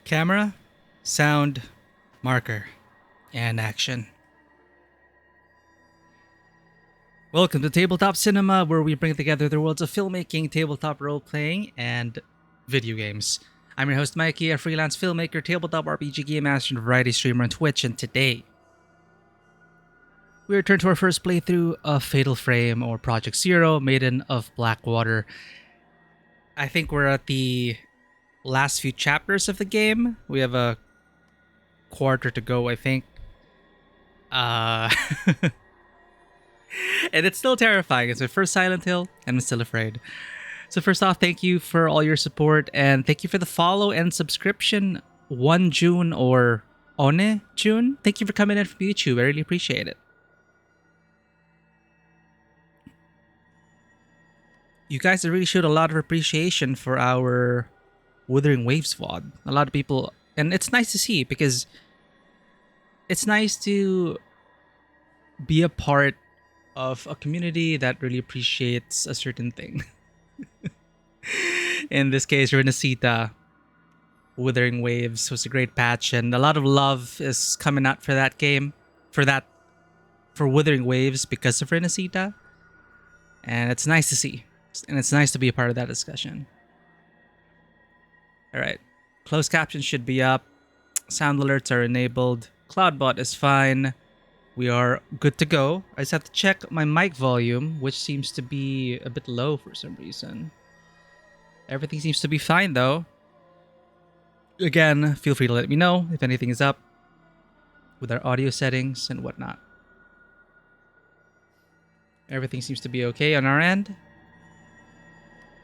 Camera, sound, marker, and action. Welcome to Tabletop Cinema, where we bring together the worlds of filmmaking, tabletop role-playing, and video games. I'm your host, Mikey, a freelance filmmaker, tabletop RPG game master, and variety streamer on Twitch, and today we return to our first playthrough of Fatal Frame, or Project Zero, Maiden of Blackwater. I think we're at the last few chapters of the game. We have a quarter to go, I think. And it's still terrifying. It's my first Silent Hill, and I'm still afraid. So first off, thank you for all your support, and thank you for the follow and subscription, 1 June or One June. Thank you for coming in from YouTube. I really appreciate it. You guys have really showed a lot of appreciation for our Wuthering Waves VOD. A lot of people, and it's nice to see because it's nice to be a part of a community that really appreciates a certain thing. In this case, Renacita, Wuthering Waves was a great patch, and a lot of love is coming out for that game, for Wuthering Waves because of Renacita, and it's nice to see, and it's nice to be a part of that discussion. All right, closed captions should be up, sound alerts are enabled, CloudBot is fine. We are good to go. I just have to check my mic volume, which seems to be a bit low for some reason. Everything seems to be fine though. Again, feel free to let me know if anything is up with our audio settings and whatnot. Everything seems to be okay on our end.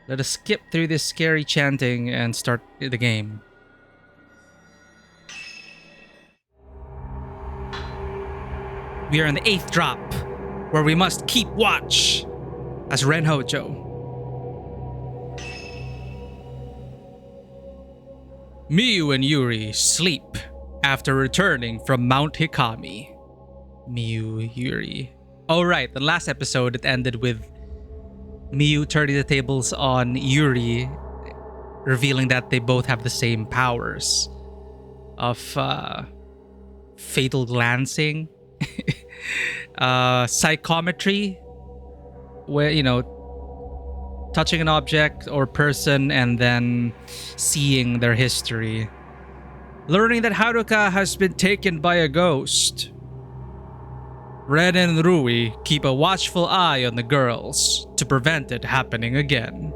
Let us skip through this scary chanting and start the game. We are in the 8th drop, where we must keep watch as Renhojo. Miyu and Yuri sleep after returning from Mount Hikami. Miyu, Yuri. Oh right, the last episode it ended with Miyu turning the tables on Yuri, revealing that they both have the same powers of fatal glancing, psychometry, where, you know, touching an object or person and then seeing their history. Learning that Haruka has been taken by a ghost. Ren and Rui keep a watchful eye on the girls to prevent it happening again.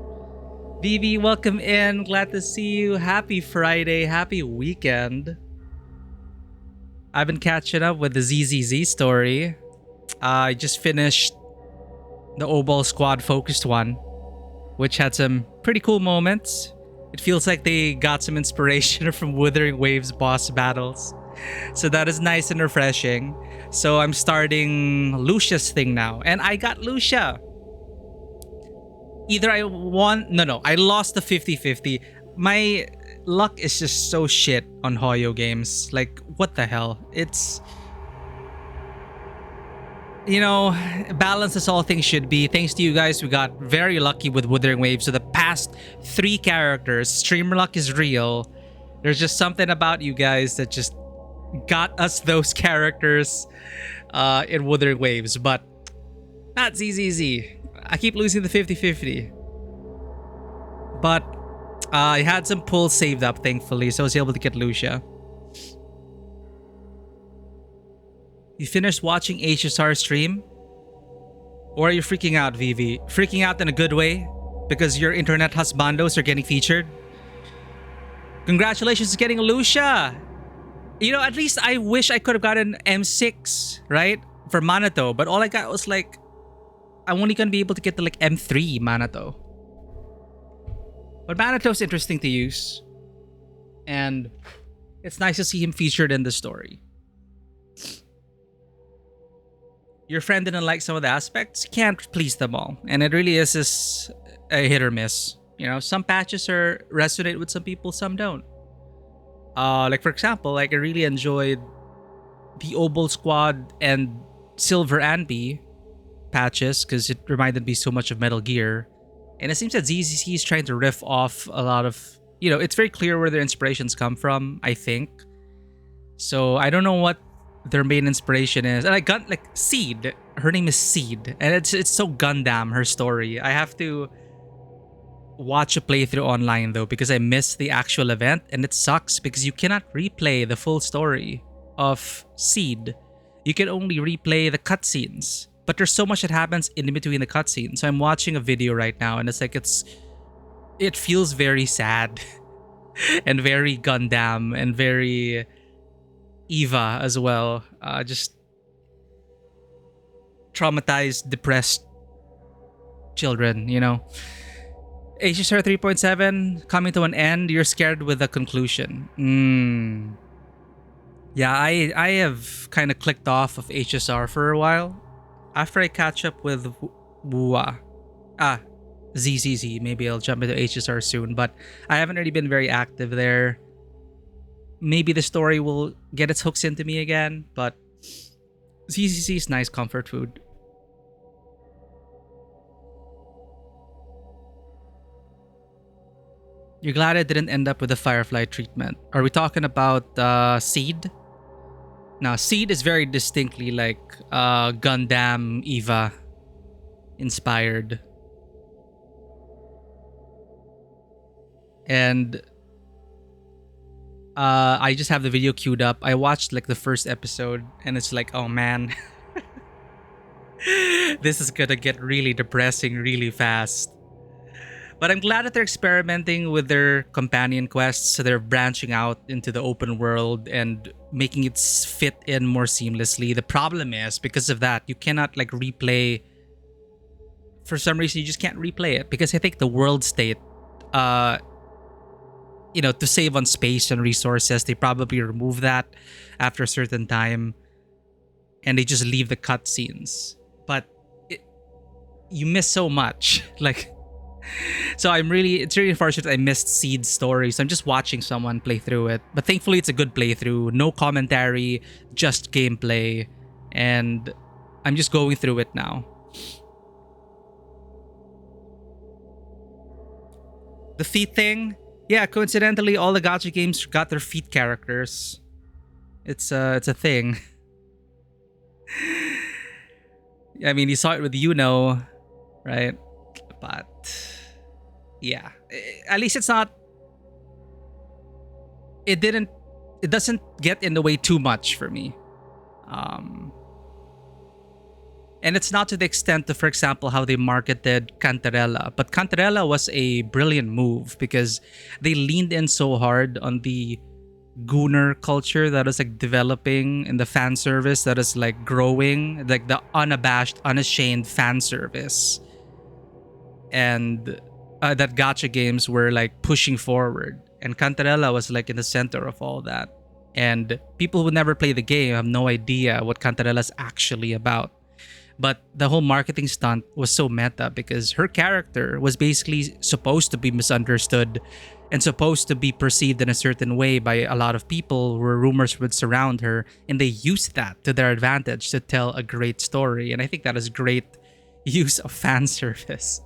Vivi, welcome in. Glad to see you. Happy Friday. Happy weekend. I've been catching up with the ZZZ story. I just finished the Obol Squad focused one, which had some pretty cool moments. It feels like they got some inspiration from Wuthering Waves boss battles. So that is nice and refreshing. So I'm starting Lucia's thing now. And I got Lucia. Either I won... No. I lost the 50-50. My luck is just so shit on Hoyo games. Like, what the hell? It's... You know, balance as all things should be. Thanks to you guys, we got very lucky with Wuthering Waves. So the past 3 characters, streamer luck is real. There's just something about you guys that just got us those characters in Wuthering Waves. But not ZZZ. I keep losing the 50-50. But I had some pulls saved up, thankfully, so I was able to get Lucia. You finished watching HSR stream? Or are you freaking out, Vivi? Freaking out in a good way? Because your internet husbandos are getting featured? Congratulations on getting Lucia! You know, at least I wish I could have gotten M6, right? For Manato. But all I got was like... I'm only gonna be able to get the like M3 Manato. But Manato's interesting to use. And it's nice to see him featured in the story. Your friend didn't like some of the aspects? Can't please them all. And it really is just a hit or miss. You know, some patches resonate with some people, some don't. Like for example, like I really enjoyed the Obol Squad and Silver Anby patches because it reminded me so much of Metal Gear. And it seems that ZZC is trying to riff off a lot of it's very clear where their inspirations come from, I think. So I don't know what their main inspiration is. And I got like Seed. Her name is Seed, and it's so Gundam, her story. I have to watch a playthrough online though because I missed the actual event, and it sucks because you cannot replay the full story of Seed. You can only replay the cutscenes. But there's so much that happens in between the cutscenes. So I'm watching a video right now, and it feels very sad and very Gundam and very Eva as well. Just traumatized, depressed children, HSR 3.7 coming to an end. You're scared with the conclusion. Yeah, I have kind of clicked off of HSR for a while. After I catch up with Wua, ZZZ, maybe I'll jump into HSR soon. But I haven't really been very active there. Maybe the story will get its hooks into me again. But ZZZ is nice comfort food. You're glad I didn't end up with the Firefly treatment. Are we talking about Seed? Now, Seed is very distinctly like Gundam Eva inspired. And I just have the video queued up. I watched like the first episode, and it's like, oh man. This is gonna get really depressing really fast. But I'm glad that they're experimenting with their companion quests. So they're branching out into the open world and making it fit in more seamlessly. The problem is, because of that, you cannot like replay. For some reason, you just can't replay it. Because I think the world state, to save on space and resources, they probably remove that after a certain time. And they just leave the cutscenes. But you miss so much. Like... So it's really unfortunate I missed Seed's story. So I'm just watching someone play through it. But thankfully it's a good playthrough. No commentary, just gameplay. And I'm just going through it now. The feet thing? Yeah, coincidentally all the gacha games got their feet characters. It's a thing. I mean, you saw it with right? But yeah, at least it's not. It doesn't get in the way too much for me. And it's not to the extent of, for example, how they marketed Cantarella. But Cantarella was a brilliant move because they leaned in so hard on the gooner culture that is like developing and the fan service that is like growing, like the unabashed, unashamed fan service. And that gacha games were like pushing forward, and Cantarella was like in the center of all that. And people who never play the game have no idea what Cantarella is actually about. But the whole marketing stunt was so meta because her character was basically supposed to be misunderstood and supposed to be perceived in a certain way by a lot of people where rumors would surround her, and they used that to their advantage to tell a great story. And I think that is great use of fan service.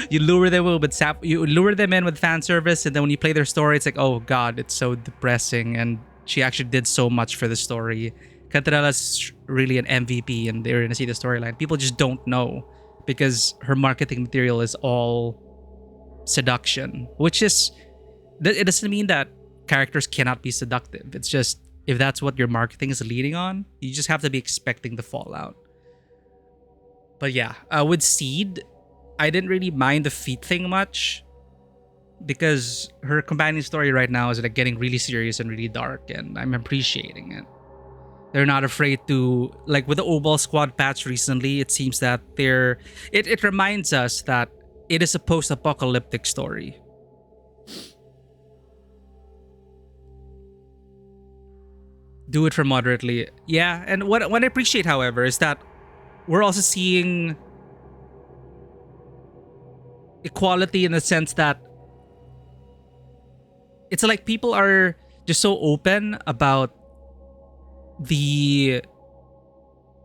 You lure them in with fan service, and then when you play their story, it's like, oh god, it's so depressing, and she actually did so much for the story. Cantarella's really an MVP, and they're gonna see the storyline. People just don't know because her marketing material is all seduction, which is, it doesn't mean that characters cannot be seductive. It's just, if that's what your marketing is leading on, you just have to be expecting the fallout. But yeah, with Seed, I didn't really mind the feet thing much because her companion story right now is like getting really serious and really dark, and I'm appreciating it. They're not afraid to, like with the Obol Squad patch recently, it seems that it reminds us that it is a post-apocalyptic story. Do it for moderately. Yeah, and what I appreciate, however, is that we're also seeing equality in the sense that it's like people are just so open about the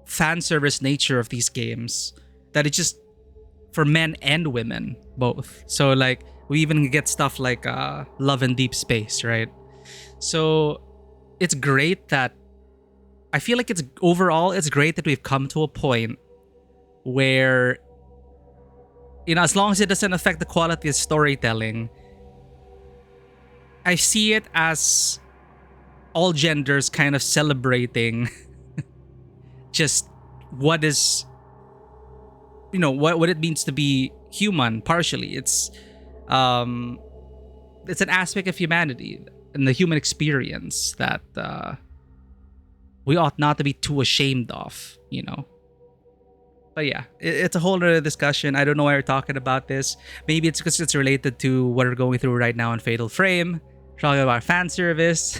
fan service nature of these games that it's just for men and women both. So like We even get stuff like Love and Deep Space, right? So it's great that I feel like it's great that we've come to a point where, as long as it doesn't affect the quality of storytelling, I see it as all genders kind of celebrating just what is, what it means to be human partially. It's an aspect of humanity and the human experience that we ought not to be too ashamed of. But yeah, it's a whole other discussion. I don't know why we're talking about this. Maybe it's because it's related to what we're going through right now in Fatal Frame. We're talking about fan service.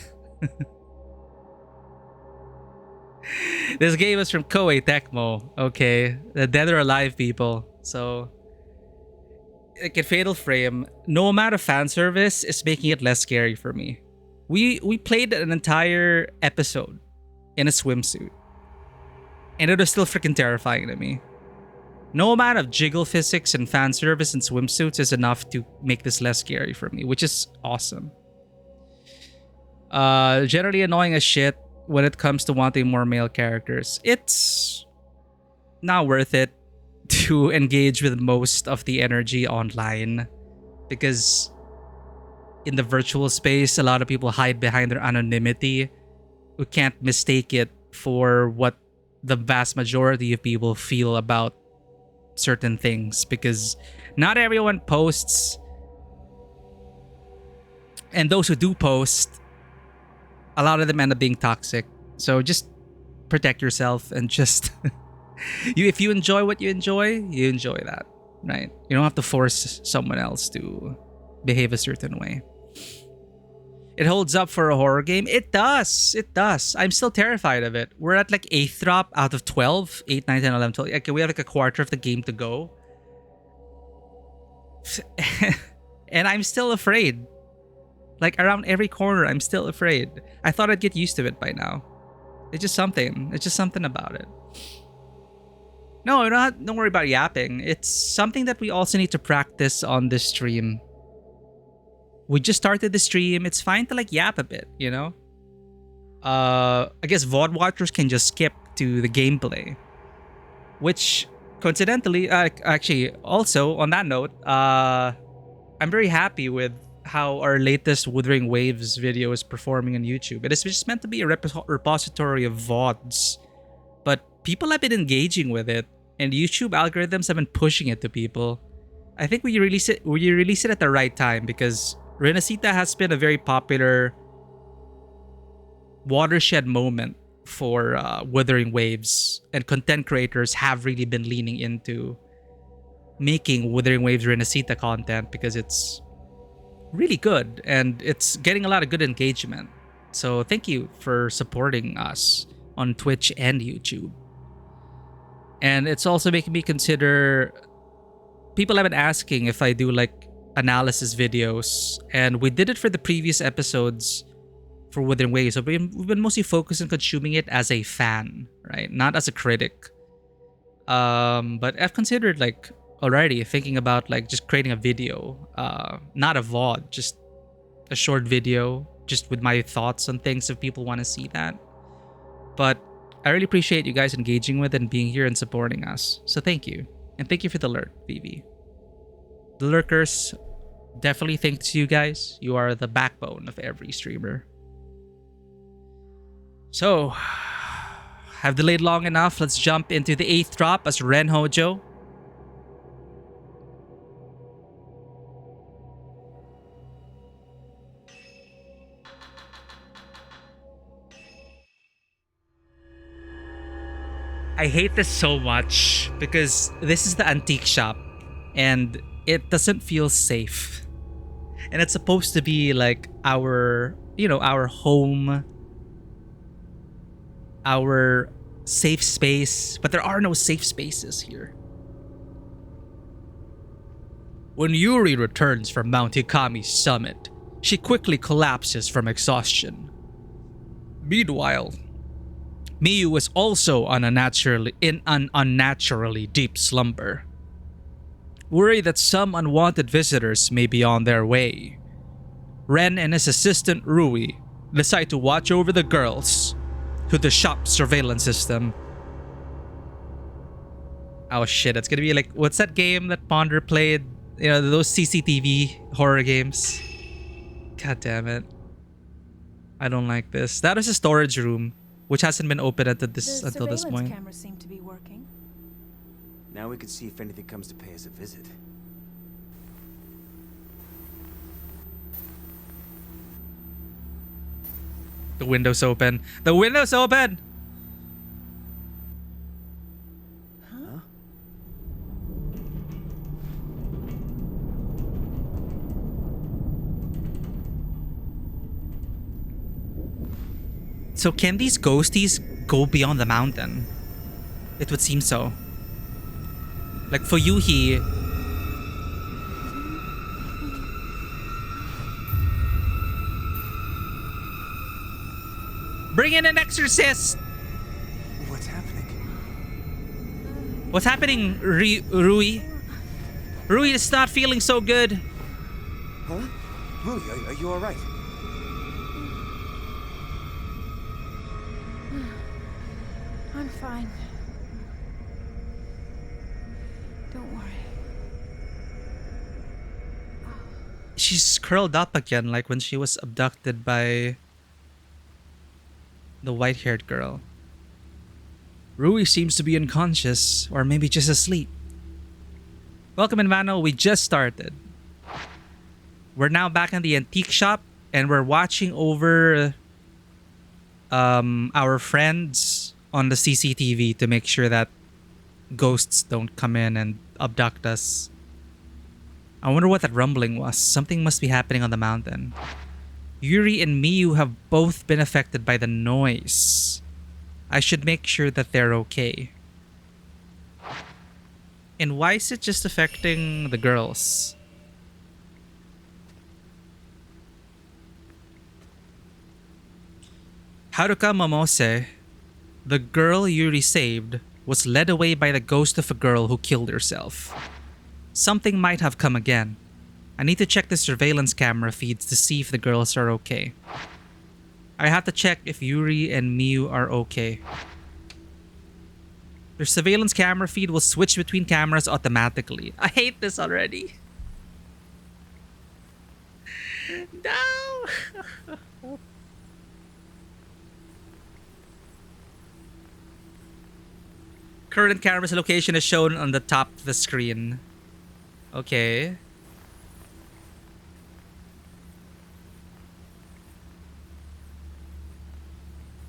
This game is from Koei Tecmo. Okay, the Dead or Alive people. So, like in Fatal Frame, no amount of fan service is making it less scary for me. We played an entire episode in a swimsuit, and it was still freaking terrifying to me. No amount of jiggle physics and fan service and swimsuits is enough to make this less scary for me, which is awesome. Generally annoying as shit when it comes to wanting more male characters. It's not worth it to engage with most of the energy online, because in the virtual space, a lot of people hide behind their anonymity who can't mistake it for what the vast majority of people feel about certain things, because not everyone posts, and those who do post, a lot of them end up being toxic. So just protect yourself and just if you enjoy what you enjoy that, right? You don't have to force someone else to behave a certain way. It holds up for a horror game. It does. I'm still terrified of it. We're at like 8th drop out of 12. 8, 9, 10, 11, 12. Okay, we have like a quarter of the game to go. And I'm still afraid. Like around every corner, I'm still afraid. I thought I'd get used to it by now. It's just something about it. No, don't worry about yapping. It's something that we also need to practice on this stream. We just started the stream. It's fine to like yap a bit, I guess VOD watchers can just skip to the gameplay. Which, coincidentally, actually, also on that note, I'm very happy with how our latest Wuthering Waves video is performing on YouTube. It is just meant to be a repository of VODs, but people have been engaging with it, and YouTube algorithms have been pushing it to people. I think we release it at the right time, because Renacita has been a very popular watershed moment for Wuthering Waves, and content creators have really been leaning into making Wuthering Waves Renacita content because it's really good and it's getting a lot of good engagement. So thank you for supporting us on Twitch and YouTube. And it's also making me consider, people have been asking if I do like analysis videos, and we did it for the previous episodes for Wuthering Waves. So we've been mostly focused on consuming it as a fan, right? Not as a critic. But I've considered like already thinking about like just creating a video, not a VOD, just a short video, just with my thoughts on things if people want to see that. But I really appreciate you guys engaging with and being here and supporting us. So thank you. And thank you for the lurk, Vivi. The lurkers, definitely thanks to you guys. You are the backbone of every streamer. So, have delayed long enough. Let's jump into the 8th drop as Ren Hojo. I hate this so much because this is the antique shop and it doesn't feel safe. And it's supposed to be like our home, our safe space, but there are no safe spaces here. When Yuri returns from Mount Hikami's summit, she quickly collapses from exhaustion. Meanwhile, Miyu is also in an unnaturally deep slumber. worry that some unwanted visitors may be on their way. Ren and his assistant Rui decide to watch over the girls through the shop surveillance system. Oh shit, it's gonna be like, what's that game that Ponder played? You know, those CCTV horror games. God damn it. I don't like this. That is a storage room, which hasn't been opened until this point. The surveillance cameras seem to be working. Now we can see if anything comes to pay us a visit. The window's open. The window's open! Huh? So can these ghosties go beyond the mountain? It would seem so. Like for Yuhi, bring in an exorcist! What's happening? What's happening, Rui? Rui is not feeling so good. Huh? Rui, are you alright? I'm fine. Don't worry. She's curled up again like when she was abducted by the white-haired girl. Rui seems to be unconscious, or maybe just asleep. Welcome, Invano. We just started. We're now back in the antique shop, and we're watching over our friends on the CCTV to make sure that ghosts don't come in and abduct us. I wonder what that rumbling was. Something must be happening on the mountain. Yuri and Miyu have both been affected by the noise. I should make sure that they're okay. And why is it just affecting the girls? Haruka Momose, the girl Yuri saved, was led away by the ghost of a girl who killed herself. Something might have come again. I need to check the surveillance camera feeds to see if the girls are okay. I have to check if Yuri and Miyu are okay. Their surveillance camera feed will switch between cameras automatically. I hate this already. No! Current camera's location is shown on the top of the screen. Okay.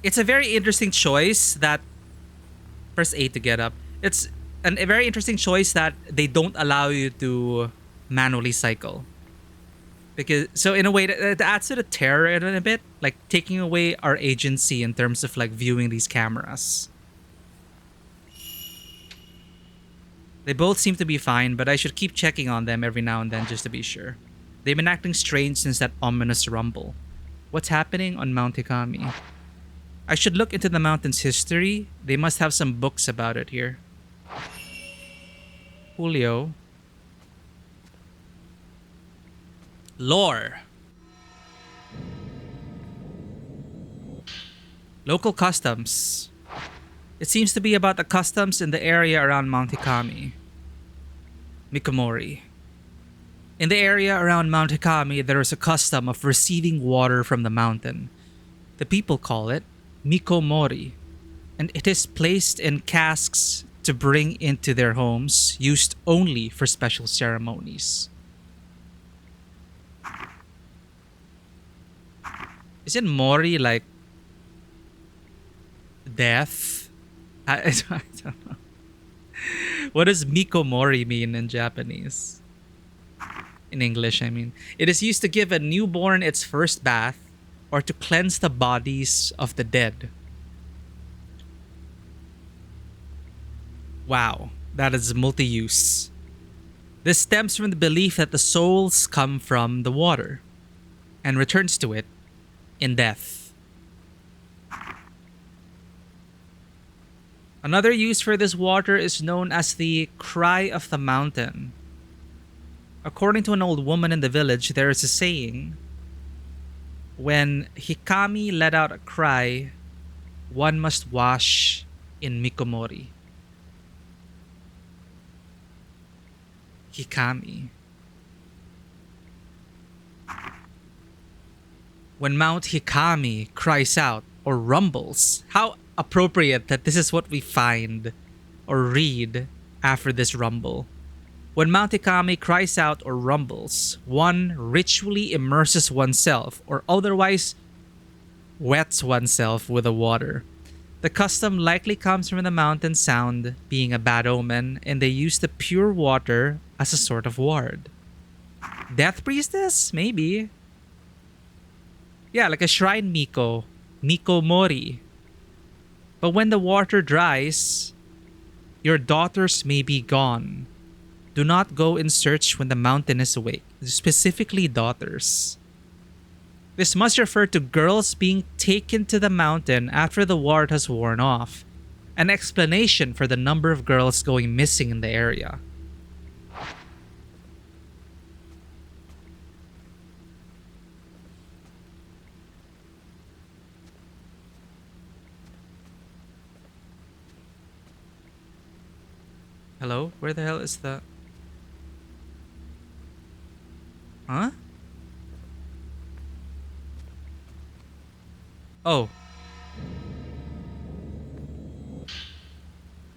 It's a very interesting choice that... Press A to get up. It's a very interesting choice that they don't allow you to manually cycle. Because, so in a way, that adds to the terror in a bit. Like, taking away our agency in terms of, like, viewing these cameras. They both seem to be fine, but I should keep checking on them every now and then just to be sure. They've been acting strange since that ominous rumble. What's happening on Mount Hikami? I should look into the mountain's history. They must have some books about it here. Julio. Lore. Local customs. It seems to be about the customs in the area around Mount Hikami. Mikomori. In the area around Mount Hikami, there is a custom of receiving water from the mountain. The people call it Mikomori, and it is placed in casks to bring into their homes, used only for special ceremonies. Isn't Mori like death? I don't know. What does Mikomori mean in Japanese? In English, I mean. It is used to give a newborn its first bath or to cleanse the bodies of the dead. Wow, that is multi-use. This stems from the belief that the souls come from the water and returns to it in death. Another use for this water is known as the Cry of the Mountain. According to an old woman in the village, there is a saying: when Hikami let out a cry, one must wash in Mikomori. Hikami. When Mount Hikami cries out or rumbles. How appropriate that this is what we find or read after this rumble. When Mount Hikami cries out or rumbles, one ritually immerses oneself or otherwise wets oneself with the water. The custom likely comes from the mountain sound being a bad omen, and they use the pure water as a sort of ward. Death priestess? Maybe. Yeah, like a shrine Miko. Miko Mori. But when the water dries, your daughters may be gone. Do not go in search when the mountain is awake. Specifically daughters. This must refer to girls being taken to the mountain after the ward has worn off. An explanation for the number of girls going missing in the area. Hello? Where the hell is the... Huh? Oh.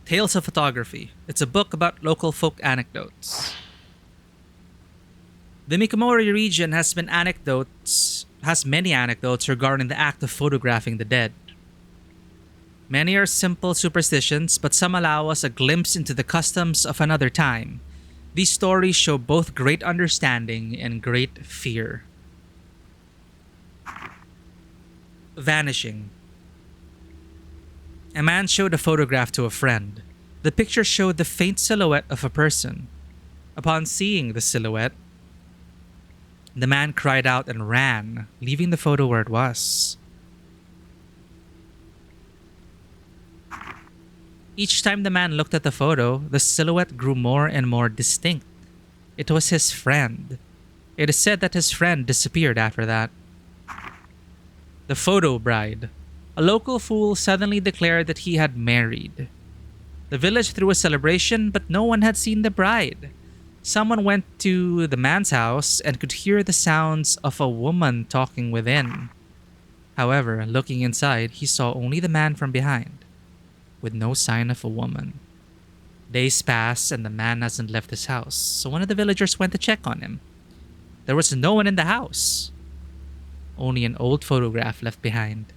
Tales of Photography. It's a book about local folk anecdotes. The Mikomori region has many anecdotes regarding the act of photographing the dead. Many are simple superstitions, but some allow us a glimpse into the customs of another time. These stories show both great understanding and great fear. Vanishing. A man showed a photograph to a friend. The picture showed the faint silhouette of a person. Upon seeing the silhouette, the man cried out and ran, leaving the photo where it was. Each time the man looked at the photo, the silhouette grew more and more distinct. It was his friend. It is said that his friend disappeared after that. The photo bride. A local fool suddenly declared that he had married. The village threw a celebration, but no one had seen the bride. Someone went to the man's house and could hear the sounds of a woman talking within. However, looking inside, he saw only the man from behind, with no sign of a woman. Days pass and the man hasn't left his house, so one of the villagers went to check on him. There was no one in the house. Only an old photograph left behind.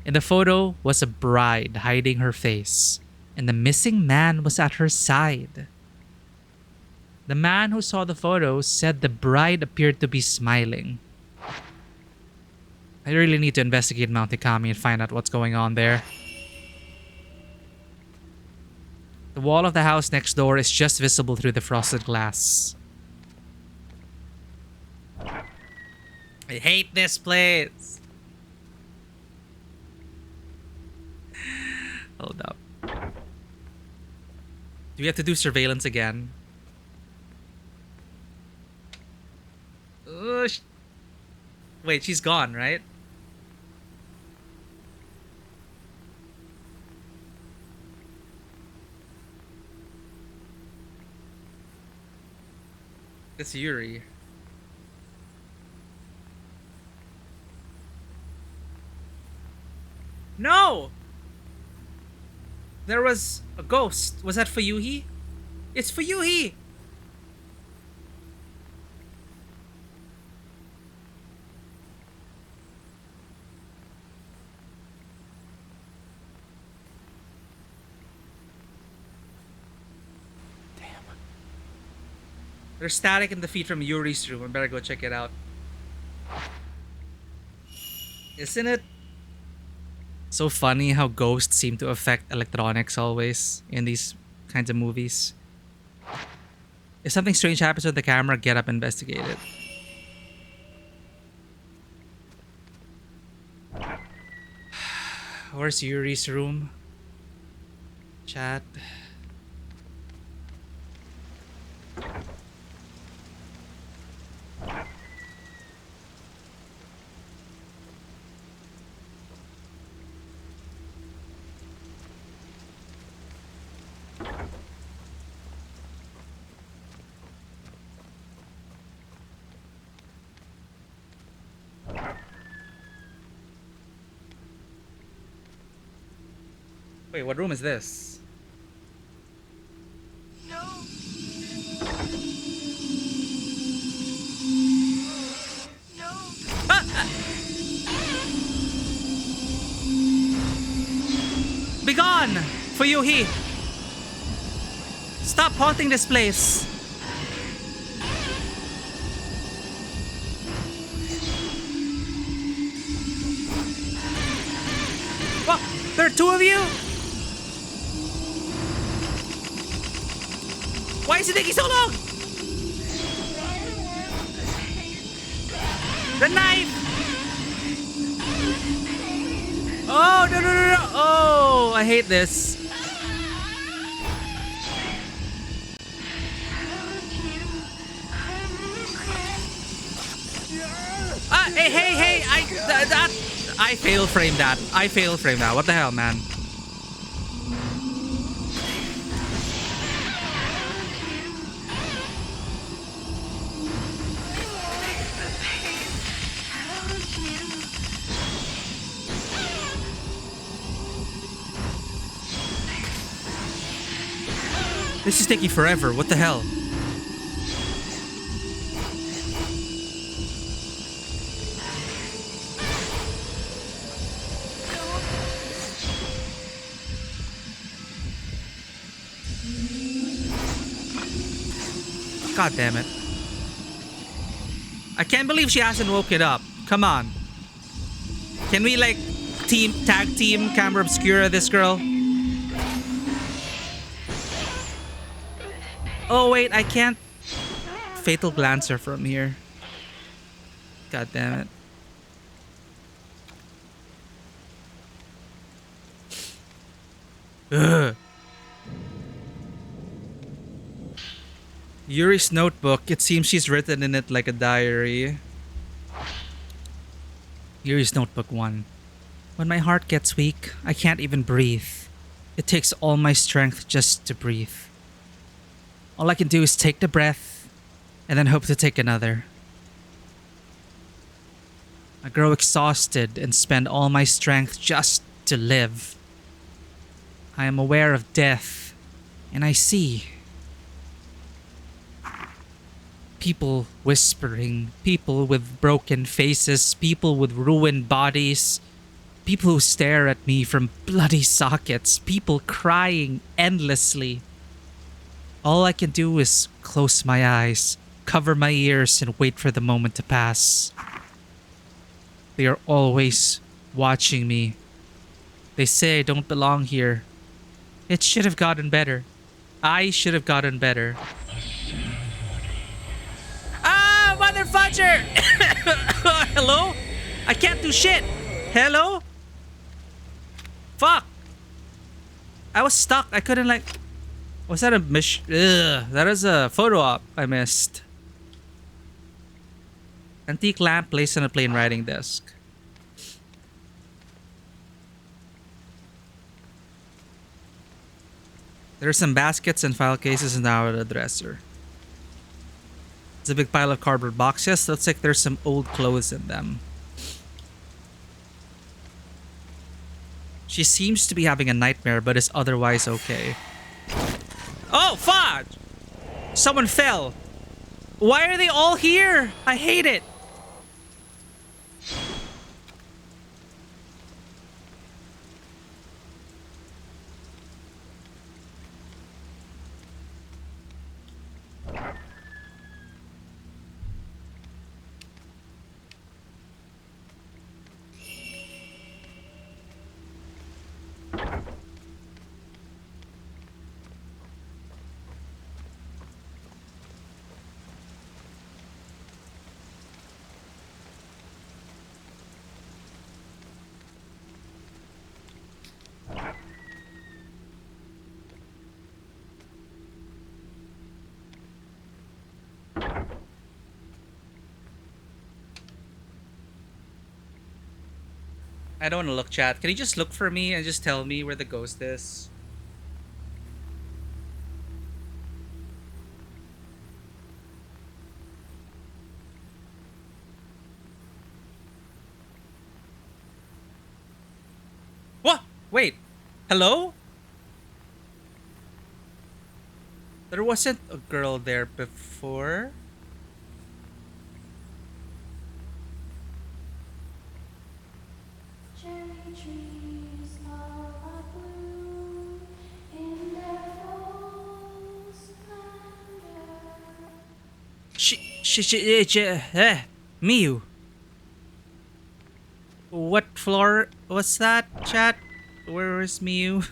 In the photo was a bride hiding her face, and the missing man was at her side. The man who saw the photo said the bride appeared to be smiling. I really need to investigate Mount Hikami and find out what's going on there. The wall of the house next door is just visible through the frosted glass. I hate this place. Hold up. Do we have to do surveillance again? Wait, she's gone, right? It's Yuri. No! There was a ghost. Was that Fuyuhi? It's Fuyuhi! There's static in the feed from Yuri's room. I better go check it out. Isn't it so funny how ghosts seem to affect electronics always in these kinds of movies? If something strange happens with the camera, get up and investigate it. Where's Yuri's room? Chat. Wait, what room is this? No. No. Begone! Fuyuhi! Stop haunting this place! What? There are two of you? Why is it taking so long? The knife! Oh, no, no, no, no! Oh, I hate this. Hey, hey, hey! I fail frame that. I fail frame that. What the hell, man? This is taking forever. What the hell? God damn it. I can't believe she hasn't woken up. Come on. Can we like tag team camera obscura this girl? Oh wait, I can't fatal glance her from here. God damn it. Ugh. Yuri's notebook. It seems she's written in it like a diary. Yuri's notebook 1. When my heart gets weak, I can't even breathe. It takes all my strength just to breathe. All I can do is take the breath and then hope to take another. I grow exhausted and spend all my strength just to live. I am aware of death, and I see people whispering, people with broken faces, people with ruined bodies, people who stare at me from bloody sockets, people crying endlessly. All I can do is close my eyes, cover my ears, and wait for the moment to pass. They are always watching me. They say I don't belong here. It should have gotten better. I should have gotten better. Ah, mother fudger! Hello? I can't do shit. Hello? Fuck. I was stuck. I couldn't like... Was that a mission? That is a photo op I missed. Antique lamp placed on a plain writing desk. There are some baskets and file cases in the dresser. It's a big pile of cardboard boxes. Looks like there's some old clothes in them. She seems to be having a nightmare, but is otherwise okay. Oh, fuck! Someone fell. Why are they all here? I hate it. I don't want to look, chat. Can you just look for me and just tell me where the ghost is? What? Wait. Hello? There wasn't a girl there before. Cherry trees all are blue in their full splendor. Miu. What floor was that, chat? Where is Miu?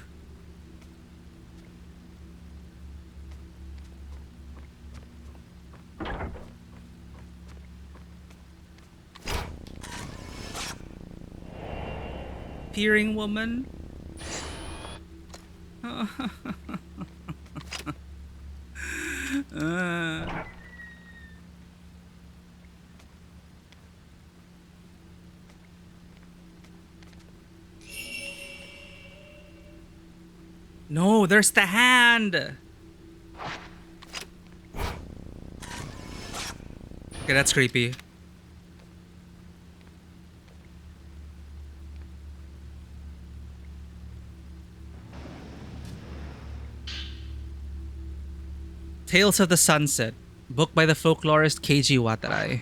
Peering woman? No, there's the hand! Okay, that's creepy. Tales of the Sunset, book by the folklorist Keiji Watarai.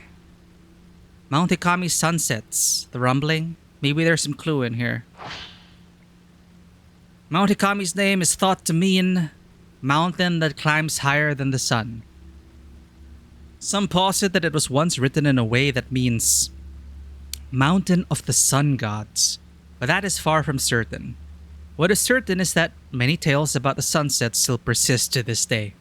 Mount Ikami sunsets. The rumbling? Maybe there's some clue in here. Mount Ikami's name is thought to mean mountain that climbs higher than the sun. Some posit that it was once written in a way that means mountain of the sun gods, but that is far from certain. What is certain is that many tales about the sunset still persist to this day.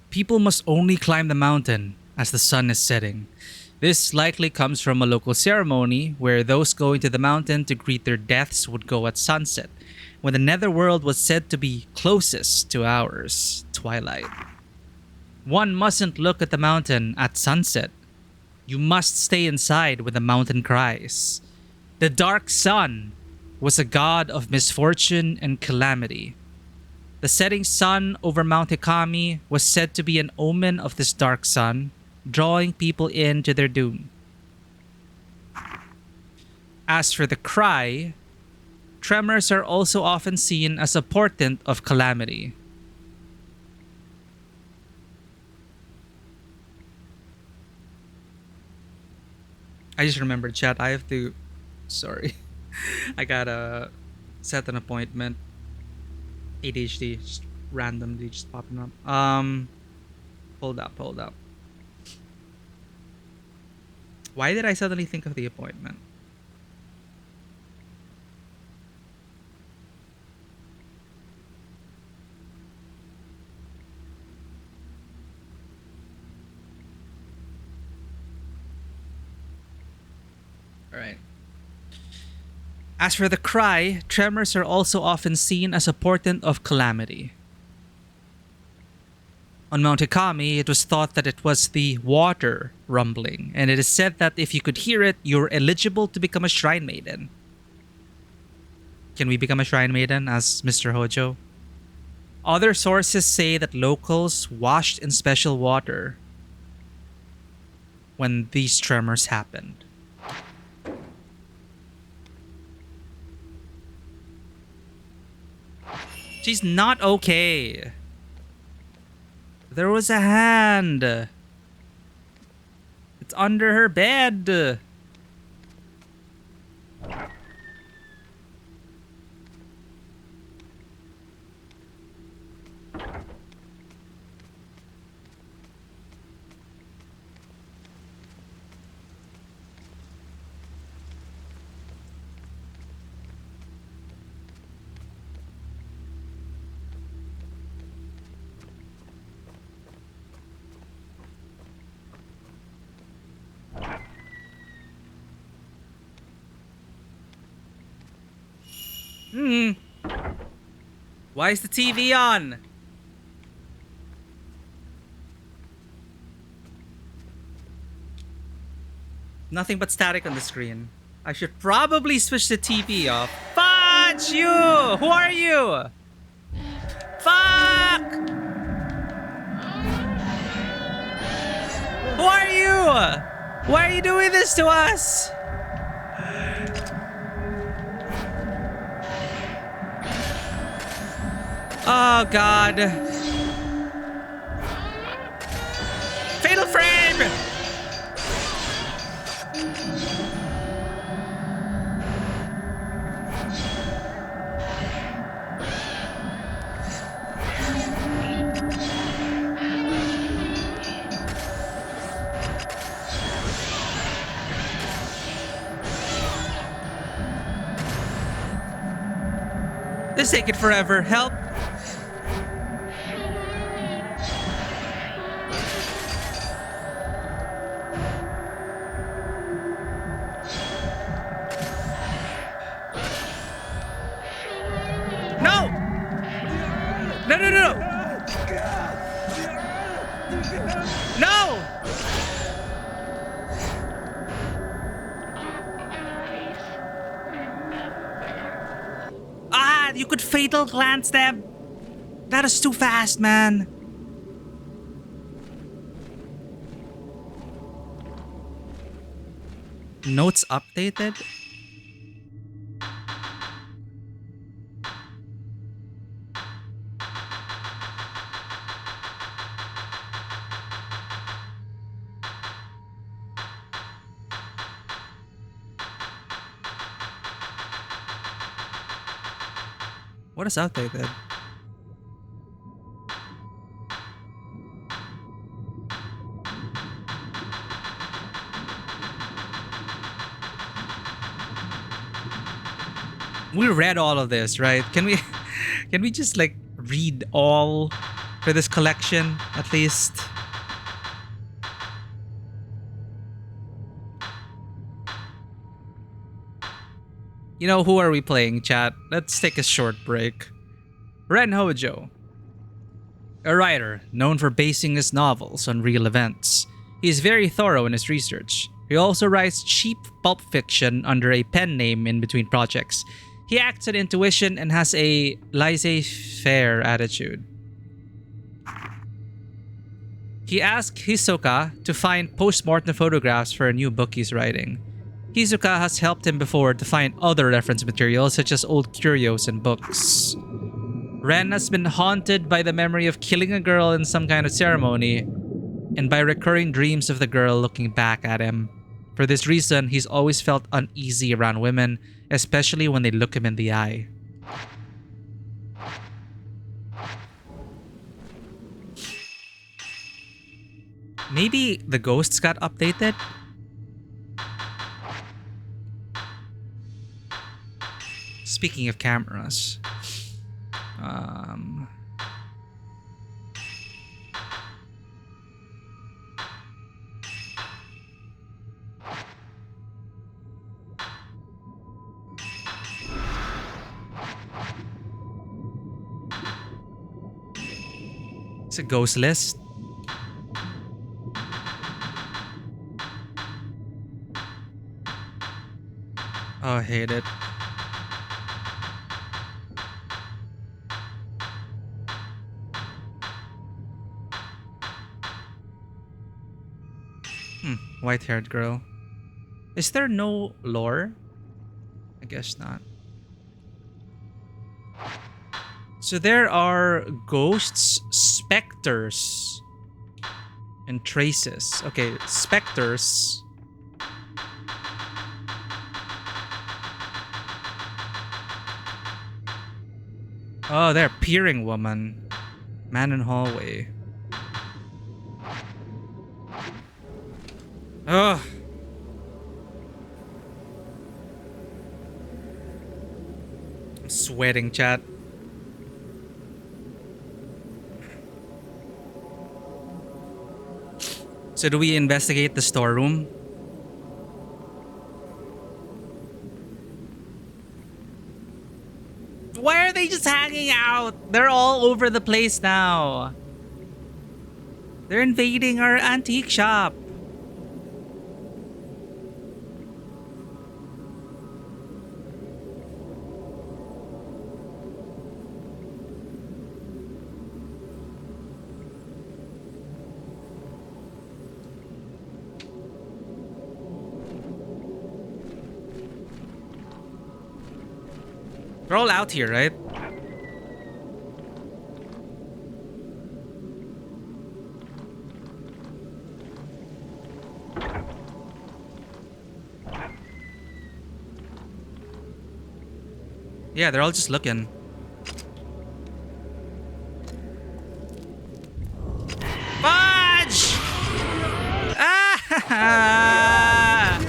People must only climb the mountain as the sun is setting. This likely comes from a local ceremony where those going to the mountain to greet their deaths would go at sunset, when the netherworld was said to be closest to ours, twilight. One mustn't look at the mountain at sunset. You must stay inside when the mountain cries. The dark sun was a god of misfortune and calamity. The setting sun over Mount Ikami was said to be an omen of this dark sun, drawing people into their doom. As for the cry, tremors are also often seen as a portent of calamity. I just remembered, chat. I have to. Sorry. I gotta set an appointment. ADHD, just randomly just popping up. Hold up. Why did I suddenly think of the appointment? Alright. As for the cry, tremors are also often seen as a portent of calamity. On Mount Ikami, it was thought that it was the water rumbling, and it is said that if you could hear it, you're eligible to become a shrine maiden. Can we become a shrine maiden as Mr. Hojo? Other sources say that locals washed in special water when these tremors happened. She's not okay. There was a hand. It's under her bed. Why is the TV on? Nothing but static on the screen. I should probably switch the TV off. Fudge you! Who are you? Fuck! Who are you? Why are you doing this to us? Oh, God. Fatal frame! This is taking forever. Help. No! No, no, no, no! No! Ah, you could fatal glance them. That is too fast, man. Notes updated? What is outdated? We read all of this, right? Can we can we just like read all for this collection at least? You know, who are we playing, chat? Let's take a short break. Ren Hojo, a writer known for basing his novels on real events. He is very thorough in his research. He also writes cheap pulp fiction under a pen name in between projects. He acts on intuition and has a laissez-faire attitude. He asked Hisoka to find post-mortem photographs for a new book he's writing. Hisoka has helped him before to find other reference materials such as old curios and books. Ren has been haunted by the memory of killing a girl in some kind of ceremony and by recurring dreams of the girl looking back at him. For this reason, he's always felt uneasy around women, especially when they look him in the eye. Maybe the ghosts got updated? Speaking of cameras. It's a ghost list. Oh, I hate it. White-haired girl. Is there no lore? I guess not. So there are ghosts, specters, and traces. Okay, specters. Oh, they're peering woman. Man in hallway. Ugh. I'm sweating, chat. So do we investigate the storeroom? Why are they just hanging out? They're all over the place now. They're invading our antique shop. They're all out here, right? Yeah, they're all just looking. Fudge! Ah!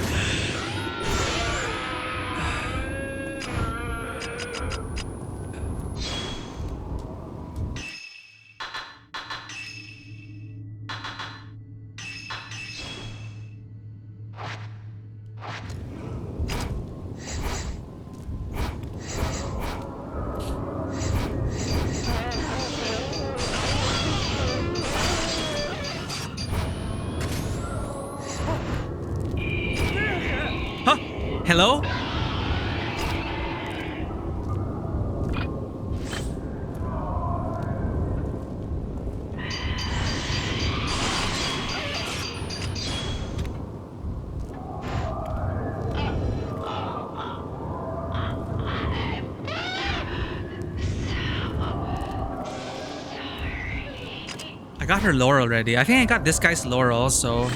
Huh? Hello? I got her lore already. I think I got this guy's lore also.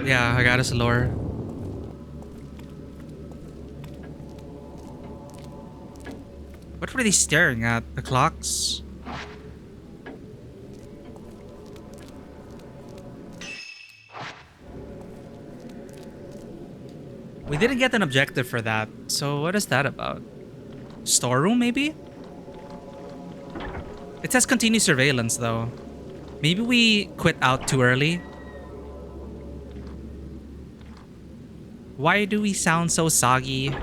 Yeah, I got his lore. What were they staring at? The clocks? We didn't get an objective for that. So what is that about? Storeroom, maybe? It says continue surveillance, though. Maybe we quit out too early. Why do we sound so soggy?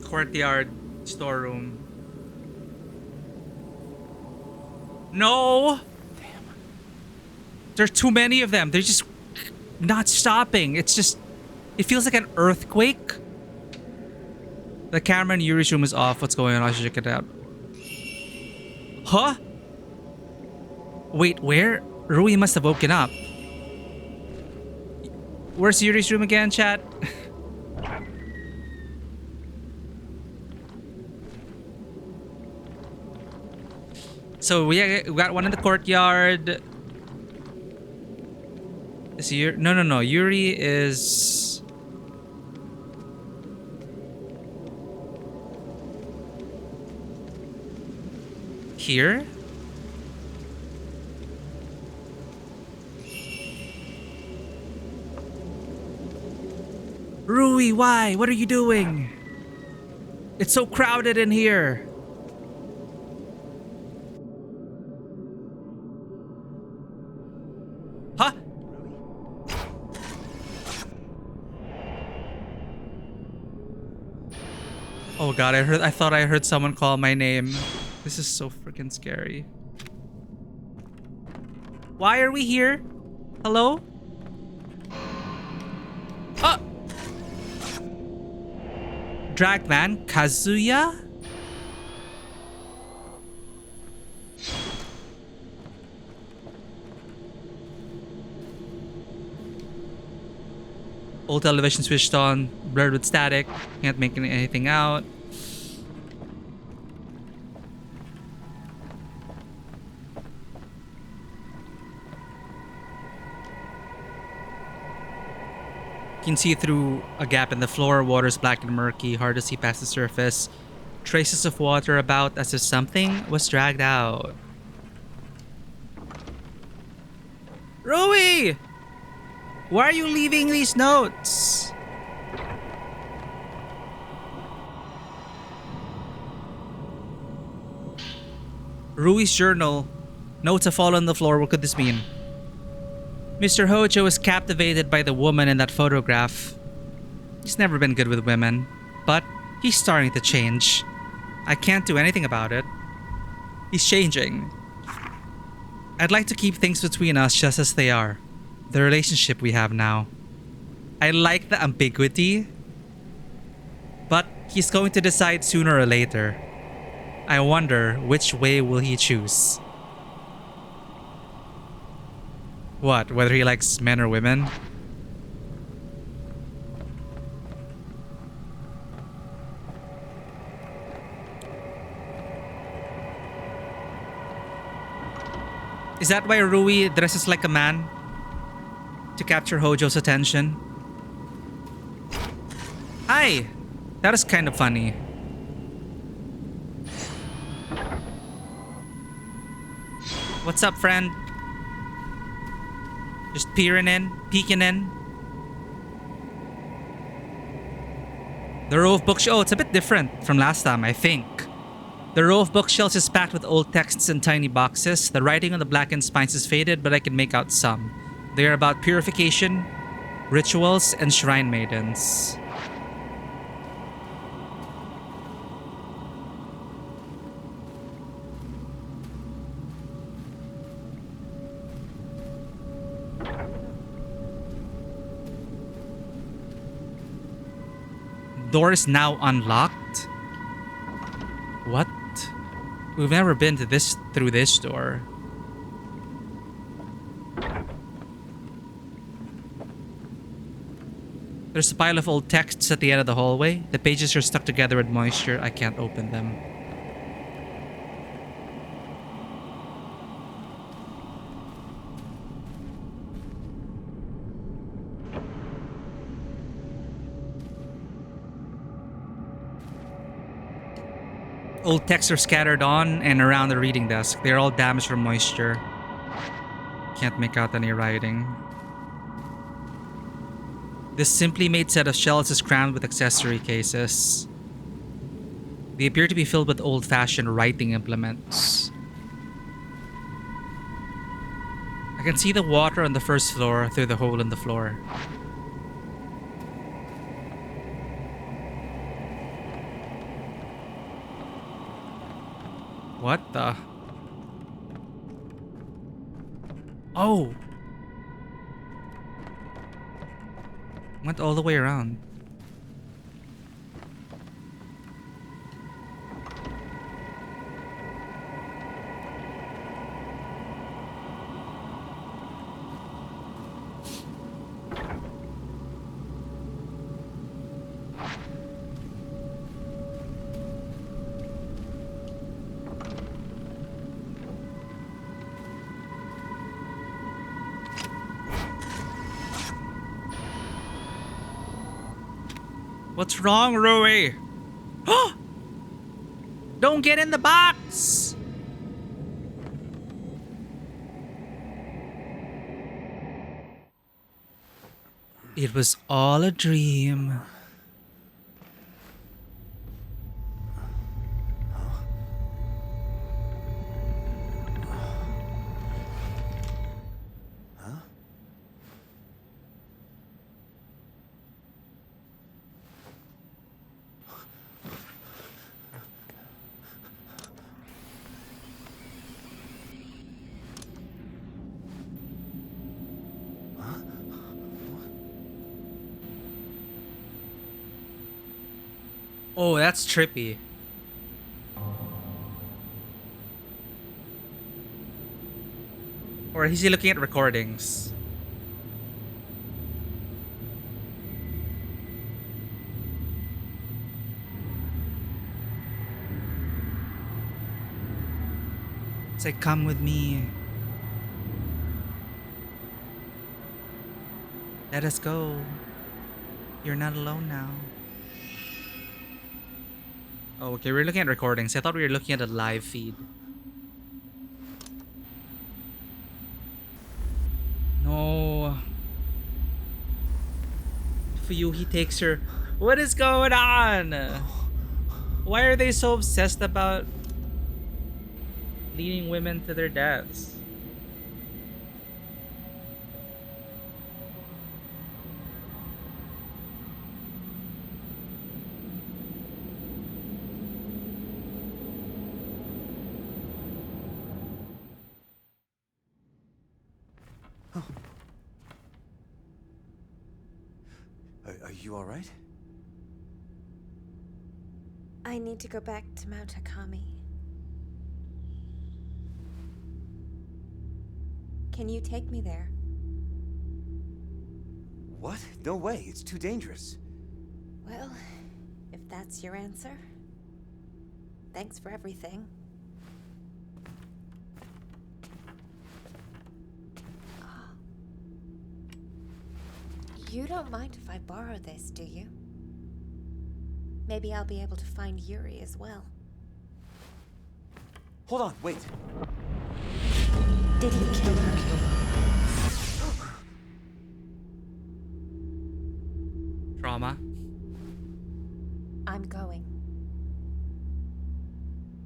Courtyard storeroom. No! Damn. There's too many of them. They're just not stopping. It's just... It feels like an earthquake. The camera in Yuri's room is off. What's going on? I should check it out. Huh? Wait, where? Rui must have woken up. Where's Yuri's room again, chat? So we got one in the courtyard. Is Yuri? No. Yuri is here. Rui, why? What are you doing? It's so crowded in here. Huh? Oh god, I thought I heard someone call my name. This is so freaking scary. Why are we here? Hello? Ah! Dragman Kazuya? Old television switched on, blurred with static, can't make anything out. You can see through a gap in the floor, water's black and murky, hard to see past the surface. Traces of water about as if something was dragged out. Rui! Why are you leaving these notes? Rui's journal. Notes have fallen on the floor. What could this mean? Mr. Hojo is captivated by the woman in that photograph. He's never been good with women, but he's starting to change. I can't do anything about it. He's changing. I'd like to keep things between us just as they are. The relationship we have now. I like the ambiguity, but he's going to decide sooner or later. I wonder which way will he choose. What, whether he likes men or women? Is that why Rui dresses like a man? To capture Hojo's attention? Hi! That is kind of funny. What's up, friend? Just peeking in. The row of bookshelves. Oh, it's a bit different from last time, I think. The row of bookshelves is packed with old texts in tiny boxes. The writing on the blackened spines is faded, but I can make out some. They are about purification, rituals, and shrine maidens. Door is now unlocked. What? We've never been to through this door. There's a pile of old texts at the end of the hallway. The pages are stuck together with moisture. I can't open them. Old texts are scattered on and around the reading desk. They're all damaged from moisture. Can't make out any writing. This simply made set of shelves is crammed with accessory cases. They appear to be filled with old-fashioned writing implements. I can see the water on the first floor through the hole in the floor. What the? Oh! Went all the way around. What's wrong, Rui? Don't get in the box! It was all a dream. Oh, that's trippy. Or is he looking at recordings? It's like, come with me. Let us go. You're not alone now. Oh, okay, we're looking at recordings. I thought we were looking at a live feed. No. Fuyuhi takes her. What is going on? Why are they so obsessed about leading women to their deaths? Are you all right? I need to go back to Mount Akami. Can you take me there? What? No way. It's too dangerous. Well, if that's your answer, thanks for everything. You don't mind if I borrow this, do you? Maybe I'll be able to find Yuri as well. Hold on, wait. Did he kill her? Trauma. I'm going.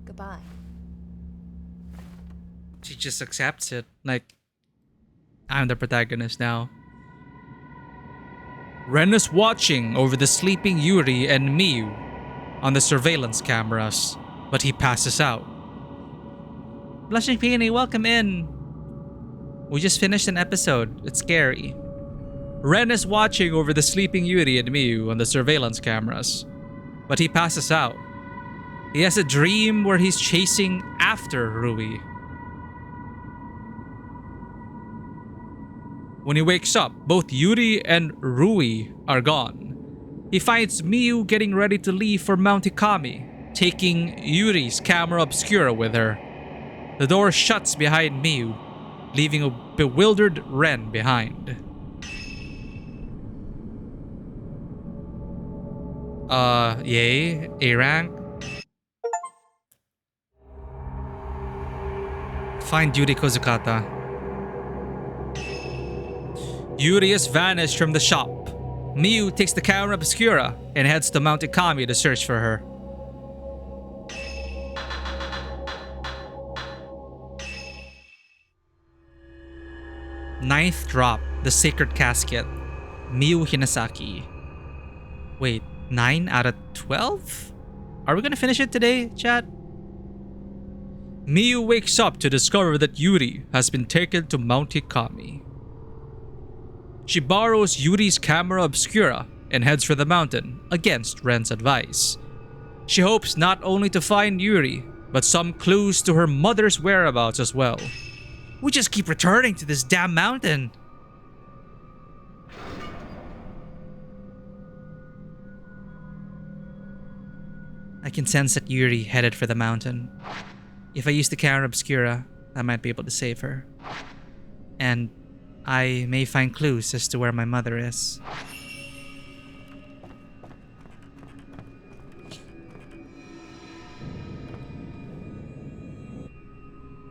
Goodbye. She just accepts it. Like, I'm the protagonist now. Ren is watching over the sleeping Yuri and Miyu on the surveillance cameras, but he passes out. Blushing Peony, welcome in. We just finished an episode. It's scary. Ren is watching over the sleeping Yuri and Miyu on the surveillance cameras, but he passes out. He has a dream where he's chasing after Rui. When he wakes up, both Yuri and Rui are gone. He finds Miyu getting ready to leave for Mount Ikami, taking Yuri's camera obscura with her. The door shuts behind Miyu, leaving a bewildered Ren behind. Yay, A rank. Find Yuri Kozukata. Yuri has vanished from the shop. Miyu takes the camera obscura and heads to Mount Ikami to search for her. Ninth drop, the sacred casket. Miyu Hinasaki. Wait, 9 out of 12? Are we gonna finish it today, chat? Miyu wakes up to discover that Yuri has been taken to Mount Ikami. She borrows Yuri's camera obscura and heads for the mountain against Ren's advice. She hopes not only to find Yuri, but some clues to her mother's whereabouts as well. We just keep returning to this damn mountain. I can sense that Yuri headed for the mountain. If I use the camera obscura, I might be able to save her. And I may find clues as to where my mother is.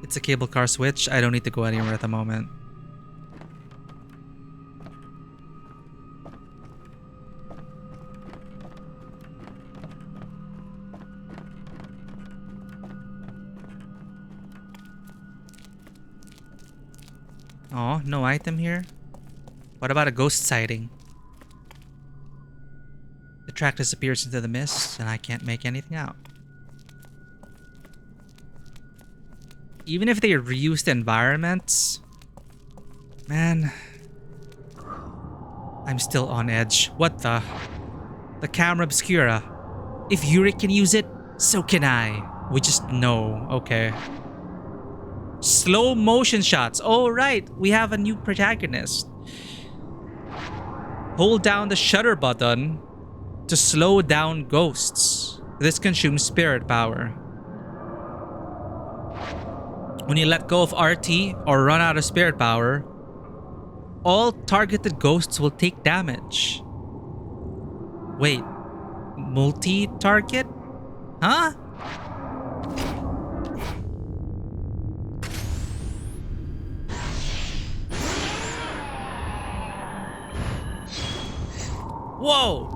It's a cable car switch. I don't need to go anywhere at the moment. Oh, no item here? What about a ghost sighting? The track disappears into the mist and I can't make anything out. Even if they reuse the environments, man, I'm still on edge. What the? The camera obscura. If Yuri can use it, so can I. We just know. Okay. Slow motion shots. Oh, right. We have a new protagonist. Hold down the shutter button to slow down ghosts. This consumes spirit power. When you let go of RT or run out of spirit power, all targeted ghosts will take damage. Wait, multi-target? Huh? Whoa!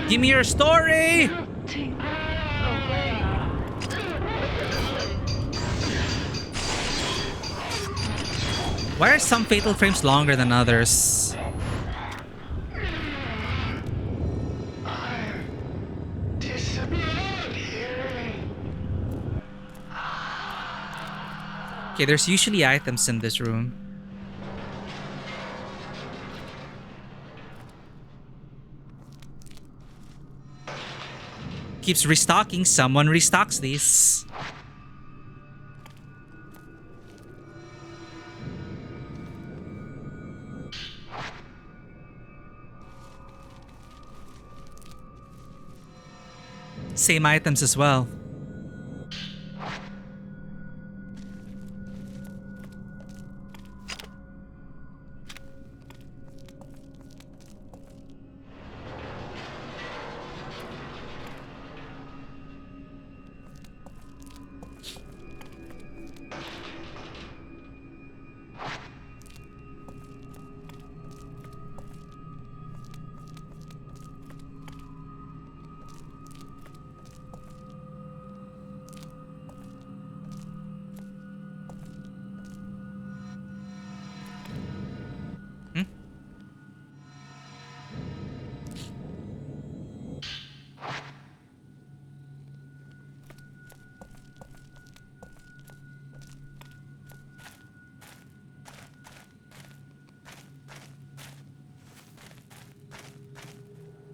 Give me your story! Why are some fatal frames longer than others? Okay, there's usually items in this room. Keeps restocking. Someone restocks these. Same items as well.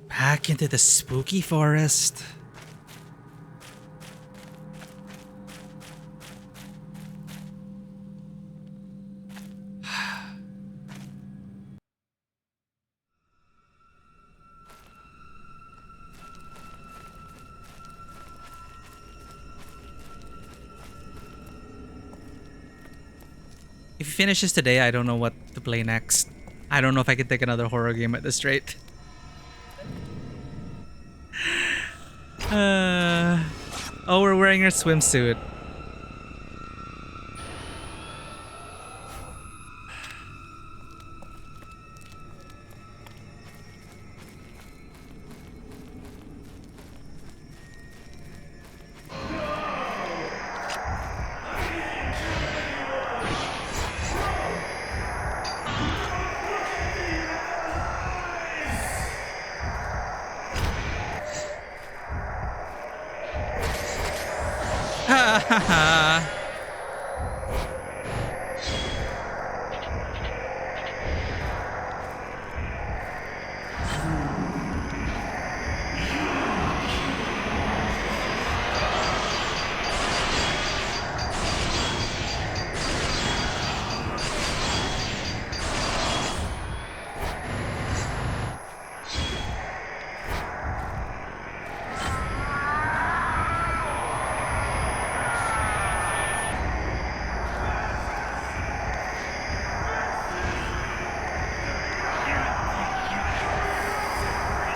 Back into the spooky forest. If he finishes today, I don't know what to play next. I don't know if I can take another horror game at this rate. Oh, we're wearing our swimsuit.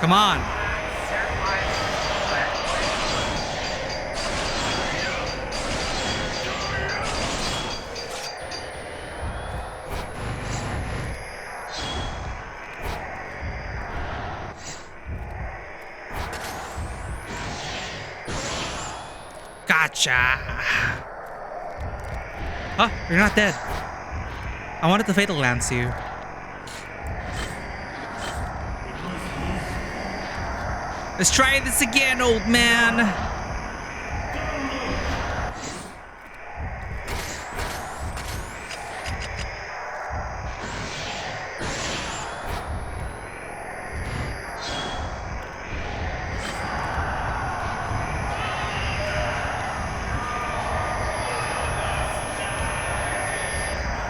Come on. Gotcha. Huh? You're not dead. I wanted to fatal lance you. Let's try this again, old man.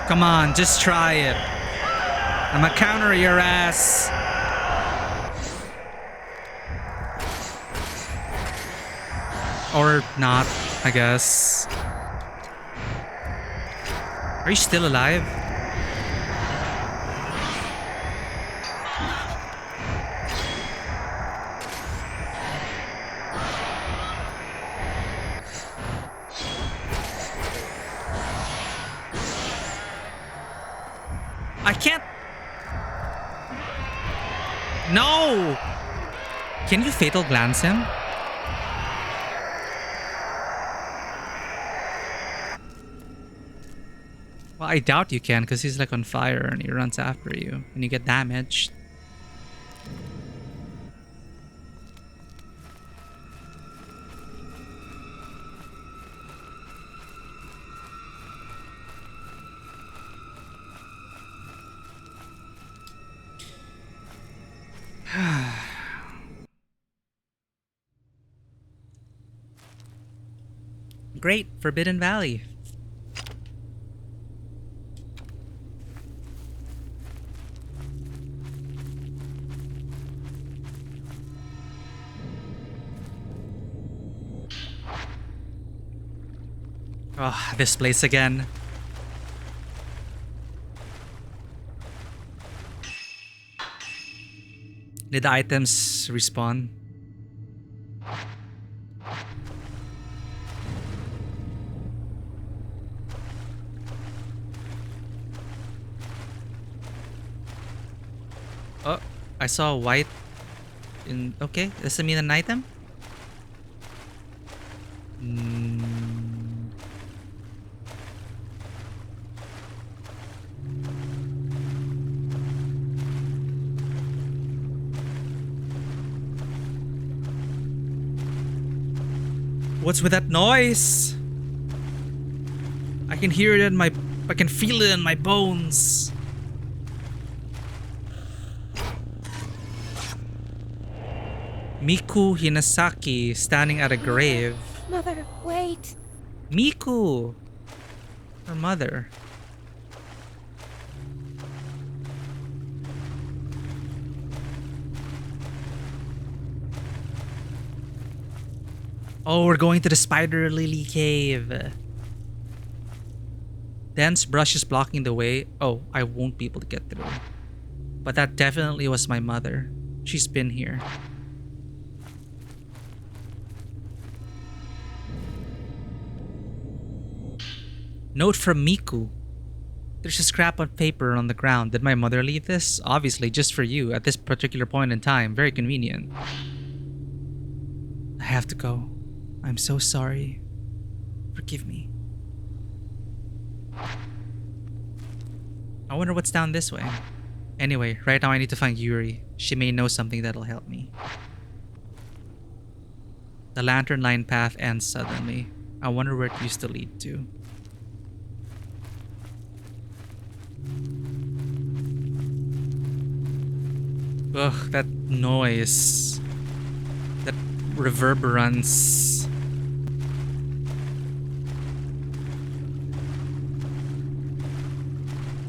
Come on, just try it. I'm gonna counter your ass. Or not, I guess. Are you still alive? I can't. No! Can you fatal glance him? Well, I doubt you can because he's like on fire and he runs after you and you get damaged. Great, Forbidden Valley. Oh, this place again. Did the items respawn? Oh, I saw white in... Okay, does it mean an item? What's with that noise? I can hear it in my... I can feel it in my bones. Miku Hinasaki standing at a grave. Mother, wait. Miku! Her mother. Oh, we're going to the Spider Lily Cave. Dense brush is blocking the way. Oh, I won't be able to get through. But that definitely was my mother. She's been here. Note from Miku. There's a scrap of paper on the ground. Did my mother leave this? Obviously, just for you at this particular point in time. Very convenient. I have to go. I'm so sorry. Forgive me. I wonder what's down this way. Anyway, right now I need to find Yuri. She may know something that'll help me. The lantern line path ends suddenly. I wonder where it used to lead to. Ugh, that noise. That reverberance.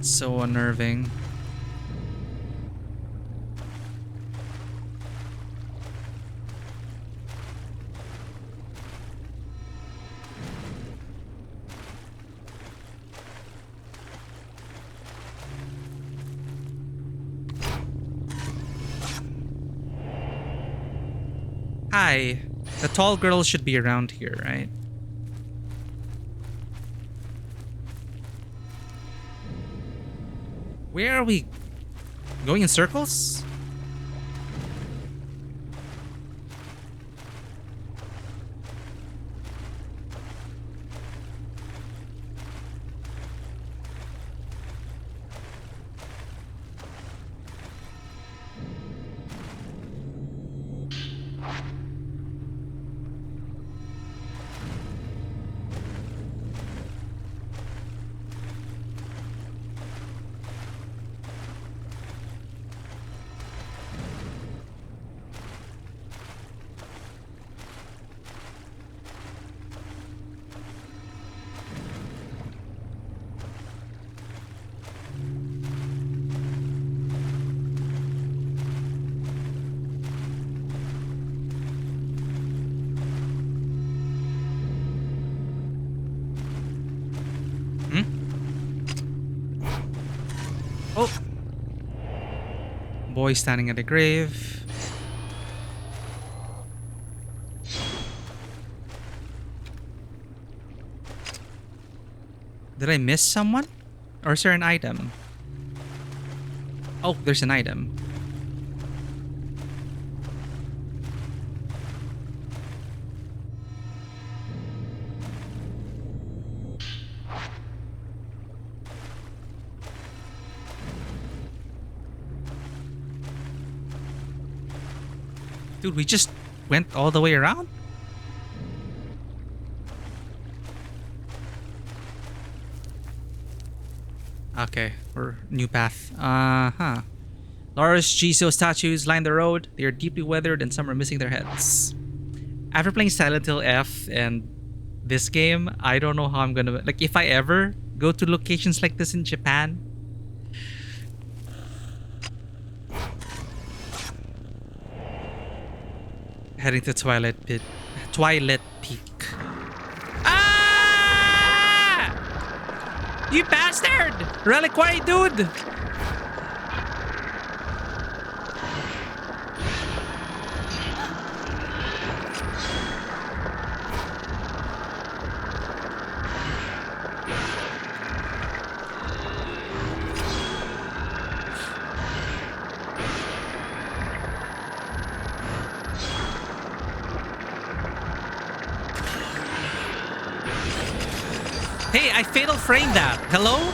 So unnerving. Hi. The tall girl should be around here, right? Where are we going in circles? Boy standing at a grave. Did I miss someone? Or is there an item? Oh, there's an item. Dude, we just went all the way around? Okay, we're new path. Large Jizo statues line the road. They are deeply weathered and some are missing their heads. After playing Silent Hill F and this game, I don't know how I'm gonna... Like, if I ever go to locations like this in Japan... Heading to Twilight Peak. Ah! You bastard! Reliquary dude! Hey, I fatal framed that. Hello?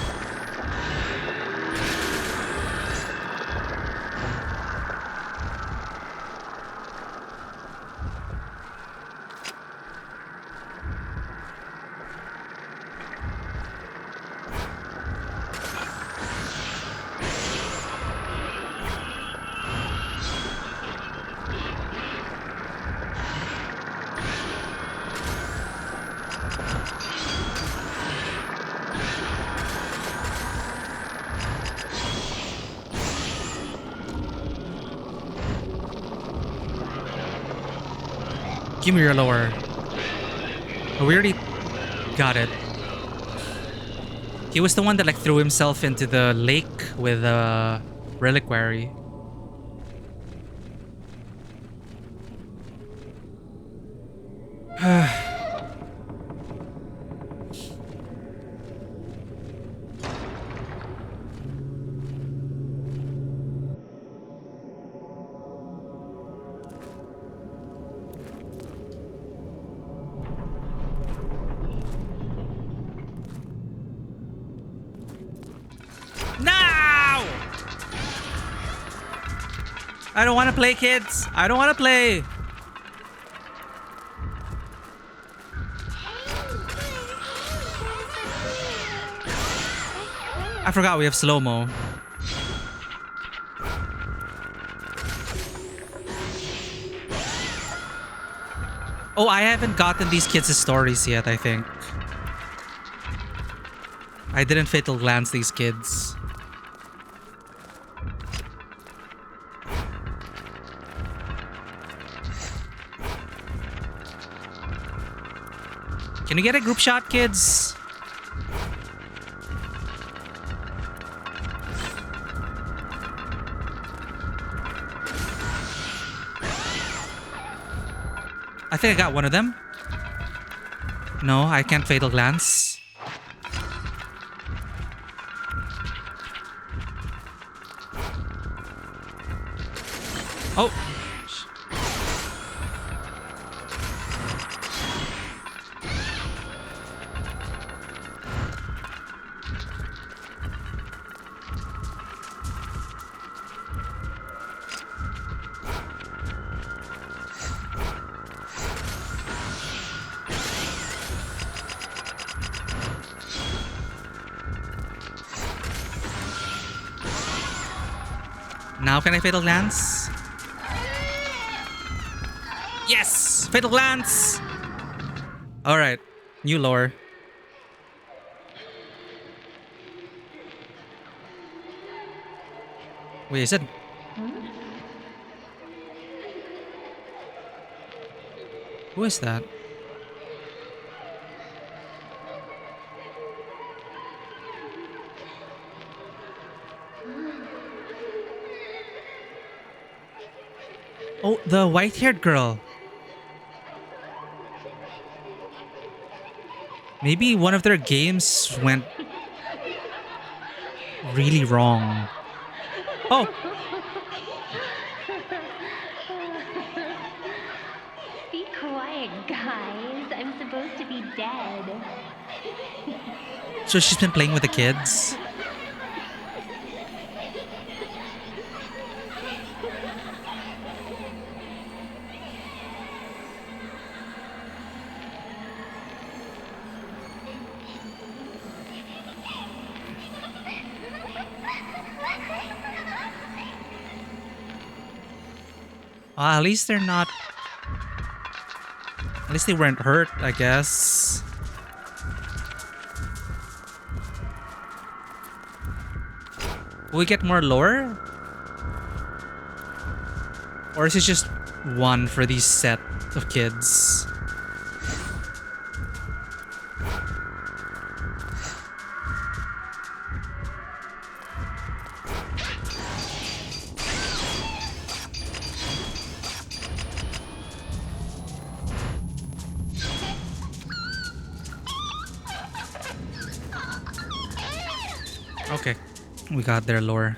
Give me your lower. Oh, we already got it. He was the one that like threw himself into the lake with a reliquary. I don't want to play, kids. I don't want to play. I forgot we have slow-mo. Oh, I haven't gotten these kids' stories yet, I think. I didn't fatal glance these kids. Can we get a group shot, kids? I think I got one of them. No, I can't fatal glance. Oh. Now can I fatal glance? Yes! Fatal glance! Alright. New lore. Wait, is it? Who is that? Oh, the white-haired girl. Maybe one of their games went really wrong. Oh! Be quiet, guys. I'm supposed to be dead. So she's been playing with the kids? At least they're not. At least they weren't hurt, I guess. Will we get more lore? Or is it just one for these set of kids? Okay, we got their lore.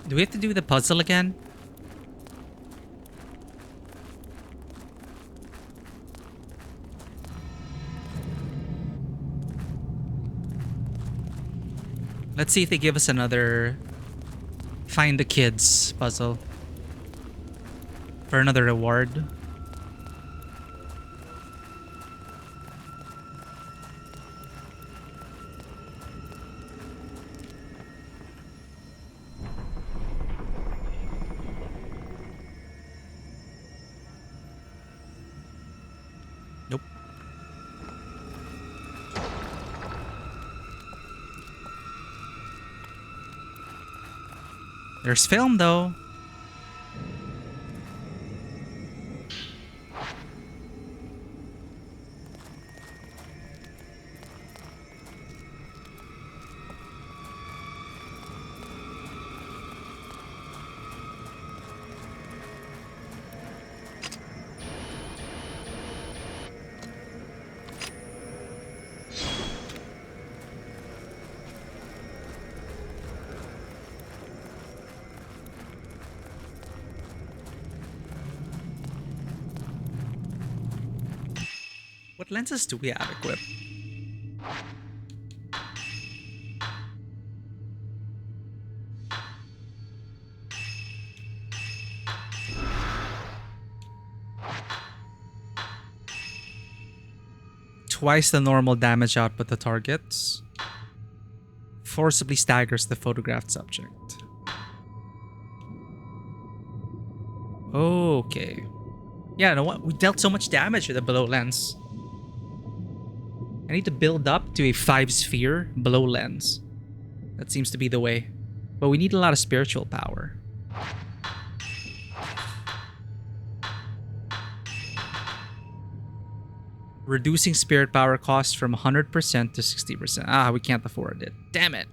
Do we have to do the puzzle again? Let's see if they give us another find the kids puzzle for another reward. Nope. There's film though. What lenses do we have equipped? Twice the normal damage output to targets. Forcibly staggers the photographed subject. Okay. Yeah, you know what? We dealt so much damage with the below lens. I need to build up to a 5-sphere below lens. That seems to be the way. But we need a lot of spiritual power. Reducing spirit power cost from 100% to 60%. Ah, we can't afford it. Damn it.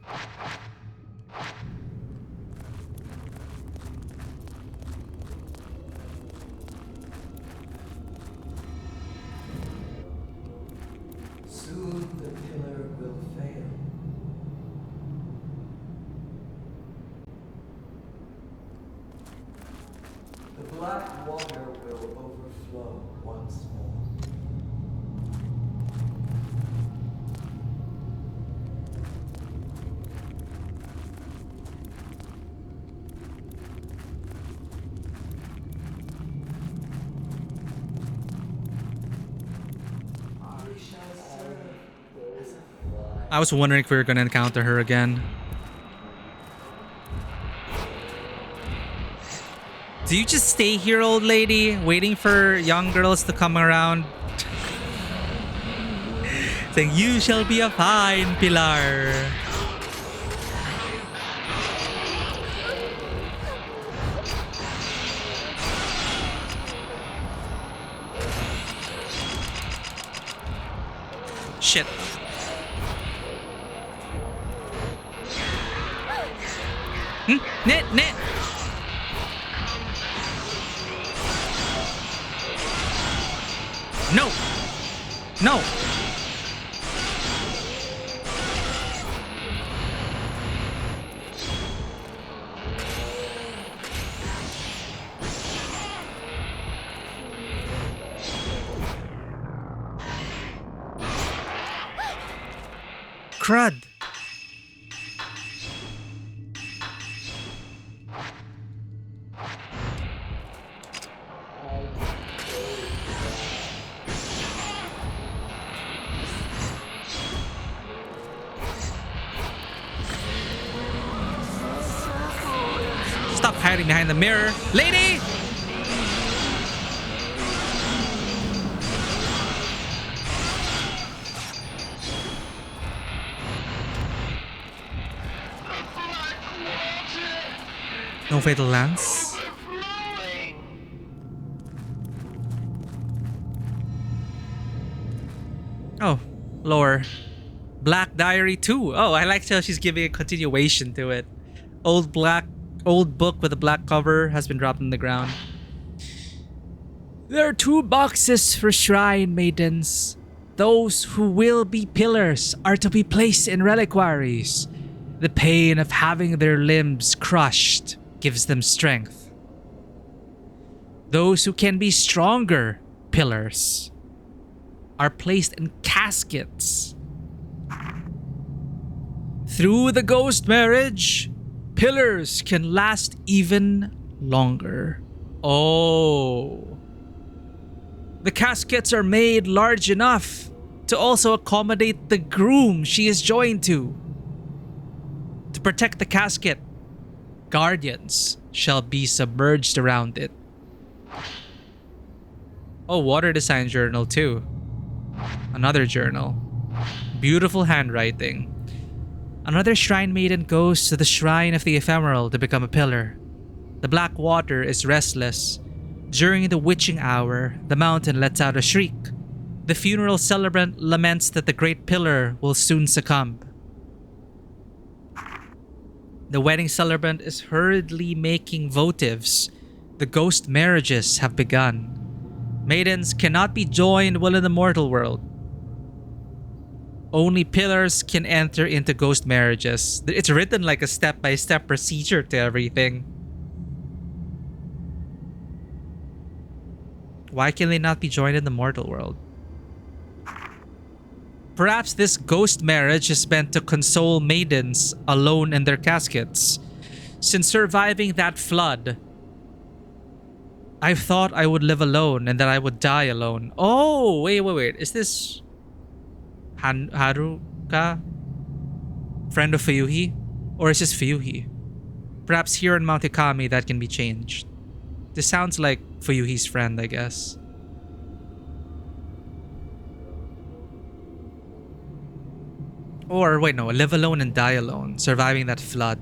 Soon the pillar will fail. The black water will overflow once more. I was wondering if we were going to encounter her again. Do you just stay here, old lady, waiting for young girls to come around? Saying, you shall be a fine Pilar. Shit. Net. No. No. Crud. Stop hiding behind the mirror. Lady! No fatal lance. Oh, lower. Black Diary 2. Oh, I like how she's giving a continuation to it. Old book with a black cover has been dropped on the ground. There are 2 boxes for shrine maidens. Those who will be pillars are to be placed in reliquaries. The pain of having their limbs crushed gives them strength. Those who can be stronger pillars are placed in caskets. Through the ghost marriage, pillars can last even longer. Oh. The caskets are made large enough to also accommodate the groom she is joined to. To protect the casket, guardians shall be submerged around it. Oh, water design journal too. Another journal. Beautiful handwriting. Another shrine maiden goes to the shrine of the ephemeral to become a pillar. The black water is restless. During the witching hour, the mountain lets out a shriek. The funeral celebrant laments that the great pillar will soon succumb. The wedding celebrant is hurriedly making votives. The ghost marriages have begun. Maidens cannot be joined while in the mortal world. Only pillars can enter into ghost marriages. It's written like a step-by-step procedure to everything. Why can they not be joined in the mortal world? Perhaps this ghost marriage is meant to console maidens alone in their caskets. Since surviving that flood, I've thought I would live alone and that I would die alone. Oh, wait. Is this Haruka? Friend of Fuyuhi? Or is this Fuyuhi? Perhaps here in Mount Ikami that can be changed. This sounds like Fuyuhi's friend, I guess. Or, wait, no. Live alone and die alone. Surviving that flood.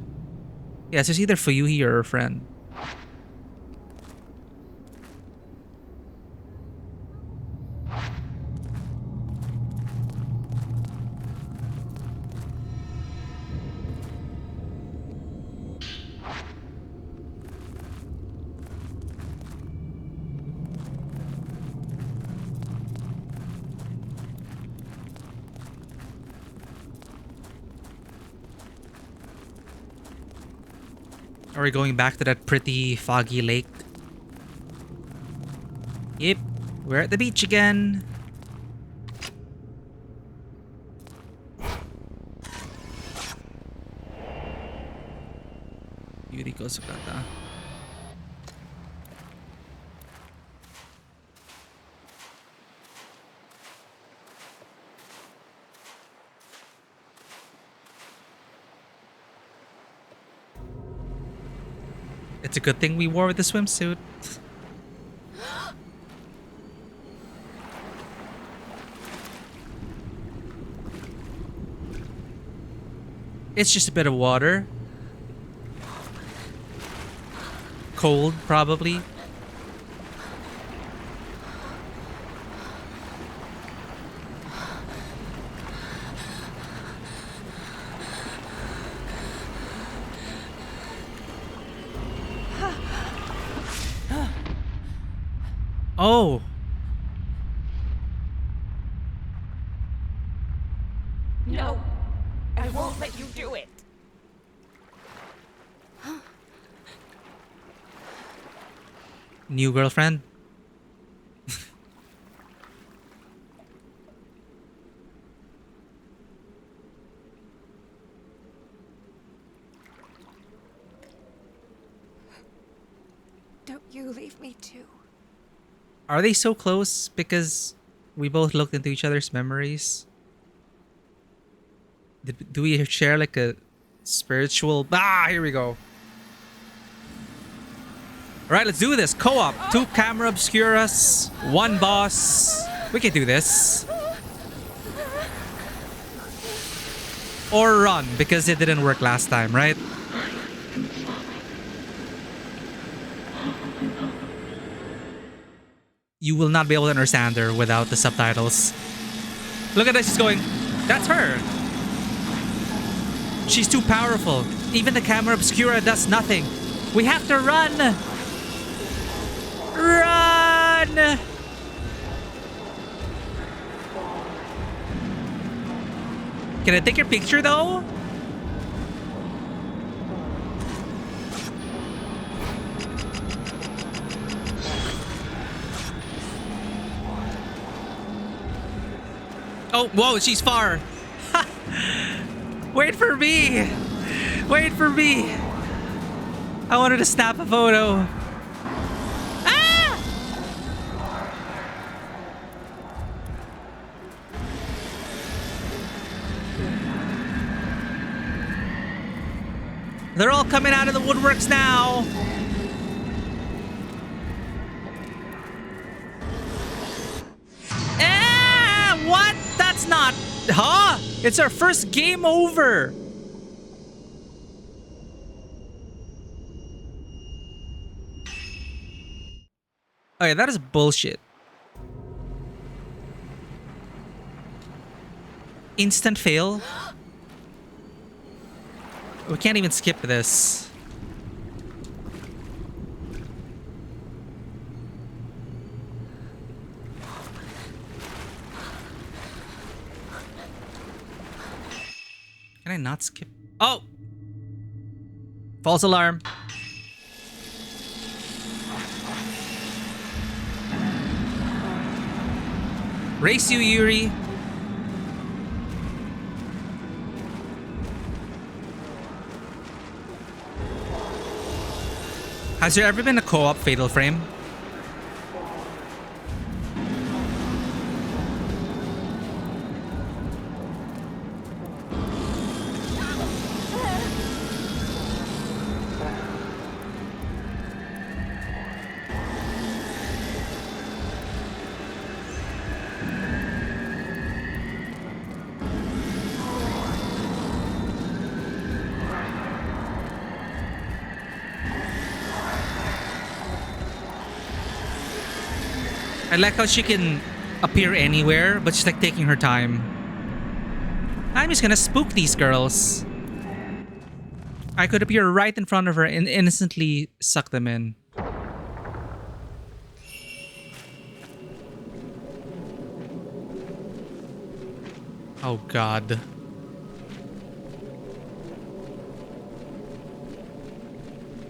Yes, it's either Fuyuhi or her friend. Are we going back to that pretty foggy lake? Yep, we're at the beach again. Yuriko Sukata. It's a good thing we wore the swimsuit. It's just a bit of water. Cold, probably. Oh. No, I won't let you do it. New girlfriend? Don't you leave me too. Are they so close because we both looked into each other's memories? Do we share like a spiritual... Ah, here we go. Alright, let's do this. Co-op. 2 camera obscuras, 1 boss. We can do this. Or run, because it didn't work last time, right? You will not be able to understand her without the subtitles. Look at this, she's going, that's her. She's too powerful. Even the camera obscura does nothing. We have to run. Run! Can I take your picture though? Oh, whoa, she's far. Wait for me. Wait for me. I wanted to snap a photo. Ah! They're all coming out of the woodworks now. Ah! What? That's not... Huh? It's our first game over. Okay, that is bullshit. Instant fail? We can't even skip this. Can I not skip? Oh! False alarm. Race you, Yuri. Has there ever been a co-op Fatal Frame? I like how she can appear anywhere, but she's like taking her time. I'm just gonna spook these girls. I could appear right in front of her and innocently suck them in. Oh God.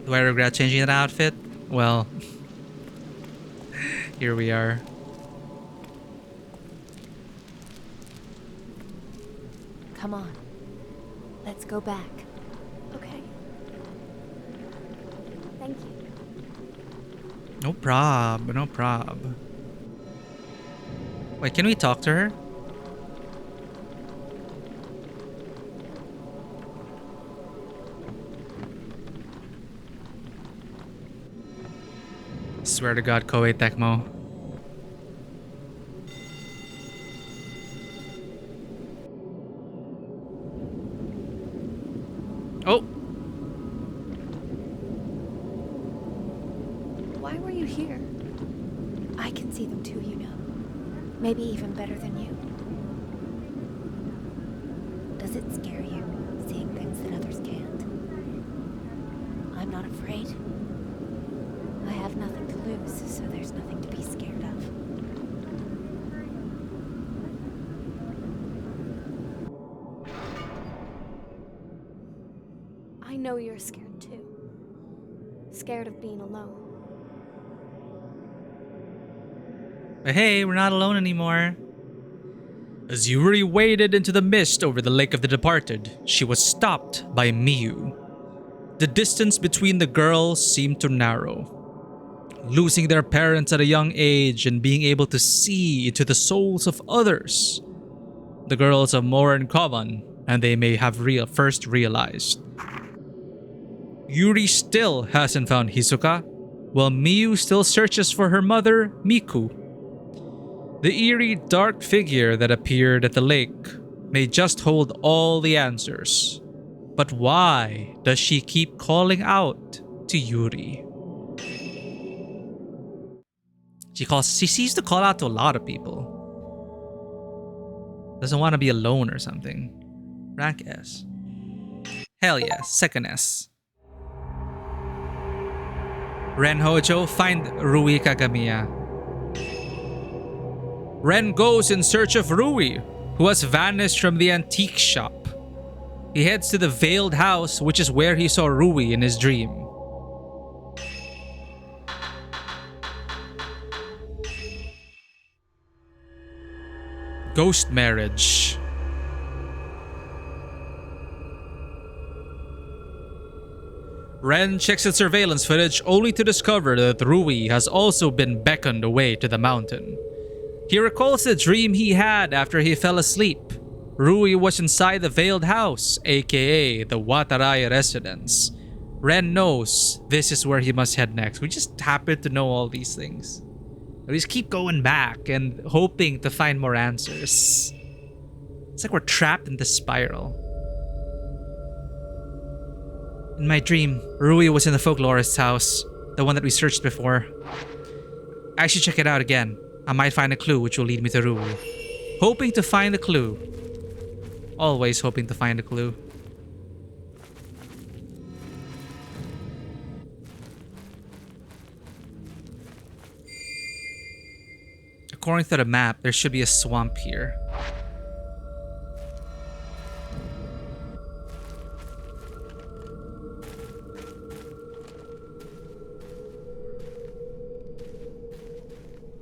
Do I regret changing that outfit? Well... Here we are. Come on. Let's go back. Okay. Thank you. No prob, no prob. Wait, can we talk to her? Swear to God, Koei Tecmo. Oh! Why were you here? I can see them too, you know. Maybe even better than you. Does it scare you, seeing things that others can't? I'm not afraid. I have nothing to lose, so there's nothing to be scared of. I know you're scared too. Scared of being alone. But hey, we're not alone anymore. As Yuri waded into the mist over the Lake of the Departed, she was stopped by Miyu. The distance between the girls seemed to narrow. Losing their parents at a young age and being able to see into the souls of others. The girls have more in common, and they may have first realized. Yuri still hasn't found Hisoka, while Miyu still searches for her mother, Miku. The eerie, dark figure that appeared at the lake may just hold all the answers. But why does she keep calling out to Yuri? She seems to call out to a lot of people. Doesn't want to be alone or something. Rank S. Hell yes, second S. Ren Hojo, find Rui Kagamiya. Ren goes in search of Rui, who has vanished from the antique shop. He heads to the veiled house, which is where he saw Rui in his dream. Ghost marriage. Ren checks its surveillance footage only to discover that Rui has also been beckoned away to the mountain. He recalls the dream he had after he fell asleep. Rui was inside the veiled house, aka the Watarai residence. Ren knows this is where he must head next. We just happen to know all these things. We just keep going back and hoping to find more answers. It's like we're trapped in the spiral. In my dream, Rui was in the folklorist's house, the one that we searched before. I should check it out again. I might find a clue which will lead me to Rui. Hoping to find a clue. Always hoping to find a clue. According to the map, there should be a swamp here.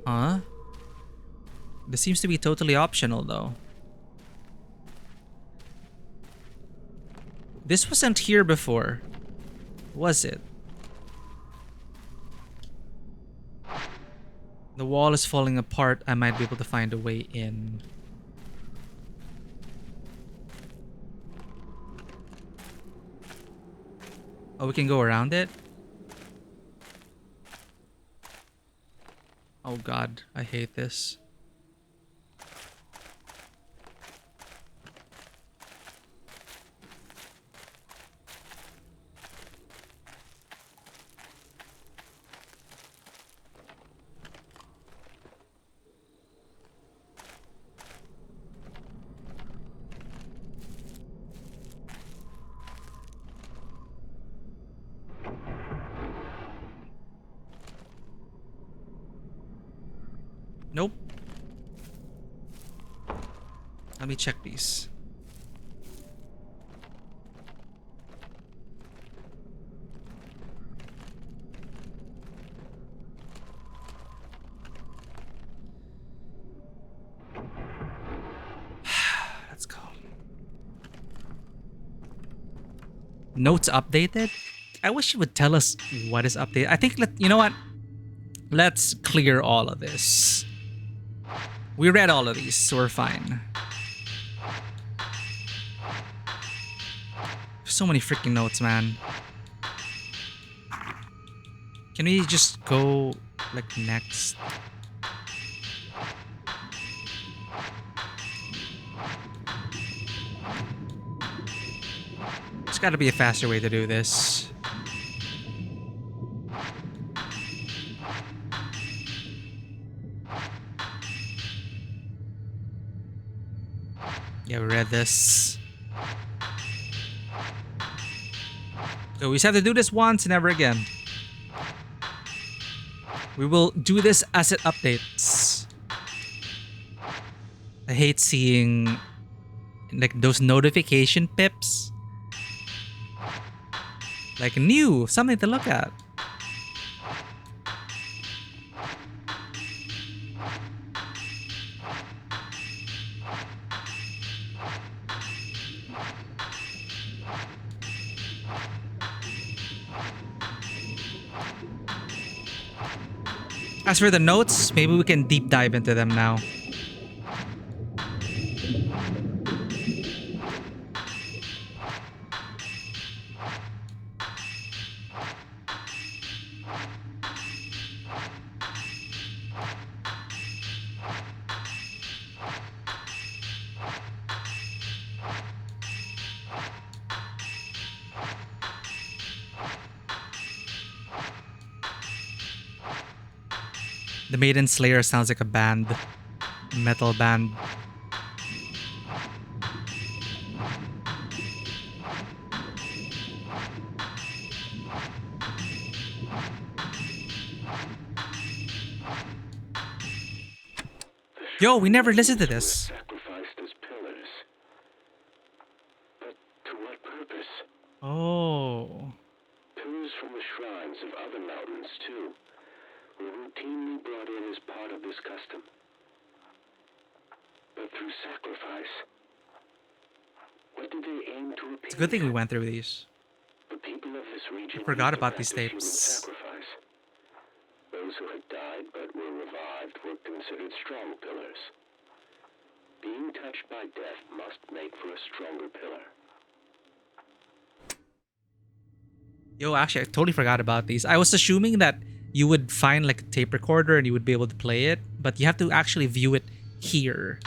Huh? This seems to be totally optional though. This wasn't here before, was it? The wall is falling apart. I might be able to find a way in. Oh, we can go around it? Oh god, I hate this. Nope. Let me check these. Let's go. Notes updated? I wish you would tell us what is updated. I think, you know what? Let's clear all of this. We read all of these, so we're fine. So many freaking notes, man. Can we just go, like, next? There's gotta be a faster way to do this. Yeah, we read this. So we just have to do this once and never again. We will do this as it updates. I hate seeing like those notification pips. Like new, something to look at. As for the notes, maybe we can deep dive into them now. The Maiden Slayer sounds like a band. A metal band. Yo, we never listened to this. Sacrificed as pillars. But to what purpose? Oh. Pillars from the shrines of other mountains, too, were routinely brought in as part of this custom. But through sacrifice, what did they aim to appease? It's a good thing we went through these. The people of this region I forgot used to about these practice human tapes. sacrifice. Those who had died but were revived were considered strong pillars. Being touched by death must make for a stronger pillar. Yo, actually, I totally forgot about these. I was assuming that you would find like a tape recorder and you would be able to play it, but you have to actually view it here.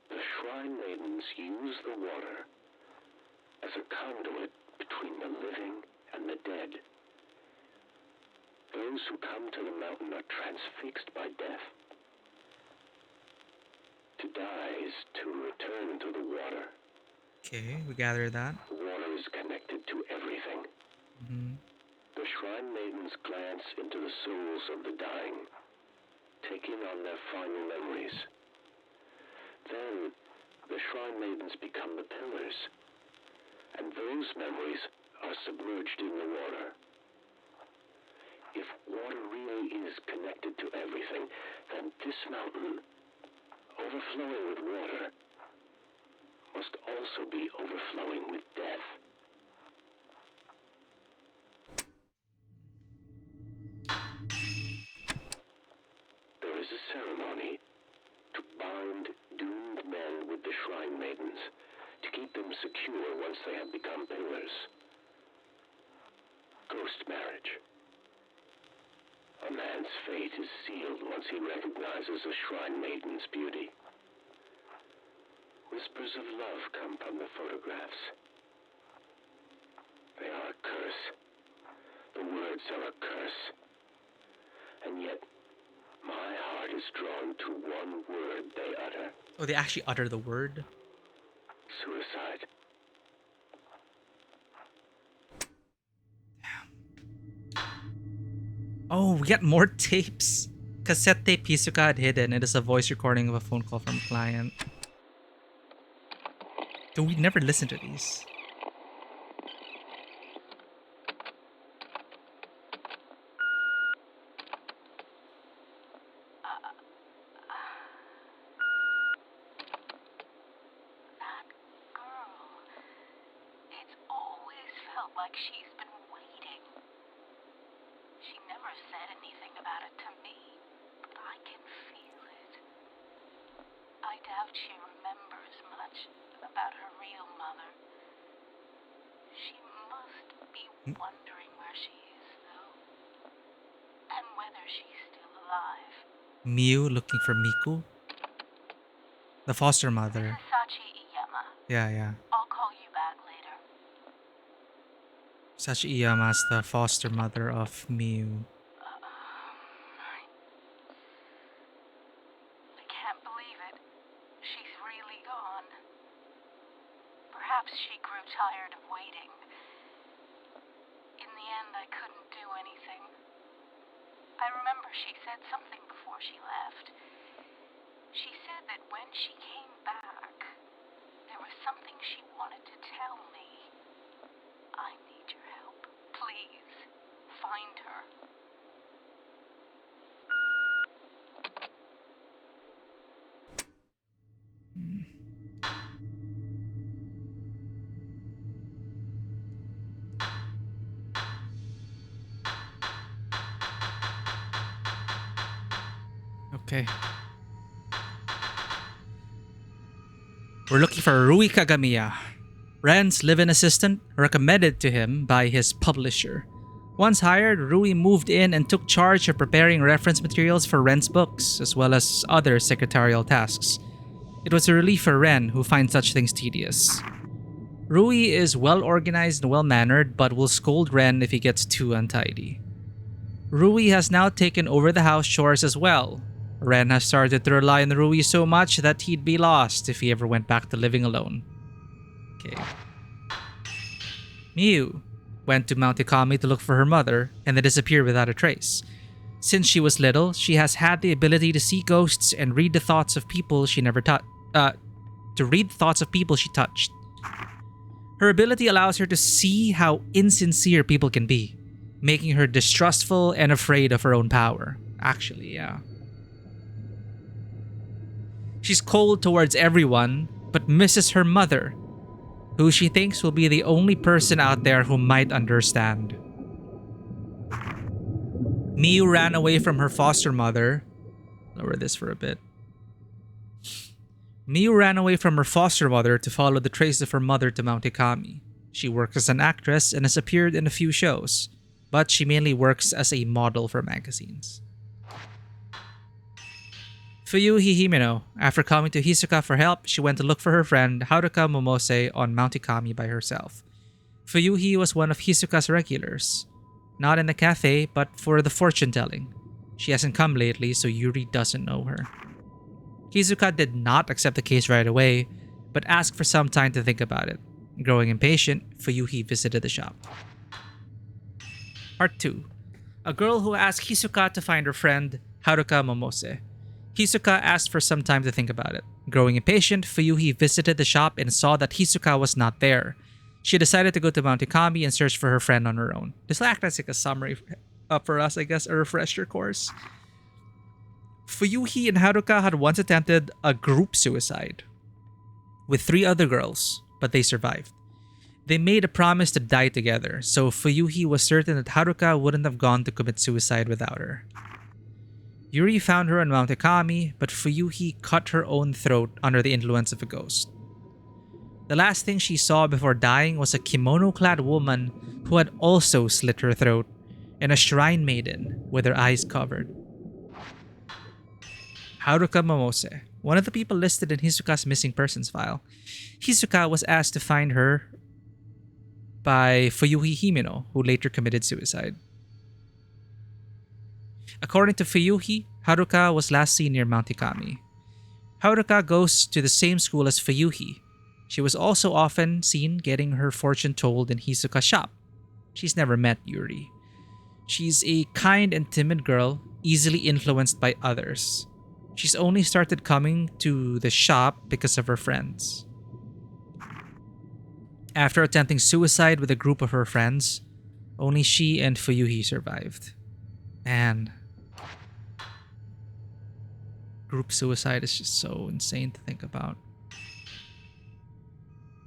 The shrine maidens use the water as a conduit between the living and the dead. Those who come to the mountain are transfixed by death. To die is to return to the water. Okay, we gather that. The water is connected to everything. The shrine maidens glance into the souls of the dying, taking on their final memories. Then, the shrine maidens become the pillars, and those memories are submerged in the water. If water really is connected to everything, then this mountain, overflowing with water, must also be overflowing with death. There is a ceremony to bind doomed men with the shrine maidens, to keep them secure once they have become pillars. Ghost marriage. A man's fate is sealed once he recognizes a shrine maiden's beauty. Whispers of love come from the photographs. They are a curse. The words are a curse. And yet, my heart is drawn to one word they utter. Oh, they actually utter the word? Suicide. Oh, we got more tapes. Cassette tape Pisuka had hidden. It is a voice recording of a phone call from a client. Dude, we never listened to these. That girl. It's always felt like she's been waiting. She never said anything about it to me, but I can feel it. I doubt she remembers much about her real mother. She must be wondering where she is, though, and whether she's still alive. Miu looking for Miku? The foster mother. This is Sachi Iyama. Yeah. I'll call you back later. Sachi Iyama's the foster mother of Miu. I can't believe it. She's really gone. Perhaps she grew tired of waiting. In the end, I couldn't do anything. I remember she said something before she left. She said that when she came back, there was something she wanted to tell me. I need your help. Please, find her. Okay. We're looking for Rui Kagamiya, Ren's live-in assistant recommended to him by his publisher. Once hired, Rui moved in and took charge of preparing reference materials for Ren's books, as well as other secretarial tasks. It was a relief for Ren, who finds such things tedious. Rui is well-organized and well-mannered, but will scold Ren if he gets too untidy. Rui has now taken over the house chores as well. Ren has started to rely on Rui so much that he'd be lost if he ever went back to living alone. Okay. Miu went to Mount Ikami to look for her mother and then disappeared without a trace. Since she was little, she has had the ability to see ghosts and read the thoughts of people she never touched. To read the thoughts of people she touched. Her ability allows her to see how insincere people can be, making her distrustful and afraid of her own power. Actually, yeah. She's cold towards everyone, but misses her mother, who she thinks will be the only person out there who might understand. Miu ran away from her foster mother. Lower this for a bit. Miu ran away from her foster mother to follow the trace of her mother to Mount Ikami. She works as an actress and has appeared in a few shows, but she mainly works as a model for magazines. Fuyuhi Himeno. After coming to Hisoka for help, she went to look for her friend Haruka Momose on Mount Ikami by herself. Fuyuhi was one of Hisoka's regulars. Not in the cafe, but for the fortune-telling. She hasn't come lately, so Yuri doesn't know her. Hisoka did not accept the case right away, but asked for some time to think about it. Growing impatient, Fuyuhi visited the shop. Part 2. A girl who asked Hisoka to find her friend Haruka Momose. Hisoka asked for some time to think about it. Growing impatient, Fuyuhi visited the shop and saw that Hisoka was not there. She decided to go to Mount Ikami and search for her friend on her own. This will act as like a summary for us, I guess, a refresher course. Fuyuhi and Haruka had once attempted a group suicide with 3 other girls, but they survived. They made a promise to die together, so Fuyuhi was certain that Haruka wouldn't have gone to commit suicide without her. Yuri found her on Mount Ikami, but Fuyuhi cut her own throat under the influence of a ghost. The last thing she saw before dying was a kimono-clad woman who had also slit her throat, and a shrine maiden with her eyes covered. Haruka Momose, one of the people listed in Hisoka's missing persons file. Hisoka was asked to find her by Fuyuhi Himeno, who later committed suicide. According to Fuyuhi, Haruka was last seen near Mount Ikami. Haruka goes to the same school as Fuyuhi. She was also often seen getting her fortune told in Hisoka's shop. She's never met Yuri. She's a kind and timid girl, easily influenced by others. She's only started coming to the shop because of her friends. After attempting suicide with a group of her friends, only she and Fuyuhi survived. And group suicide is just so insane to think about.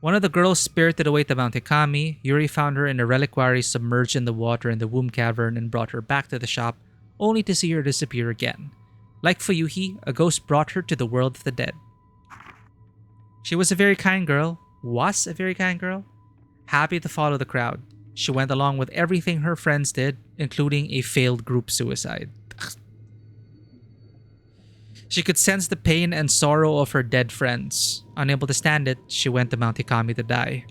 One of the girls spirited away to Mount Ikami. Yuri found her in a reliquary submerged in the water in the womb cavern and brought her back to the shop, only to see her disappear again. Like Fuyuhi, a ghost brought her to the world of the dead. She was a very kind girl, happy to follow the crowd. She went along with everything her friends did, including a failed group suicide. She could sense the pain and sorrow of her dead friends. Unable to stand it, she went to Mount Ikami to die.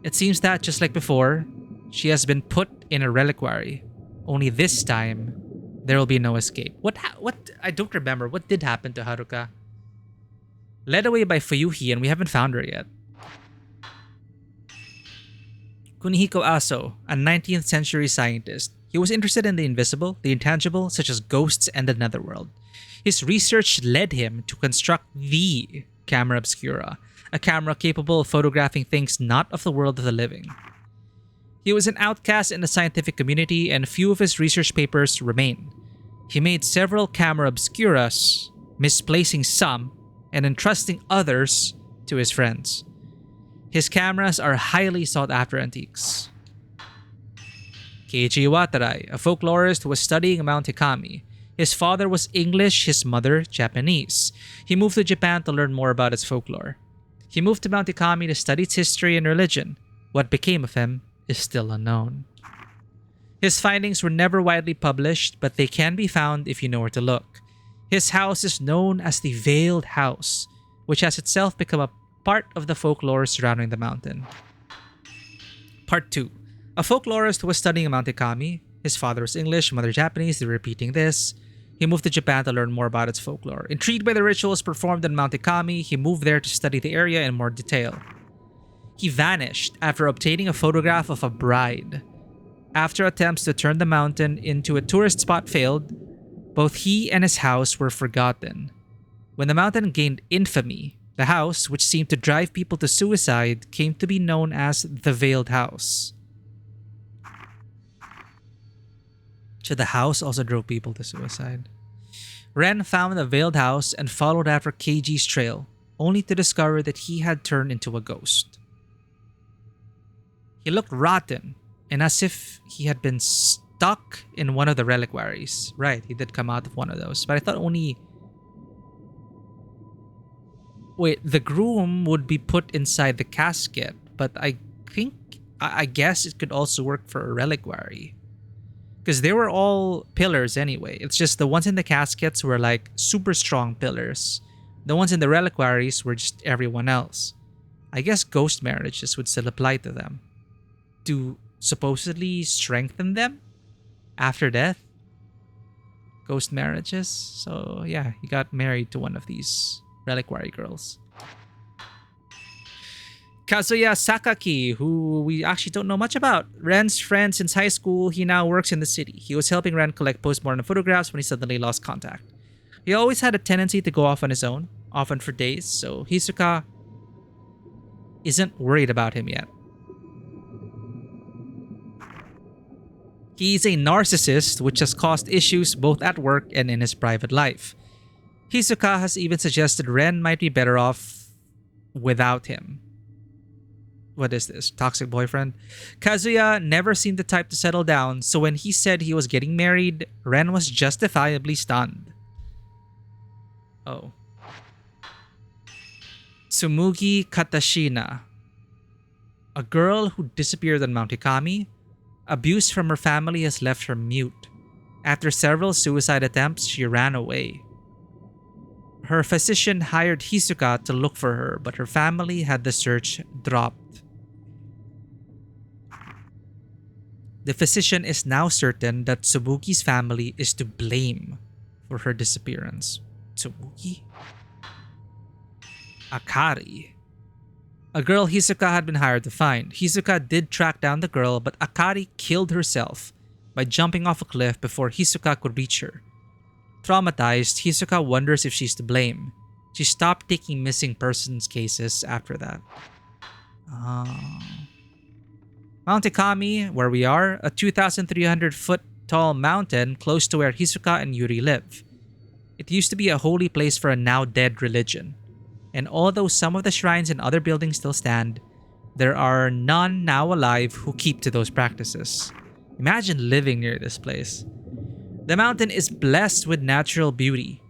It seems that, just like before, she has been put in a reliquary. Only this time, there will be no escape. What I don't remember. What did happen to Haruka? Led away by Fuyuhi, and we haven't found her yet. Kunihiko Aso, a 19th century scientist. He was interested in the invisible, the intangible, such as ghosts and the netherworld. His research led him to construct the camera obscura, a camera capable of photographing things not of the world of the living. He was an outcast in the scientific community, and few of his research papers remain. He made several camera obscuras, misplacing some and entrusting others to his friends. His cameras are highly sought after antiques. Keiji Watarai, a folklorist who was studying Mount Ikami. His father was English, his mother Japanese. He moved to Japan to learn more about its folklore. He moved to Mount Ikami to study its history and religion. What became of him is still unknown. His findings were never widely published, but they can be found if you know where to look. His house is known as the Veiled House, which has itself become a part of the folklore surrounding the mountain. Part 2. A folklorist who was studying Mount Ikami. His father was English, mother Japanese, they're repeating this. He moved to Japan to learn more about its folklore. Intrigued by the rituals performed on Mount Ikami, he moved there to study the area in more detail. He vanished after obtaining a photograph of a bride. After attempts to turn the mountain into a tourist spot failed, both he and his house were forgotten. When the mountain gained infamy, the house, which seemed to drive people to suicide, came to be known as the Veiled House. So the house also drove people to suicide. Ren found the Veiled House and followed after Keiji's trail, only to discover that he had turned into a ghost. He looked rotten, and as if he had been stuck in one of the reliquaries. Right, he did come out of one of those, but I thought only... Wait, the groom would be put inside the casket, but I guess it could also work for a reliquary. Because they were all pillars anyway. It's just the ones in the caskets were like super strong pillars. The ones in the reliquaries were just everyone else. I guess ghost marriages would still apply to them. To supposedly strengthen them after death. Ghost marriages. So yeah, he got married to one of these reliquary girls. Kazuya Sakaki, who we actually don't know much about. Ren's friend since high school, he now works in the city. He was helping Ren collect postmortem photographs when he suddenly lost contact. He always had a tendency to go off on his own, often for days, so Hisoka isn't worried about him yet. He's a narcissist, which has caused issues both at work and in his private life. Hisoka has even suggested Ren might be better off without him. What is this? Toxic boyfriend? Kazuya never seemed the type to settle down, so when he said he was getting married, Ren was justifiably stunned. Oh. Tsumugi Katashina. A girl who disappeared on Mount Ikami. Abuse from her family has left her mute. After several suicide attempts, she ran away. Her physician hired Hisoka to look for her, but her family had the search dropped. The physician is now certain that Tsubuki's family is to blame for her disappearance. Tsubuki? Akari. A girl Hisoka had been hired to find. Hisoka did track down the girl, but Akari killed herself by jumping off a cliff before Hisoka could reach her. Traumatized, Hisoka wonders if she's to blame. She stopped taking missing persons cases after that. Mount Ikami, where we are, a 2,300 foot tall mountain close to where Hisoka and Yuri live. It used to be a holy place for a now dead religion. And although some of the shrines and other buildings still stand, there are none now alive who keep to those practices. Imagine living near this place. The mountain is blessed with natural beauty.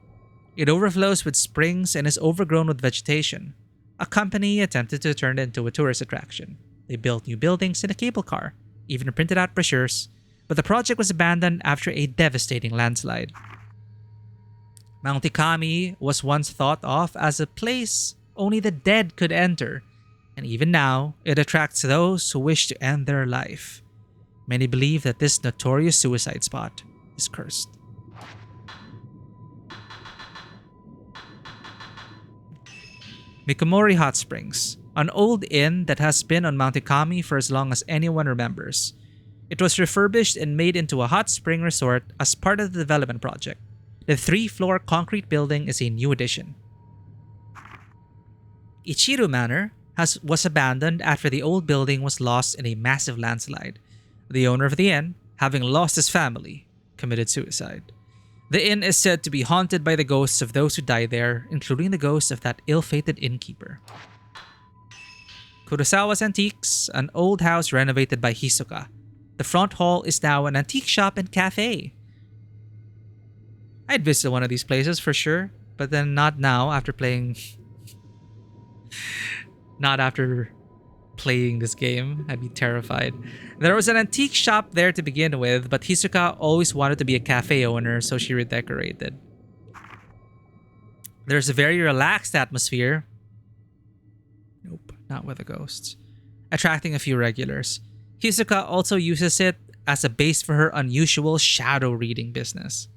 It overflows with springs and is overgrown with vegetation. A company attempted to turn it into a tourist attraction. They built new buildings and a cable car, even printed out brochures, but the project was abandoned after a devastating landslide. Mount Ikami was once thought of as a place only the dead could enter, and even now, it attracts those who wish to end their life. Many believe that this notorious suicide spot is cursed. Mikomori Hot Springs, an old inn that has been on Mount Ikami for as long as anyone remembers. It was refurbished and made into a hot spring resort as part of the development project. The 3-floor concrete building is a new addition. Ichiru Manor was abandoned after the old building was lost in a massive landslide. The owner of the inn, having lost his family, committed suicide. The inn is said to be haunted by the ghosts of those who died there, including the ghost of that ill-fated innkeeper. Kurosawa's Antiques, an old house renovated by Hisoka. The front hall is now an antique shop and cafe. I'd visit one of these places for sure, but then not now after playing... not after playing this game. I'd be terrified. There was an antique shop there to begin with, but Hisoka always wanted to be a cafe owner, so she redecorated. There's a very relaxed atmosphere. Nope, not with the ghosts. Attracting a few regulars. Hisoka also uses it as a base for her unusual shadow reading business.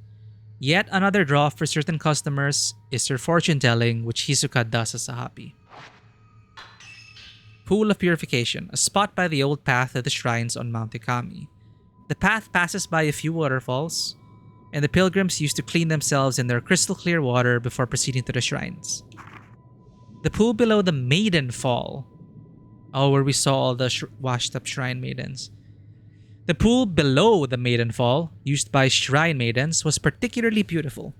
Yet another draw for certain customers is her fortune telling, which Hisoka does as a hobby. Pool of Purification, a spot by the old path to the shrines on Mount Ikami. The path passes by a few waterfalls, and the pilgrims used to clean themselves in their crystal clear water before proceeding to the shrines. The pool below the Maiden Fall. Oh, where we saw all the washed up shrine maidens. The pool below the Maiden Fall, used by shrine maidens, was particularly beautiful.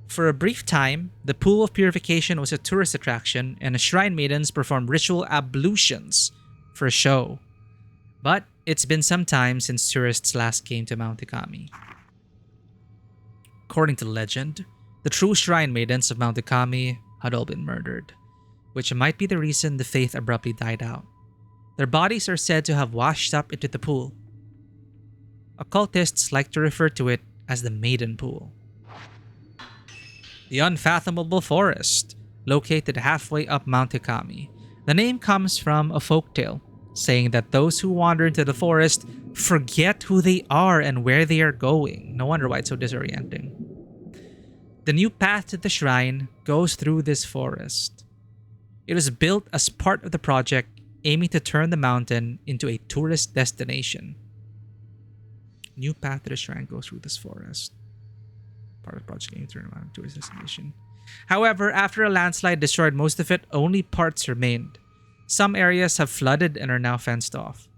For a brief time, the Pool of Purification was a tourist attraction, and the shrine maidens performed ritual ablutions for a show. But it's been some time since tourists last came to Mount Ikami. According to legend, the true shrine maidens of Mount Ikami had all been murdered, which might be the reason the faith abruptly died out. Their bodies are said to have washed up into the pool. Occultists like to refer to it as the Maiden Pool. The Unfathomable Forest, located halfway up Mount Ikami. The name comes from a folktale, saying that those who wander into the forest forget who they are and where they are going. No wonder why it's so disorienting. The new path to the shrine goes through this forest. It was built as part of the project aiming to turn the mountain into a tourist destination. New path to the shrine goes through this forest. Part of the project aiming to turn the mountain into a tourist destination. However, after a landslide destroyed most of it, only parts remained. Some areas have flooded and are now fenced off.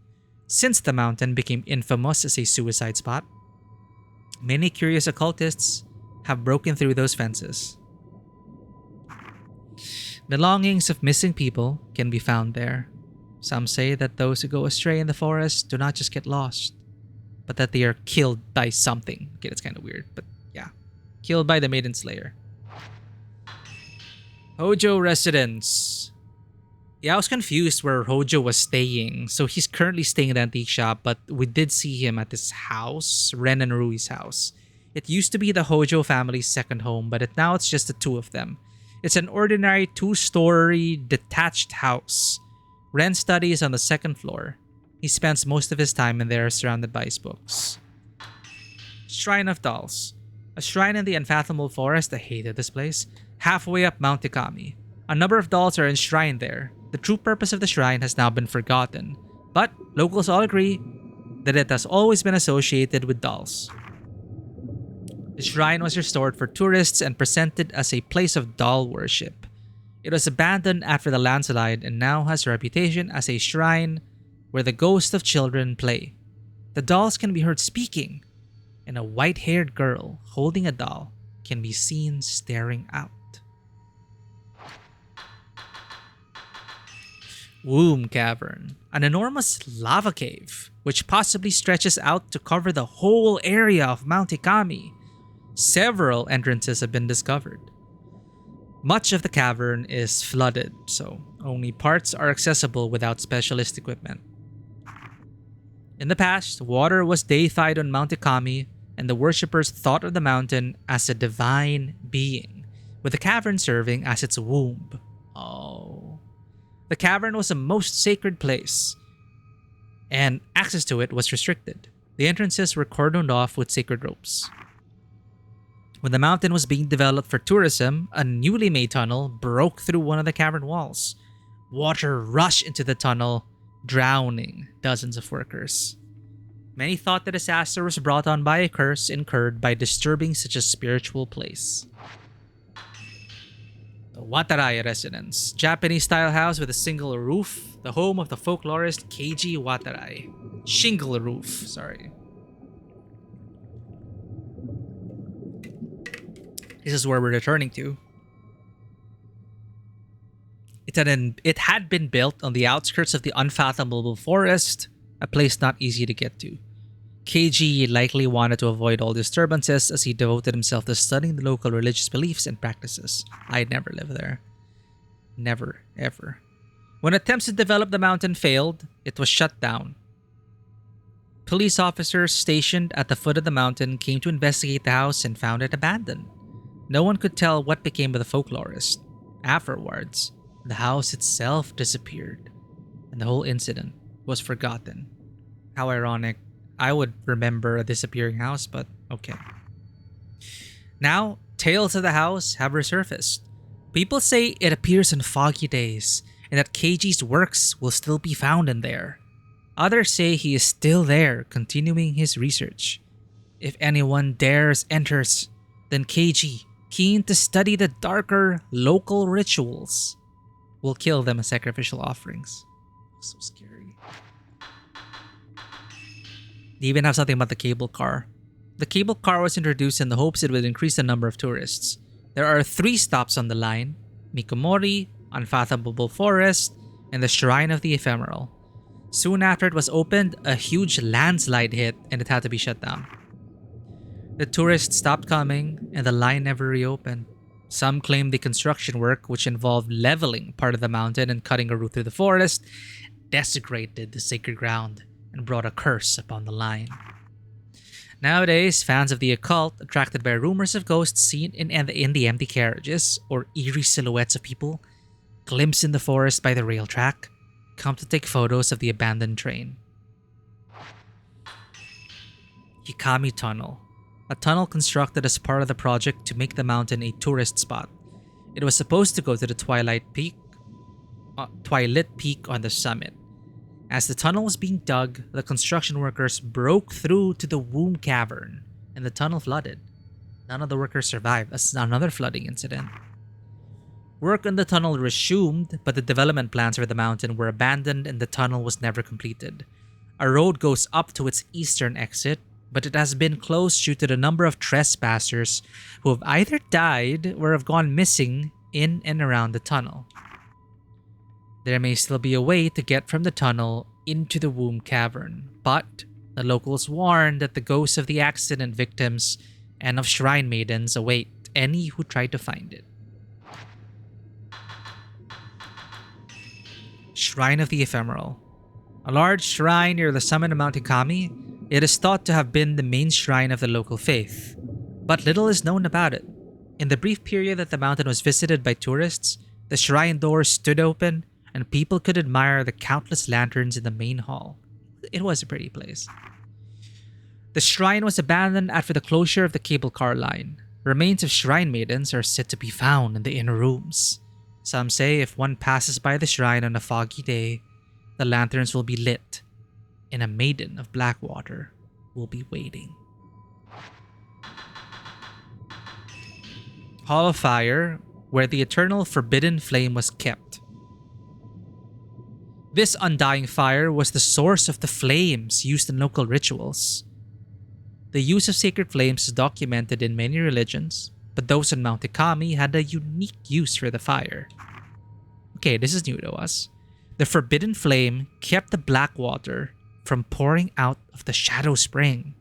Since the mountain became infamous as a suicide spot, many curious occultists have broken through those fences. Belongings of missing people can be found there. Some say that those who go astray in the forest do not just get lost, but that they are killed by something. Okay, that's kind of weird, but yeah. Killed by the Maiden Slayer. Hojo residence. Yeah, I was confused where Hojo was staying. So he's currently staying at the antique shop, but we did see him at this house, Ren and Rui's house. It used to be the Hojo family's second home, but now it's just the two of them. It's an ordinary 2-story detached house. Ren studies on the second floor. He spends most of his time in there surrounded by his books. Shrine of Dolls. A shrine in the Unfathomable Forest. I hated this place. Halfway up Mount Ikami. A number of dolls are enshrined there. The true purpose of the shrine has now been forgotten, but locals all agree that it has always been associated with dolls. The shrine was restored for tourists and presented as a place of doll worship. It was abandoned after the landslide and now has a reputation as a shrine where the ghosts of children play. The dolls can be heard speaking, and a white-haired girl holding a doll can be seen staring out. Womb Cavern, an enormous lava cave which possibly stretches out to cover the whole area of Mount Ikami. Several entrances have been discovered. Much of the cavern is flooded, so only parts are accessible without specialist equipment. In the past, water was deified on Mount Ikami, and the worshippers thought of the mountain as a divine being, with the cavern serving as its womb. Oh. The cavern was a most sacred place, and access to it was restricted. The entrances were cordoned off with sacred ropes. When the mountain was being developed for tourism, a newly made tunnel broke through one of the cavern walls. Water rushed into the tunnel, drowning dozens of workers. Many thought the disaster was brought on by a curse incurred by disturbing such a spiritual place. The Watarai residence, Japanese-style house with a single roof, the home of the folklorist Keiji Watarai. Shingle roof, sorry. This is where we're returning to. It had been built on the outskirts of the Unfathomable Forest, a place not easy to get to. Keiji likely wanted to avoid all disturbances as he devoted himself to studying the local religious beliefs and practices. I'd never live there. Never, ever. When attempts to develop the mountain failed, it was shut down. Police officers stationed at the foot of the mountain came to investigate the house and found it abandoned. No one could tell what became of the folklorist. Afterwards, the house itself disappeared, and the whole incident was forgotten. How ironic I would remember a disappearing house, but okay. Now, tales of the house have resurfaced. People say it appears on foggy days and that Keiji's works will still be found in there. Others say he is still there, continuing his research. If anyone dares enters, then Keiji, keen to study the darker local rituals, will kill them as sacrificial offerings. So scary. They even have something about the cable car. The cable car was introduced in the hopes it would increase the number of tourists. There are 3 stops on the line: Mikomori, Unfathomable Forest, and the Shrine of the Ephemeral. Soon after it was opened, a huge landslide hit and it had to be shut down. The tourists stopped coming and the line never reopened. Some claim the construction work, which involved leveling part of the mountain and cutting a route through the forest, desecrated the sacred ground and brought a curse upon the line. Nowadays, fans of the occult, attracted by rumors of ghosts seen in the empty carriages or eerie silhouettes of people glimpsed in the forest by the rail track, come to take photos of the abandoned train. Yukami Tunnel, a tunnel constructed as part of the project to make the mountain a tourist spot. It was supposed to go to the Twilight Peak on the summit. As the tunnel was being dug, the construction workers broke through to the womb cavern and the tunnel flooded. None of the workers survived. That's another flooding incident. Work on the tunnel resumed, but the development plans for the mountain were abandoned and the tunnel was never completed. A road goes up to its eastern exit, but it has been closed due to the number of trespassers who have either died or have gone missing in and around the tunnel. There may still be a way to get from the tunnel into the womb cavern, but the locals warn that the ghosts of the accident victims and of shrine maidens await any who try to find it. Shrine of the Ephemeral. A large shrine near the summit of Mount Ikami, it is thought to have been the main shrine of the local faith, but little is known about it. In the brief period that the mountain was visited by tourists, the shrine doors stood open and people could admire the countless lanterns in the main hall. It was a pretty place. The shrine was abandoned after the closure of the cable car line. Remains of shrine maidens are said to be found in the inner rooms. Some say if one passes by the shrine on a foggy day, the lanterns will be lit, and a maiden of Blackwater will be waiting. Hall of Fire, where the eternal forbidden flame was kept. This undying fire was the source of the flames used in local rituals. The use of sacred flames is documented in many religions, but those on Mount Ikami had a unique use for the fire. Okay, this is new to us. The forbidden flame kept the black water from pouring out of the shadow spring.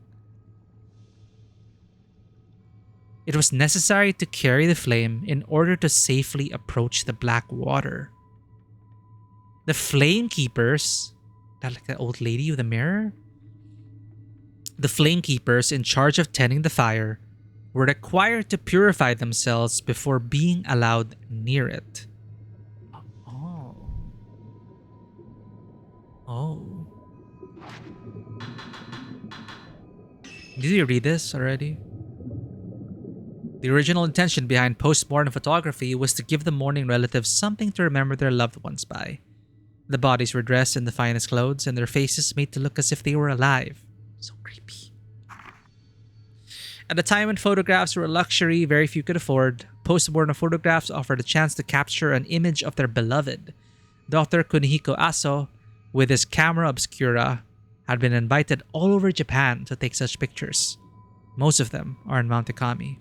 It was necessary to carry the flame in order to safely approach the black water. The flame keepers, that like the old lady with the mirror? The flame keepers in charge of tending the fire were required to purify themselves before being allowed near it. Oh. Did you read this already? The original intention behind post-mortem photography was to give the mourning relatives something to remember their loved ones by. The bodies were dressed in the finest clothes and their faces made to look as if they were alive. So creepy. At a time when photographs were a luxury very few could afford, post-mortem photographs offered a chance to capture an image of their beloved. Dr. Kunihiko Aso, with his camera obscura, had been invited all over Japan to take such pictures. Most of them are in Mount Ikami.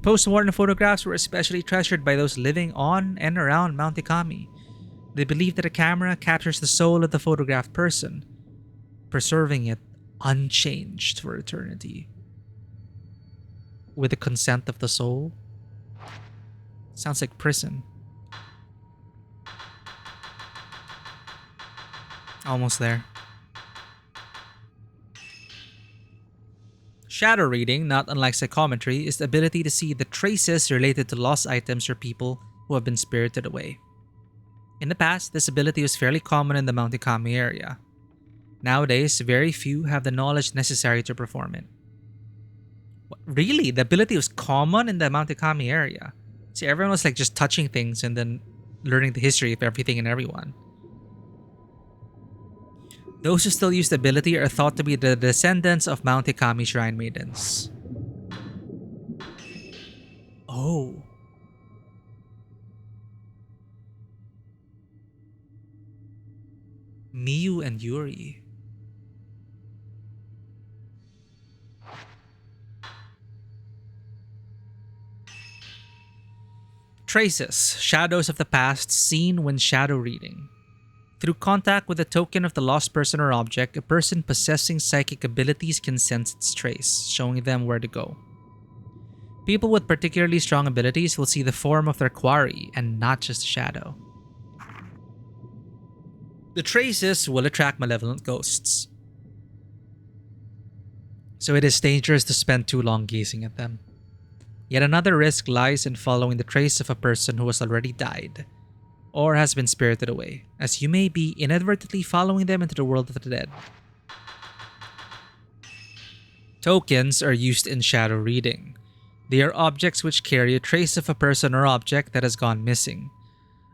Post-mortem photographs were especially treasured by those living on and around Mount Ikami. They believe that a camera captures the soul of the photographed person, preserving it unchanged for eternity. With the consent of the soul? Sounds like prison. Almost there. Shadow reading, not unlike psychometry, is the ability to see the traces related to lost items or people who have been spirited away. In the past, this ability was fairly common in the Mount Ikami area. Nowadays, very few have the knowledge necessary to perform it. Really, the ability was common in the Mount Kami area. See, everyone was like just touching things and then learning the history of everything and everyone. Those who still use the ability are thought to be the descendants of Mount Kami Shrine Maidens. Oh. Miyu and Yuri. Traces, shadows of the past seen when shadow reading. Through contact with a token of the lost person or object, a person possessing psychic abilities can sense its trace, showing them where to go. People with particularly strong abilities will see the form of their quarry and not just a shadow. The traces will attract malevolent ghosts, so it is dangerous to spend too long gazing at them. Yet another risk lies in following the trace of a person who has already died or has been spirited away, as you may be inadvertently following them into the world of the dead. Tokens are used in shadow reading. They are objects which carry a trace of a person or object that has gone missing.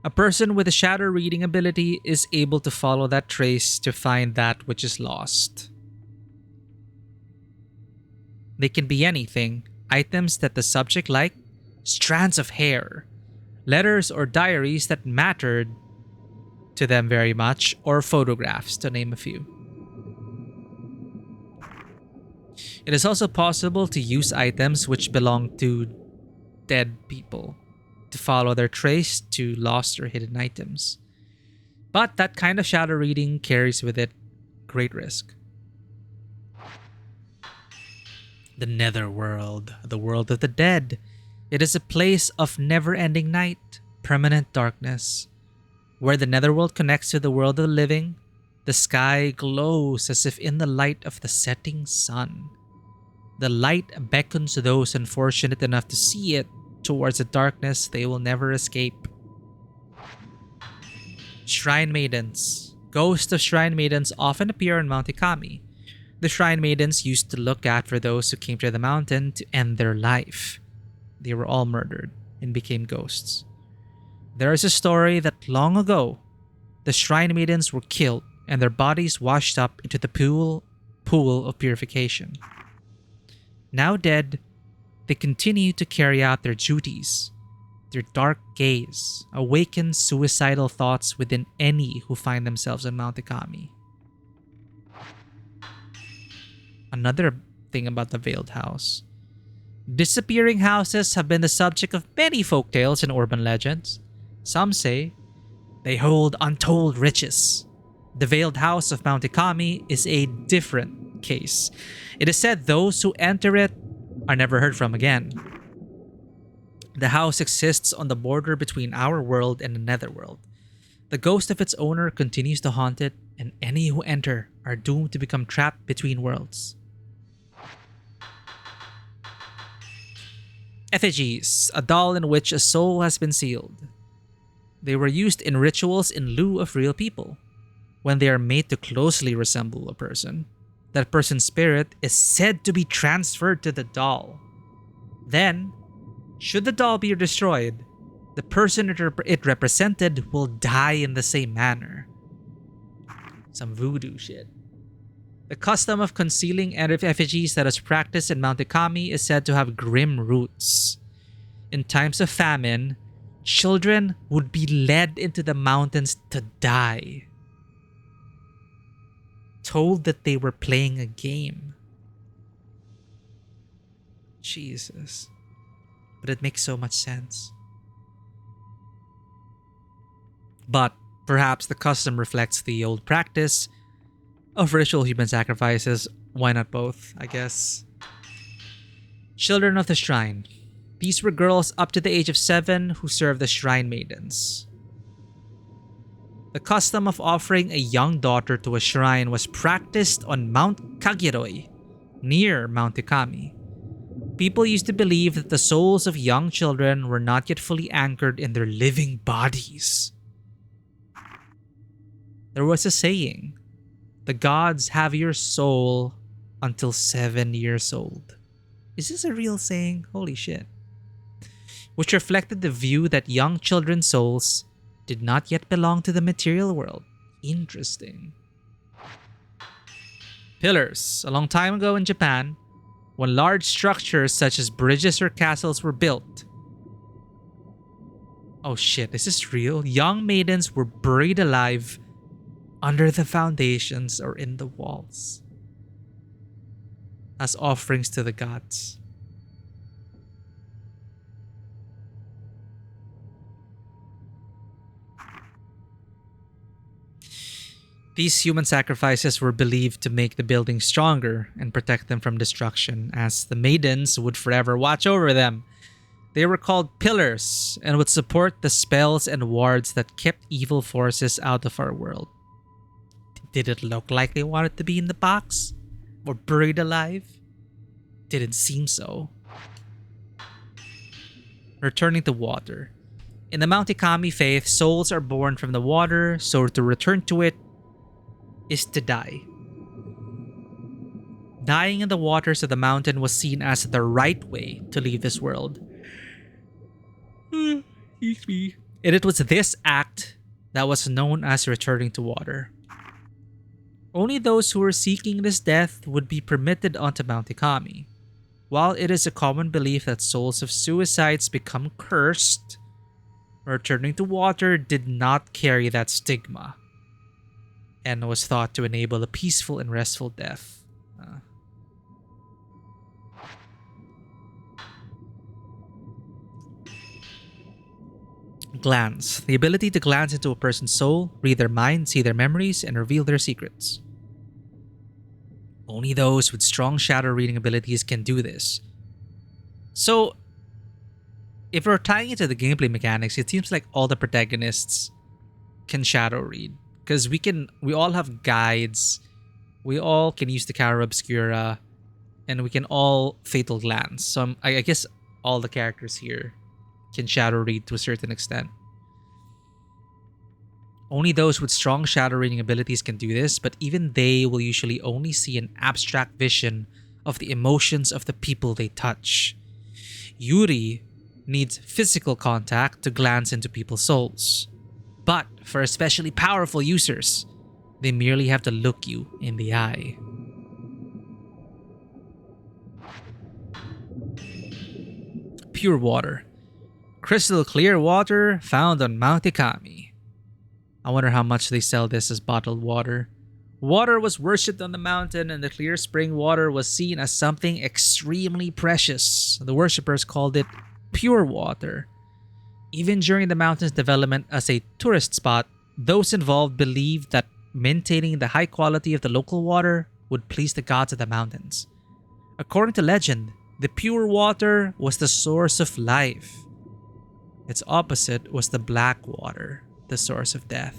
A person with a shadow reading ability is able to follow that trace to find that which is lost. They can be anything, items that the subject liked, strands of hair, letters or diaries that mattered to them very much, or photographs, to name a few. It is also possible to use items which belong to dead people to follow their trace to lost or hidden items. But that kind of shadow reading carries with it great risk. The Netherworld, the world of the dead. It is a place of never-ending night, permanent darkness. Where the Netherworld connects to the world of the living, the sky glows as if in the light of the setting sun. The light beckons those unfortunate enough to see it towards a darkness they will never escape. Shrine Maidens. Ghosts of Shrine Maidens often appear in Mount Kami. The Shrine Maidens used to look after those who came to the mountain to end their life. They were all murdered and became ghosts. There is a story that long ago, the Shrine Maidens were killed and their bodies washed up into the pool of purification. Now dead, they continue to carry out their duties. Their dark gaze awakens suicidal thoughts within any who find themselves in Mount Kami. Another thing about the Veiled House. Disappearing houses have been the subject of many folktales and urban legends. Some say they hold untold riches. The Veiled House of Mount Kami is a different case. It is said those who enter it are never heard from again. The house exists on the border between our world and the Netherworld. The ghost of its owner continues to haunt it, and any who enter are doomed to become trapped between worlds. Effigies, a doll in which a soul has been sealed. They were used in rituals in lieu of real people. When they are made to closely resemble a person, that person's spirit is said to be transferred to the doll. Then, should the doll be destroyed, the person it represented will die in the same manner. Some voodoo shit. The custom of concealing effigies that is practiced in Mount Kami is said to have grim roots. In times of famine, children would be led into the mountains to die, told that they were playing a game. Jesus. But it makes so much sense. But perhaps the custom reflects the old practice of ritual human sacrifices. Why not both, I guess? Children of the Shrine. These were girls up to the age of 7 who served the Shrine Maidens. The custom of offering a young daughter to a shrine was practiced on Mount Kagiroi, near Mount Kami. People used to believe that the souls of young children were not yet fully anchored in their living bodies. There was a saying, The gods have your soul until 7 years old. Is this a real saying? Holy shit. Which reflected the view that young children's souls did not yet belong to the material world. Interesting. Pillars. A long time ago in Japan, when large structures such as bridges or castles were built. Oh shit, is this real? Young maidens were buried alive under the foundations or in the walls as offerings to the gods. These human sacrifices were believed to make the buildings stronger and protect them from destruction, as the maidens would forever watch over them. They were called pillars and would support the spells and wards that kept evil forces out of our world. Did it look like they wanted to be in the box? Or buried alive? Didn't seem so. Returning to water. In the Mount Ikami faith, souls are born from the water, so to return to it is to die. Dying in the waters of the mountain was seen as the right way to leave this world. And it was this act that was known as returning to water. Only those who were seeking this death would be permitted onto Mount Ikami. While it is a common belief that souls of suicides become cursed, returning to water did not carry that stigma and was thought to enable a peaceful and restful death. Glance. The ability to glance into a person's soul, read their mind, see their memories, and reveal their secrets. Only those with strong shadow reading abilities can do this. So, if we're tying it to the gameplay mechanics, it seems like all the protagonists can shadow read. Because we all have guides, we all can use the Cara Obscura, and we can all Fatal Glance. So I guess all the characters here can shadow read to a certain extent. Only those with strong shadow reading abilities can do this, but even they will usually only see an abstract vision of the emotions of the people they touch. Yuri needs physical contact to glance into people's souls. But for especially powerful users, they merely have to look you in the eye. Pure water. Crystal clear water found on Mount Ikami. I wonder how much they sell this as bottled water. Water was worshipped on the mountain, and the clear spring water was seen as something extremely precious. The worshippers called it pure water. Even during the mountain's development as a tourist spot, those involved believed that maintaining the high quality of the local water would please the gods of the mountains. According to legend, the pure water was the source of life. Its opposite was the black water, the source of death.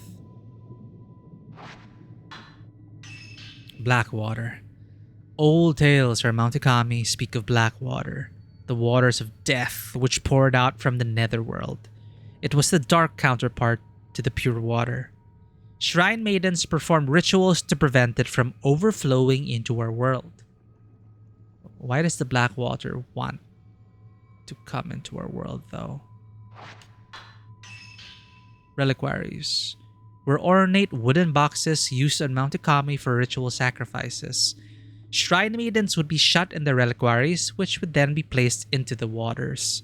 Black water. Old tales from Mount Ikami speak of black water, the waters of death which poured out from the netherworld. It was the dark counterpart to the pure water. Shrine maidens performed rituals to prevent it from overflowing into our world. Why does the black water want to come into our world, though? Reliquaries were ornate wooden boxes used on Mount Ikami for ritual sacrifices. Shrine maidens would be shut in the reliquaries, which would then be placed into the waters.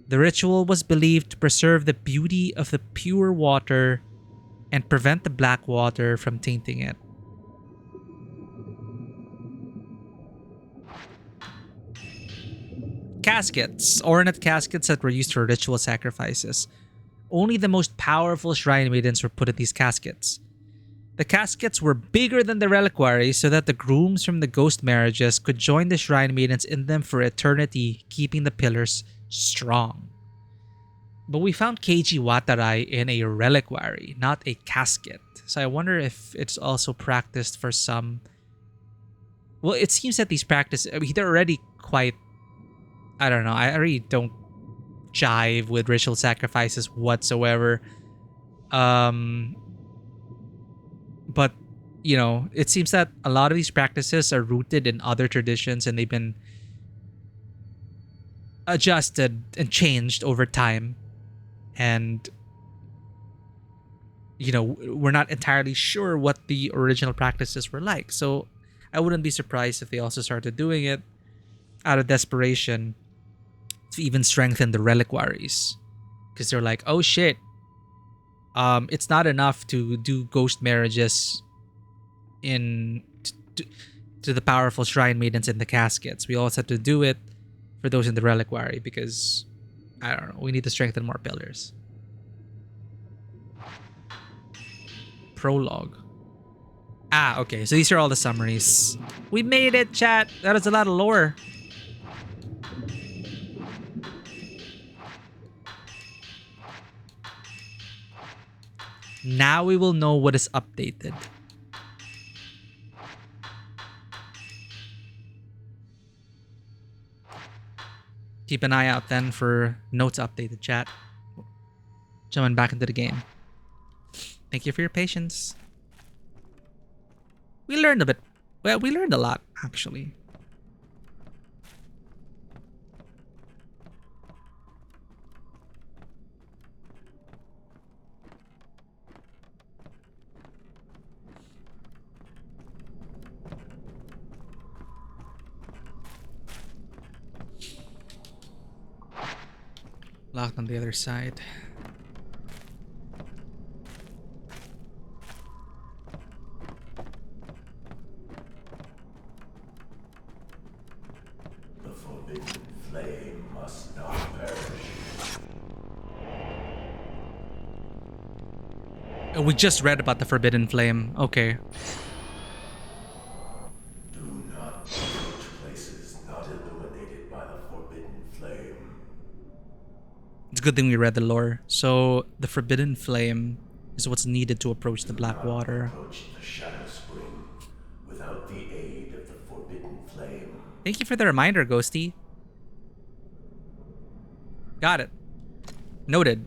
The ritual was believed to preserve the beauty of the pure water and prevent the black water from tainting it. Caskets. Ornate caskets that were used for ritual sacrifices. Only the most powerful shrine maidens were put in these caskets. The caskets were bigger than the reliquaries so that the grooms from the ghost marriages could join the shrine maidens in them for eternity, keeping the pillars strong. But we found Keiji Watarai in a reliquary, not a casket. So I wonder if it's also practiced for some... Well, it seems that these practices... I mean, they're already quite... I don't know. I really don't jive with ritual sacrifices whatsoever. But you know, it seems that a lot of these practices are rooted in other traditions and they've been adjusted and changed over time. And, you know, we're not entirely sure what the original practices were like. So I wouldn't be surprised if they also started doing it out of desperation to even strengthen the reliquaries. Because they're like, oh shit, it's not enough to do ghost marriages in to the powerful shrine maidens in the caskets. We also have to do it for those in the reliquary because I don't know, we need to strengthen more pillars. Prologue. Ah, okay. So these are all the summaries. We made it, chat. That is a lot of lore. Now we will know what is updated. Keep an eye out then for notes updated, chat. Jumping back into the game. Thank you for your patience. We learned a bit. Well, we learned a lot, actually. Locked on the other side. The forbidden flame must not perish. Oh, we just read about the Forbidden Flame. Okay. Do not approach places not illuminated by the forbidden flame. It's a good thing we read the lore. So the Forbidden Flame is what's needed to approach the Black Water. Approach the Shadow Spring without the aid of the forbidden flame. Thank you for the reminder, Ghosty. Got it. Noted.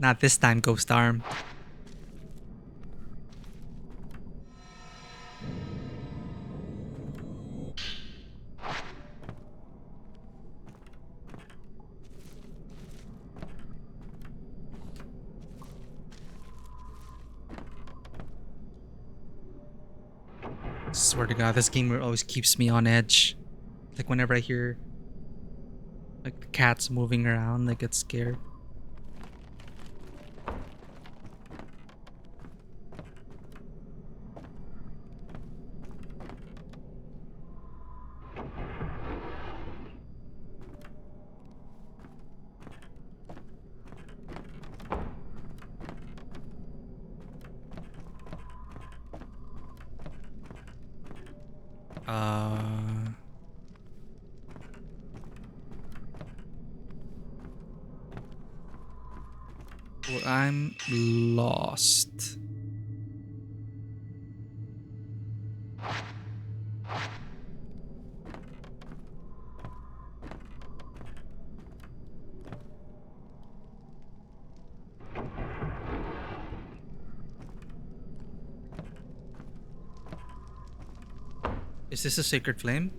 Not this time, Ghost Arm. Swear to God, this game always keeps me on edge. Like whenever I hear like the cats moving around, I get scared. Well, I'm lost. Is this a sacred flame?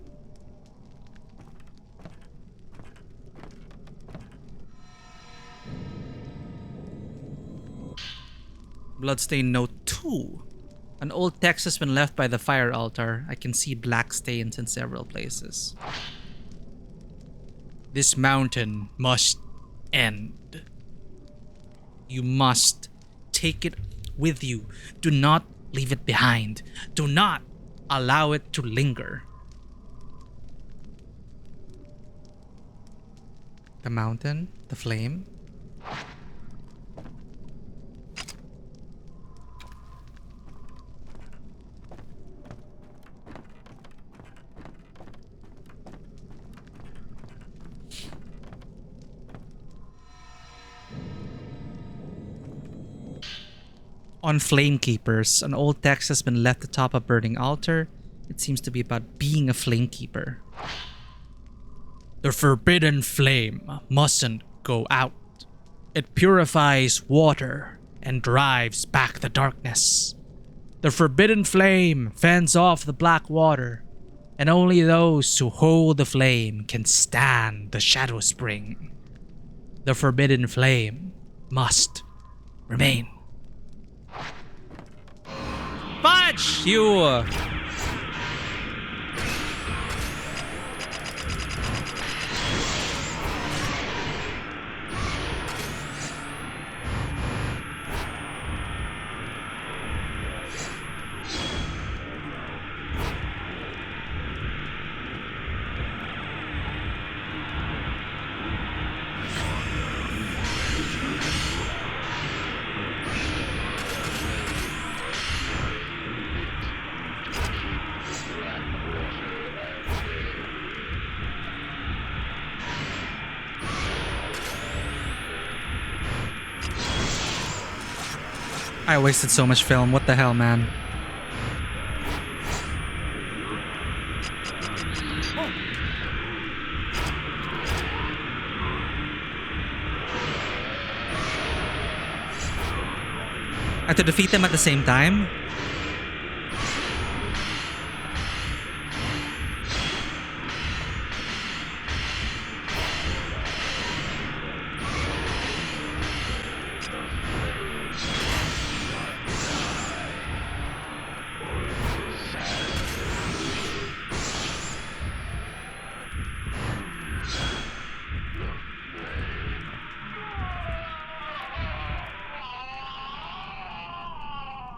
Bloodstain note 2. An old text has been left by the fire altar. I can see black stains in several places. This mountain must end. You must take it with you. Do not leave it behind. Do not allow it to linger. The mountain, the flame. On Flame Keepers, an old text has been left atop a burning altar. It seems to be about being a flame keeper. The forbidden flame mustn't go out. It purifies water and drives back the darkness. The forbidden flame fends off the black water, and only those who hold the flame can stand the shadow spring. The forbidden flame must remain. Fudge! You! I wasted so much film. What the hell, man? I have to defeat them at the same time?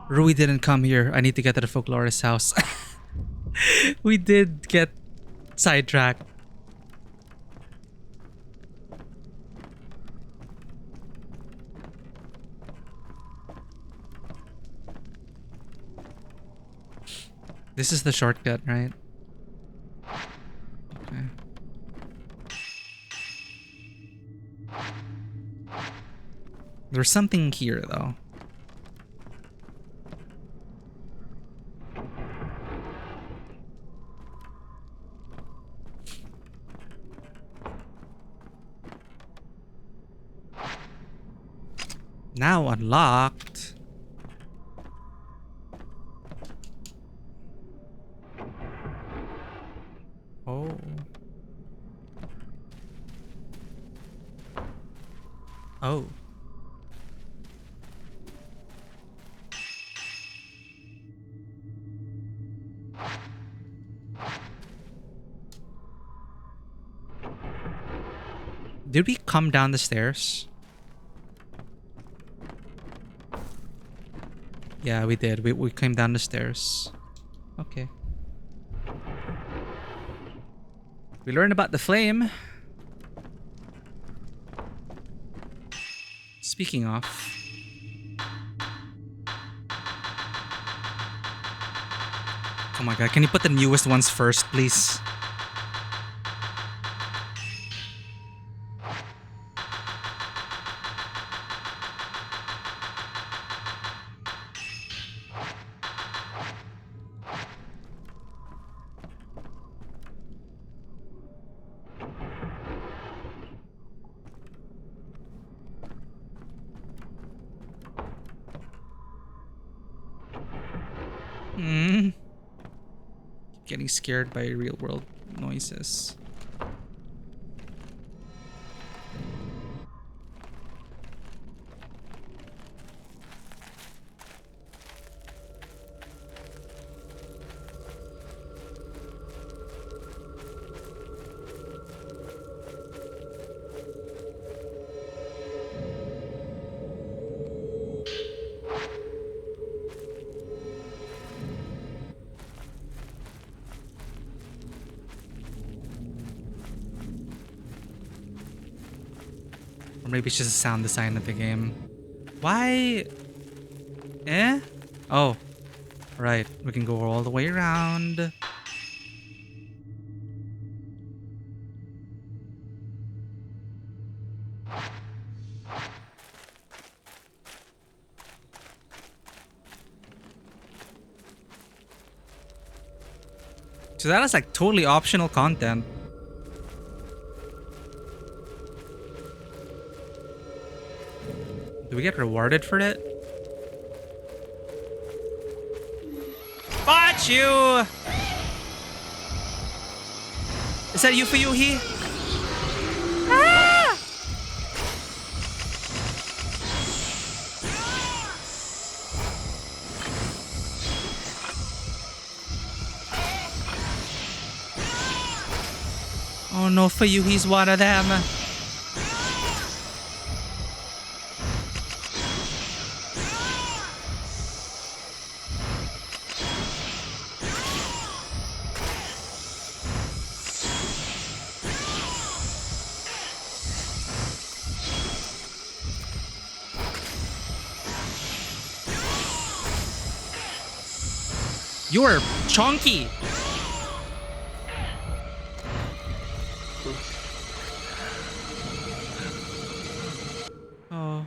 Rui didn't come here. I need to get to the folklorist's house. We did get sidetracked. This is the shortcut, right? Okay. There's something here, though. Now unlocked. Oh. Oh. Did we come down the stairs? Yeah, we did. We came down the stairs. Okay. We learned about the flame. Speaking of. Oh my god, can you put the newest ones first, please? Getting scared by real world noises. Or maybe it's just a sound design of the game. Why? Eh? Oh. Right. We can go all the way around. So that is like totally optional content. Do we get rewarded for it? Fought you! Is that you for Yuhi? Ah! Oh no, for you, he's one of them. You're chunky. Oh.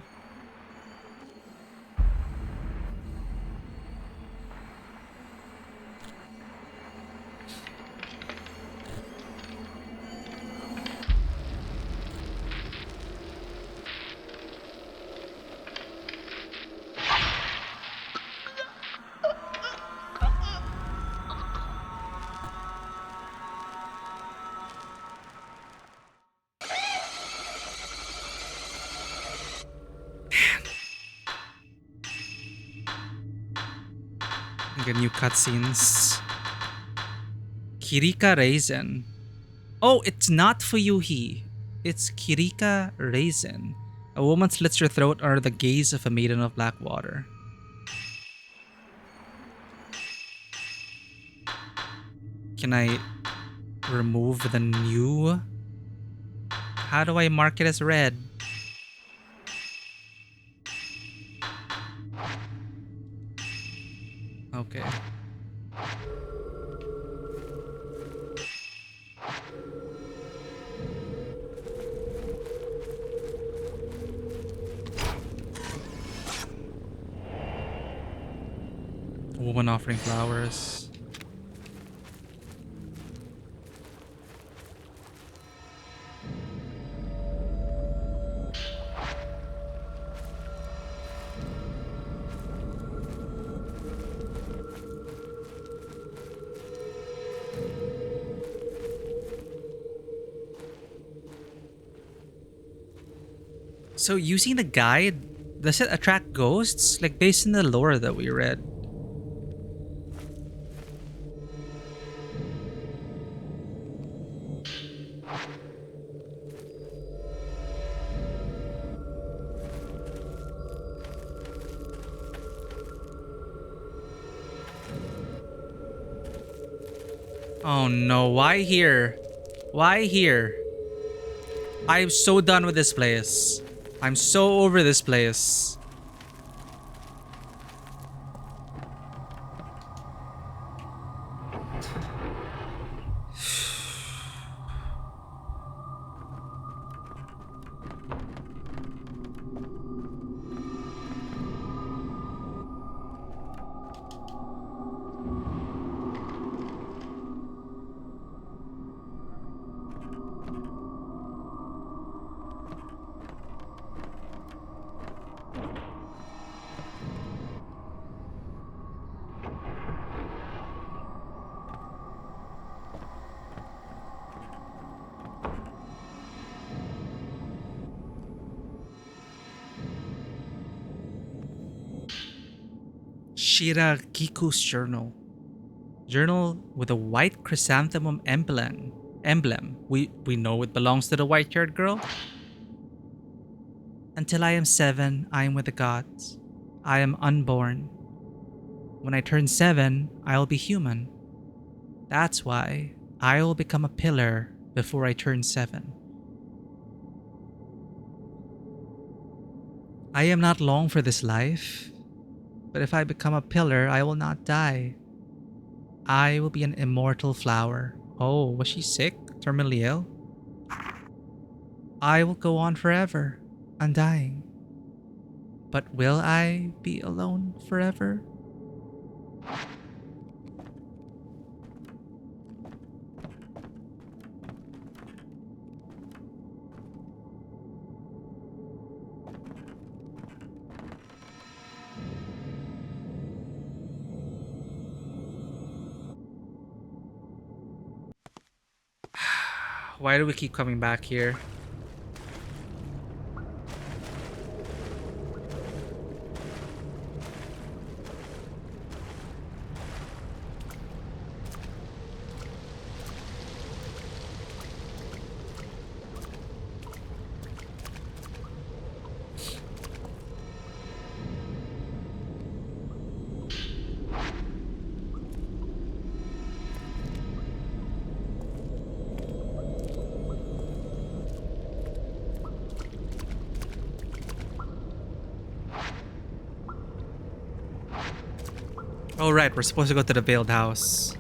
Get new cutscenes. Kirika Raisin. Oh, it's not for Yuhi. It's Kirika Raisin. A woman slits her throat under the gaze of a maiden of black water. Can I remove the new? How do I mark it as red? Okay. A woman offering flowers. So using the guide, does it attract ghosts? Like based on the lore that we read. Oh no, why here? Why here? I'm so done with this place. I'm so over this place. Shiragiku's journal. Journal with a white chrysanthemum emblem. We know it belongs to the white-haired girl. Until I am 7, I am with the gods. I am unborn. When I turn 7, I will be human. That's why I will become a pillar before I turn 7. I am not long for this life, but if I become a pillar, I will not die. I will be an immortal flower. Oh, was she sick? Terminally ill? I will go on forever, undying. But will I be alone forever? Why do we keep coming back here? Oh, right. We're supposed to go to the veiled house.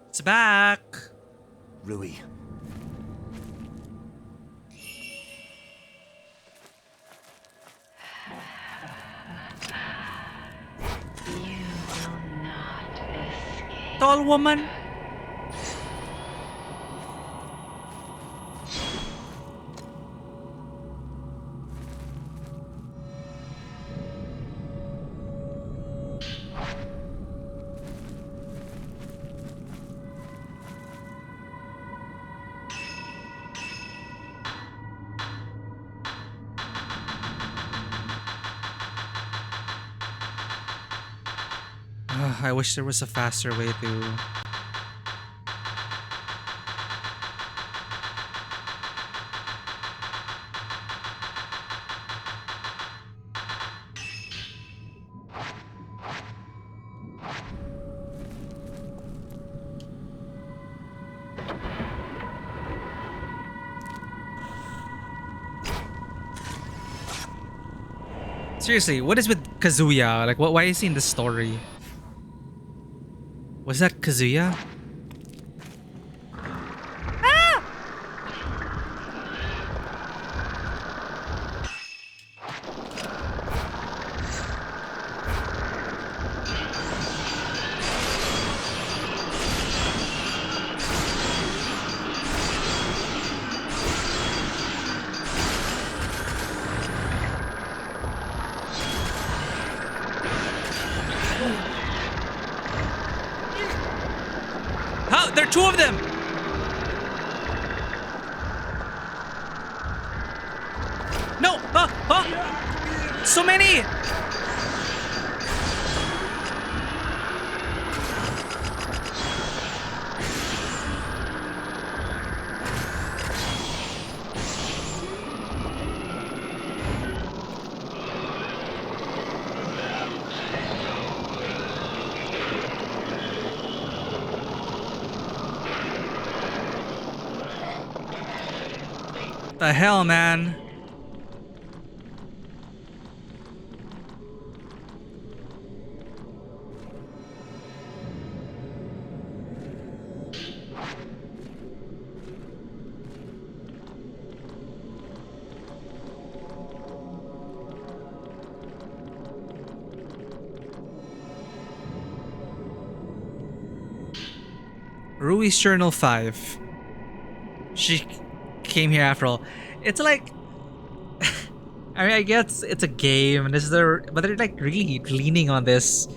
It's back. Rui. Tall woman. I wish there was a faster way to... Seriously, what is with Kazuya? Like, why is he in the story? Was that Kazuya? How? There are two of them! No! So many! The hell, man? Rui's Journal 5. She came here after all. It's like... I mean, I guess it's a game, and but they're like really leaning on this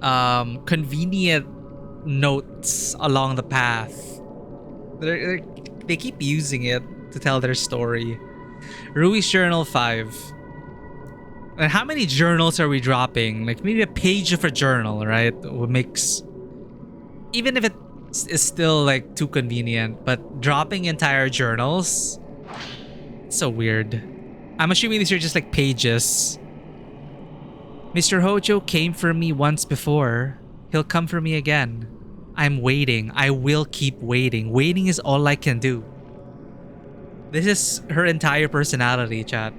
convenient notes along the path. They keep using it to tell their story. Rui's Journal 5. And how many journals are we dropping? Like maybe a page of a journal, right? What makes... Even if it is still like too convenient, but dropping entire journals, it's so weird. I'm assuming these are just like pages. Mr. Hojo came for me once before. He'll come for me again. I'm waiting. I will keep waiting. Waiting is all I can do. This is her entire personality, chat.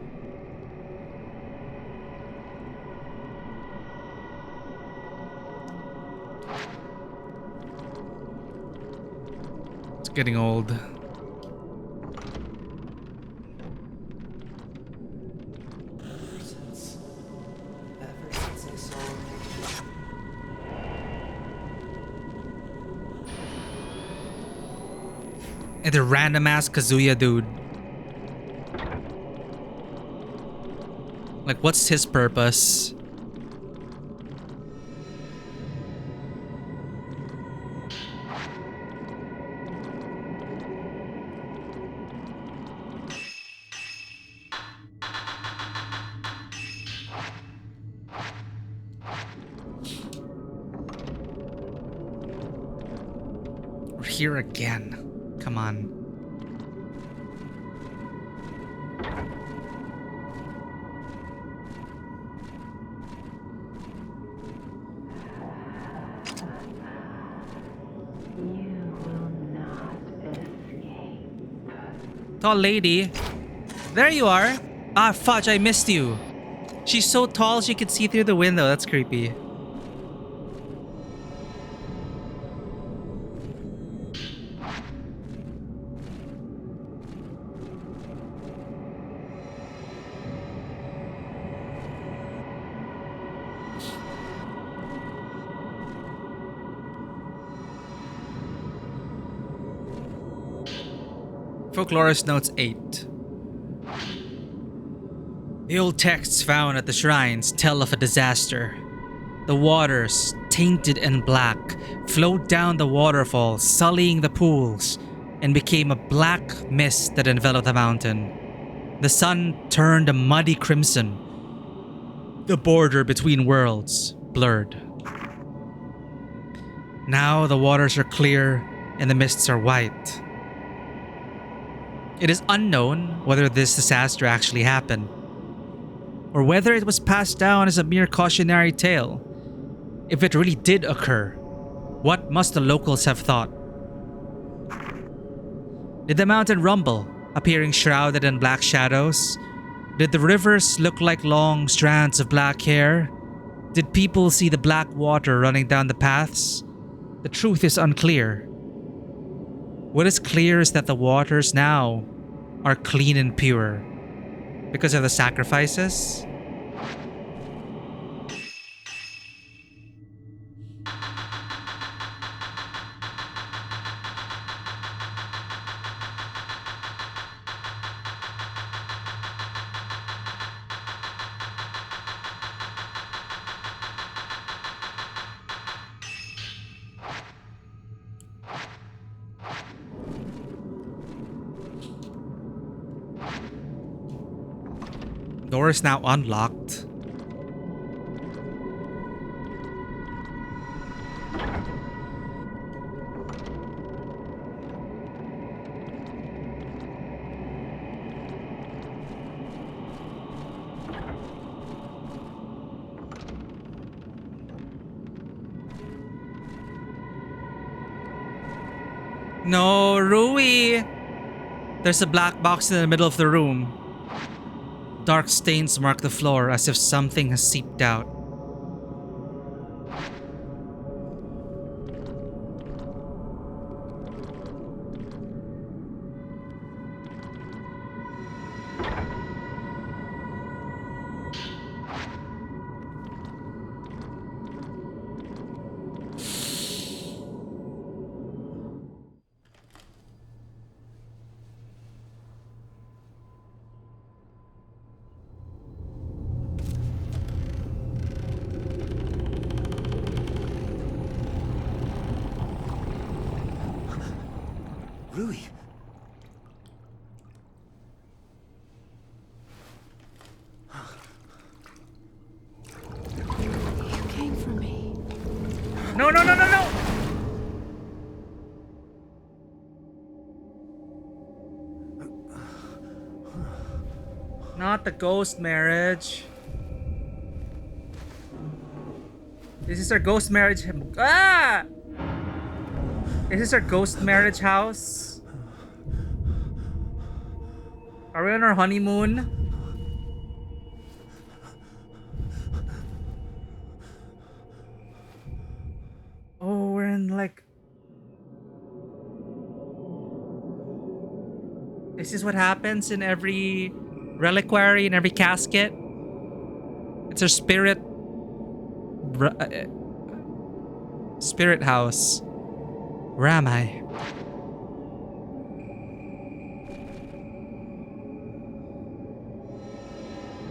It's getting old. Ever since I saw And the random ass Kazuya dude. Like, what's his purpose? We're here again. Come on. Tall lady. There you are. Ah, fudge, I missed you. She's so tall she could see through the window. That's creepy. Folklorist notes 8. The old texts found at the shrines tell of a disaster. The waters, tainted and black, flowed down the waterfall, sullying the pools, and became a black mist that enveloped the mountain. The sun turned a muddy crimson. The border between worlds blurred. Now the waters are clear and the mists are white. It is unknown whether this disaster actually happened, or whether it was passed down as a mere cautionary tale. If it really did occur, what must the locals have thought? Did the mountain rumble, appearing shrouded in black shadows? Did the rivers look like long strands of black hair? Did people see the black water running down the paths? The truth is unclear. What is clear is that the waters now are clean and pure because of the sacrifices. Door is now unlocked. No, Rui! There's a black box in the middle of the room. Dark stains mark the floor as if something has seeped out. Rui. You came for me. No, no, no, no, no! Not the ghost marriage. This is our ghost marriage. Ah! Is this our ghost marriage house? Are we on our honeymoon? Oh, we're in like... This is what happens in every reliquary, in every casket. It's a spirit house. Where am I?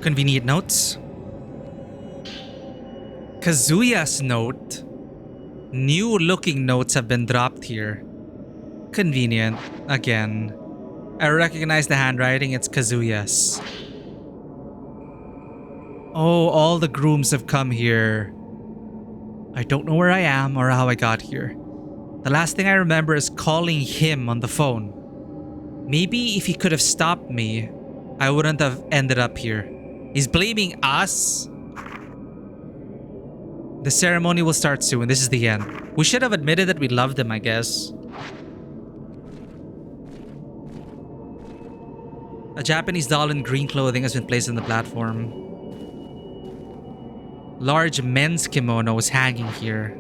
Convenient notes. Kazuya's note. New looking notes have been dropped here. Convenient. Again. I recognize the handwriting. It's Kazuya's. Oh, all the grooms have come here. I don't know where I am or how I got here. The last thing I remember is calling him on the phone. Maybe if he could have stopped me, I wouldn't have ended up here. He's blaming us? The ceremony will start soon. This is the end. We should have admitted that we loved him, I guess. A Japanese doll in green clothing has been placed on the platform. Large men's kimono is hanging here.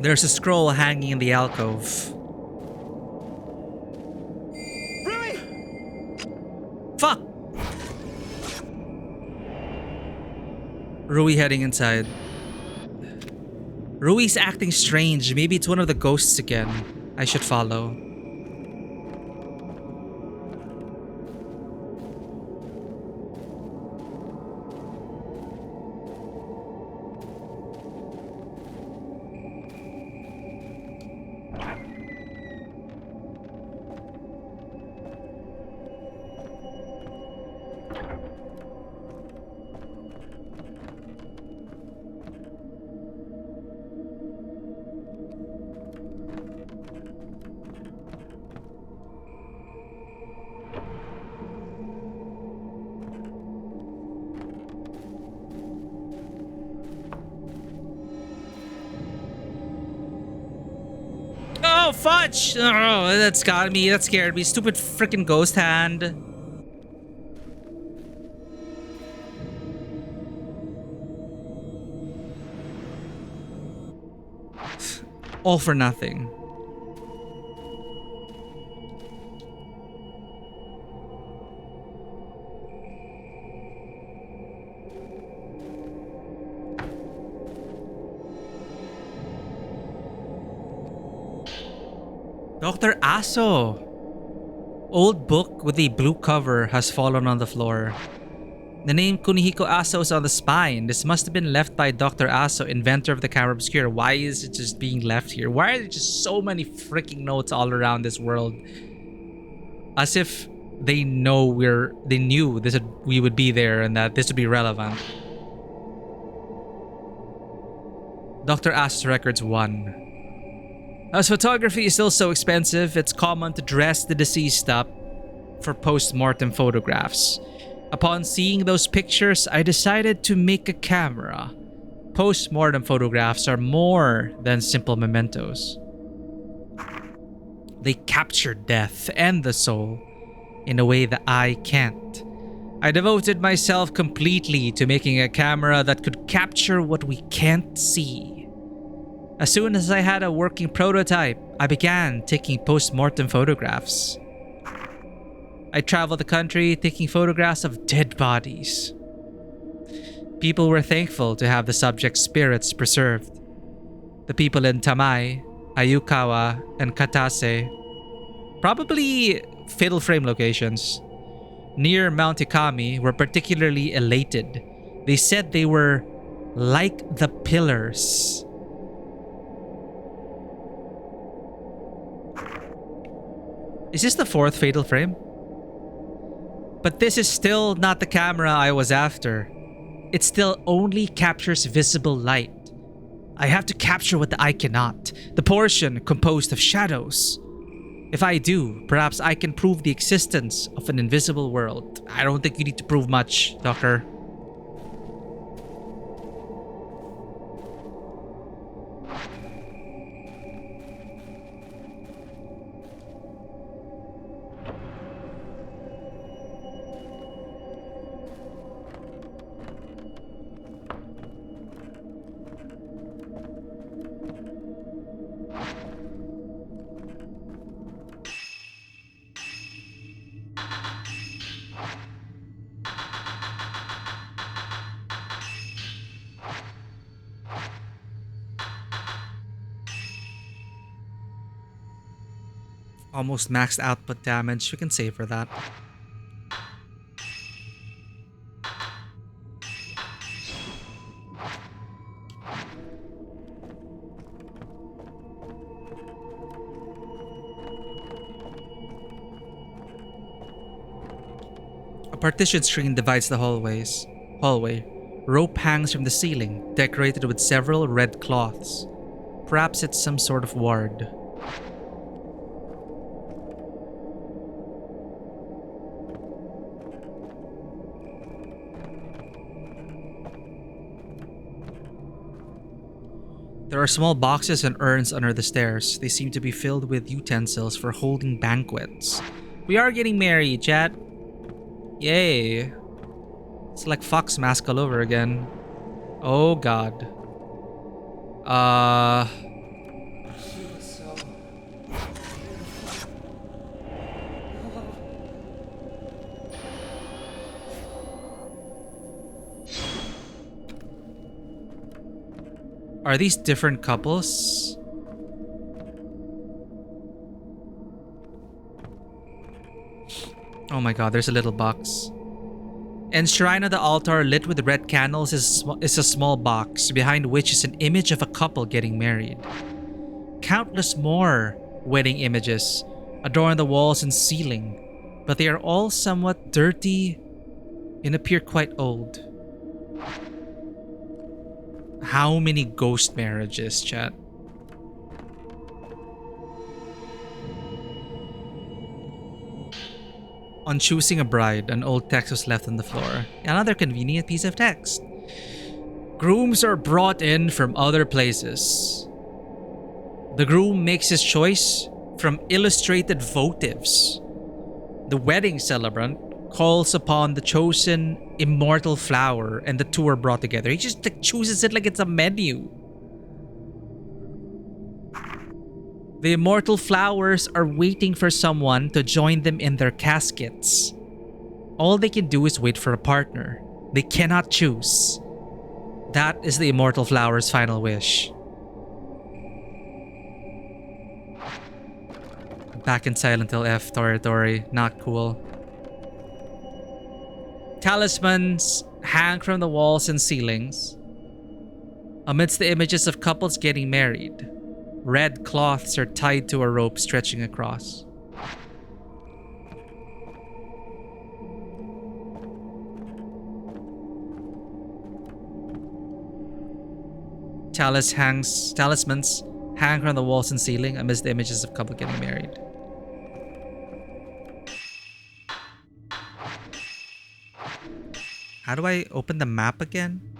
There's a scroll hanging in the alcove. Rui! Fuck! Rui heading inside. Rui's acting strange. Maybe it's one of the ghosts again. I should follow. Oh, fudge! Oh, that's got me. That scared me. Stupid freaking ghost hand. All for nothing. Dr. Aso. Old book with a blue cover has fallen on the floor. The name Kunihiko Aso is on the spine. This must have been left by Dr. Aso, inventor of the camera obscura. Why is it just being left here? Why are there just so many freaking notes all around this world? As if they know they knew we would be there and that this would be relevant. Dr. Aso's records 1. As photography is still so expensive, it's common to dress the deceased up for post-mortem photographs. Upon seeing those pictures, I decided to make a camera. Post-mortem photographs are more than simple mementos. They capture death and the soul in a way that I can't. I devoted myself completely to making a camera that could capture what we can't see. As soon as I had a working prototype, I began taking post-mortem photographs. I traveled the country taking photographs of dead bodies. People were thankful to have the subject's spirits preserved. The people in Tamai, Ayukawa, and Katase, probably fatal frame locations, near Mount Ikami, were particularly elated. They said they were like the pillars. Is this the 4th fatal frame? But this is still not the camera I was after. It still only captures visible light. I have to capture what the eye cannot, the portion composed of shadows. If I do, perhaps I can prove the existence of an invisible world. I don't think you need to prove much, Doctor. Almost maxed output damage. We can save for that. A partition screen divides the hallway. Rope hangs from the ceiling, decorated with several red cloths. Perhaps it's some sort of ward. There are small boxes and urns under the stairs. They seem to be filled with utensils for holding banquets. We are getting married, chat. Yay. It's like Fox Mask all over again. Oh god. She was so beautiful. Are these different couples? Oh my god, there's a little box. Enshrined on the altar lit with red candles is a small box, behind which is an image of a couple getting married. Countless more wedding images adorn the walls and ceiling, but they are all somewhat dirty and appear quite old. How many ghost marriages, chat? On choosing a bride, an old text was left on the floor. Another convenient piece of text. Grooms are brought in from other places. The groom makes his choice from illustrated votives. The wedding celebrant calls upon the chosen immortal flower and the two are brought together. He just like, chooses it like it's a menu. The immortal flowers are waiting for someone to join them in their caskets. All they can do is wait for a partner. They cannot choose. That is the immortal flower's final wish. Back in Silent Hill F territory. Not cool. Talismans hang from the walls and ceilings. Amidst the images of couples getting married, red cloths are tied to a rope stretching across. Talismans hang from the walls and ceiling amidst the images of couple getting married. How do I open the map again?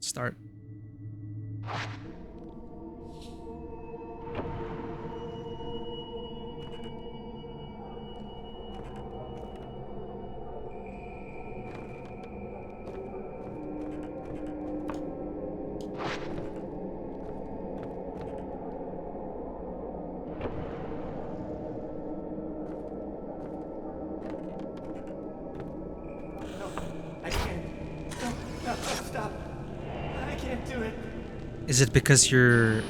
Start. Is it because you're...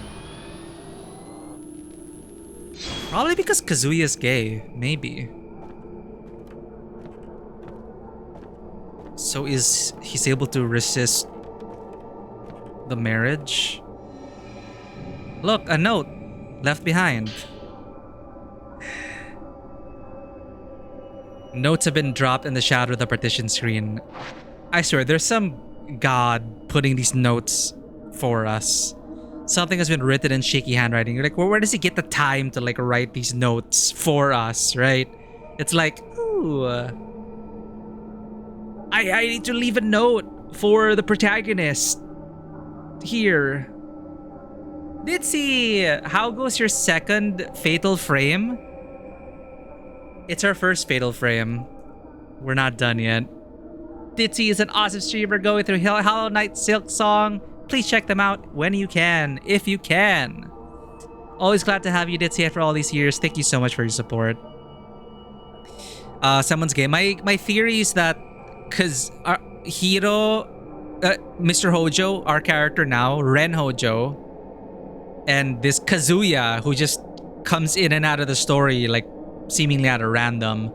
Probably because Kazuya's gay. Maybe. So he's able to resist the marriage? Look, a note left behind. Notes have been dropped in the shadow of the partition screen. I swear, there's some god putting these notes for us. Something has been written in shaky handwriting. You're like, where does he get the time to like write these notes for us, right? It's like, ooh, I need to leave a note for the protagonist here. Ditzy, how goes your second fatal frame? It's our first fatal frame. We're not done yet. Ditzy is an awesome streamer going through Hollow Knight Silk Song. Please check them out when you can, if you can. Always glad to have you, Ditzy, after all these years. Thank you so much for your support. Someone's game. My theory is that because our hero, Mr. Hojo, our character now, Ren Hojo, and this Kazuya, who just comes in and out of the story like seemingly at a random.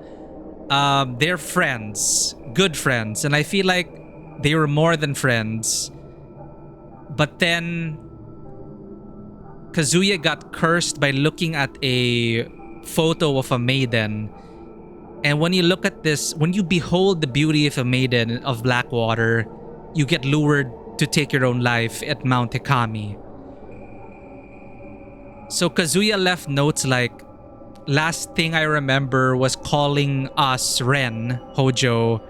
They're friends, good friends, and I feel like they were more than friends. But then Kazuya got cursed by looking at a photo of a maiden. And when you look at this, when you behold the beauty of a maiden of Blackwater, you get lured to take your own life at Mount Hikami. So Kazuya left notes like, last thing I remember was calling us Ren, Hojo.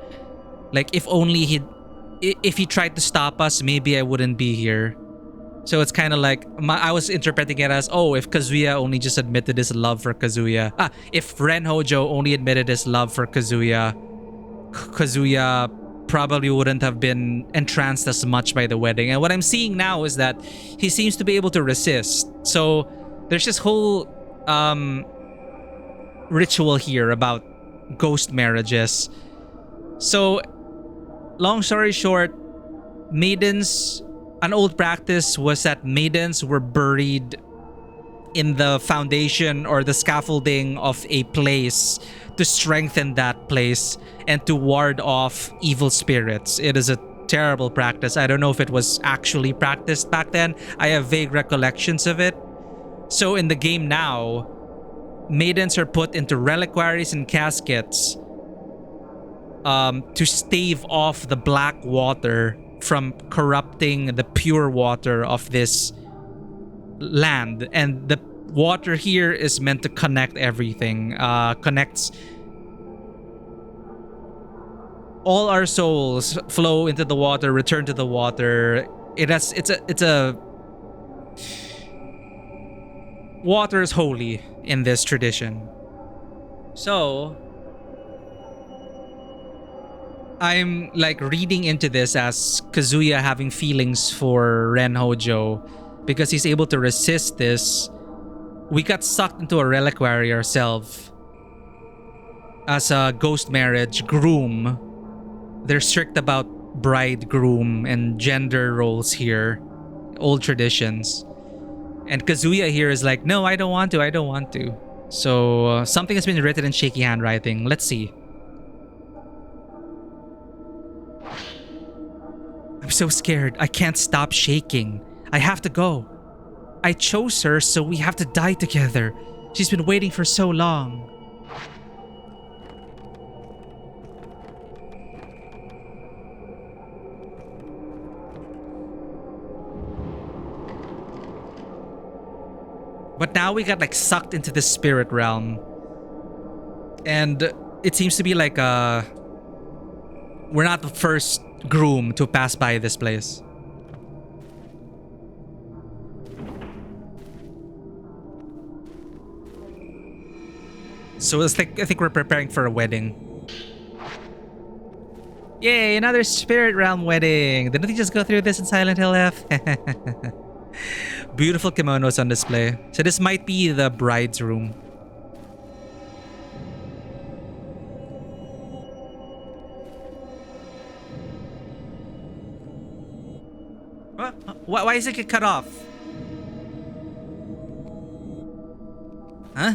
Like if he tried to stop us, maybe I wouldn't be here. So it's kind of like, I was interpreting it as, oh, if Kazuya only just admitted his love for Kazuya. If Ren Hojo only admitted his love for Kazuya, Kazuya probably wouldn't have been entranced as much by the wedding. And what I'm seeing now is that he seems to be able to resist. So there's this whole ritual here about ghost marriages. So long story short, an old practice was that maidens were buried in the foundation or the scaffolding of a place to strengthen that place and to ward off evil spirits. It is a terrible practice. I don't know if it was actually practiced back then. I have vague recollections of it. So in the game now, maidens are put into reliquaries and caskets to stave off the black water from corrupting the pure water of this land. And the water here is meant to connect everything, connects all our souls, flow into the water, return to the water. It's a water is holy in this tradition. So I'm like reading into this as Kazuya having feelings for Ren Hojo because he's able to resist this. We got sucked into a reliquary ourselves as a ghost marriage groom. They're strict about bridegroom and gender roles here, old traditions. And Kazuya here is like, no, I don't want to. So something has been written in shaky handwriting. Let's see. I'm so scared. I can't stop shaking. I have to go. I chose her, so we have to die together. She's been waiting for so long. But now we got like sucked into the spirit realm. And it seems to be like we're not the first groom to pass by this place. So it's like, I think we're preparing for a wedding. Yay, another spirit realm wedding. Didn't we just go through this in Silent Hill F? Beautiful kimonos on display. So this might be the bride's room. Why is it get cut off? Huh?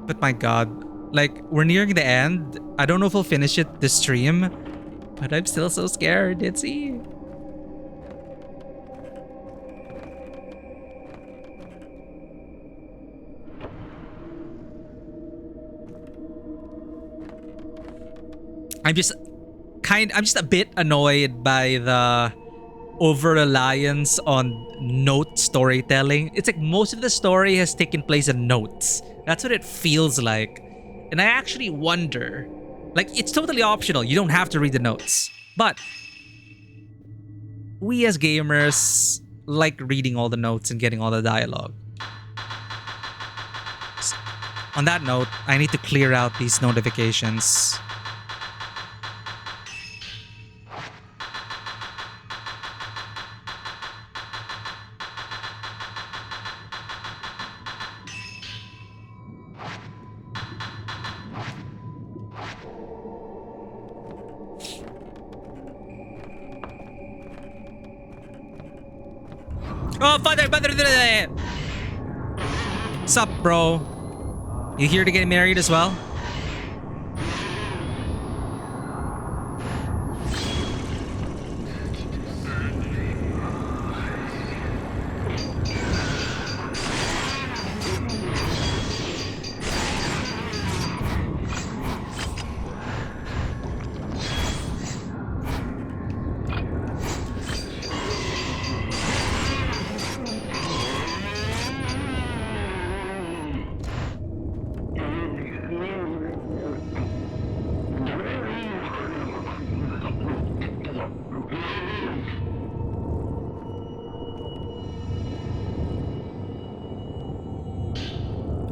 But my god, like we're nearing the end. I don't know if we'll finish it this stream, but I'm still so scared, Itzy. I'm just a bit annoyed by the over-reliance on note storytelling. It's like most of the story has taken place in notes. That's what it feels like. And I actually wonder, like, it's totally optional. You don't have to read the notes. But we as gamers like reading all the notes and getting all the dialogue. On that note, I need to clear out these notifications. Oh, father. Sup, bro? You here to get married as well?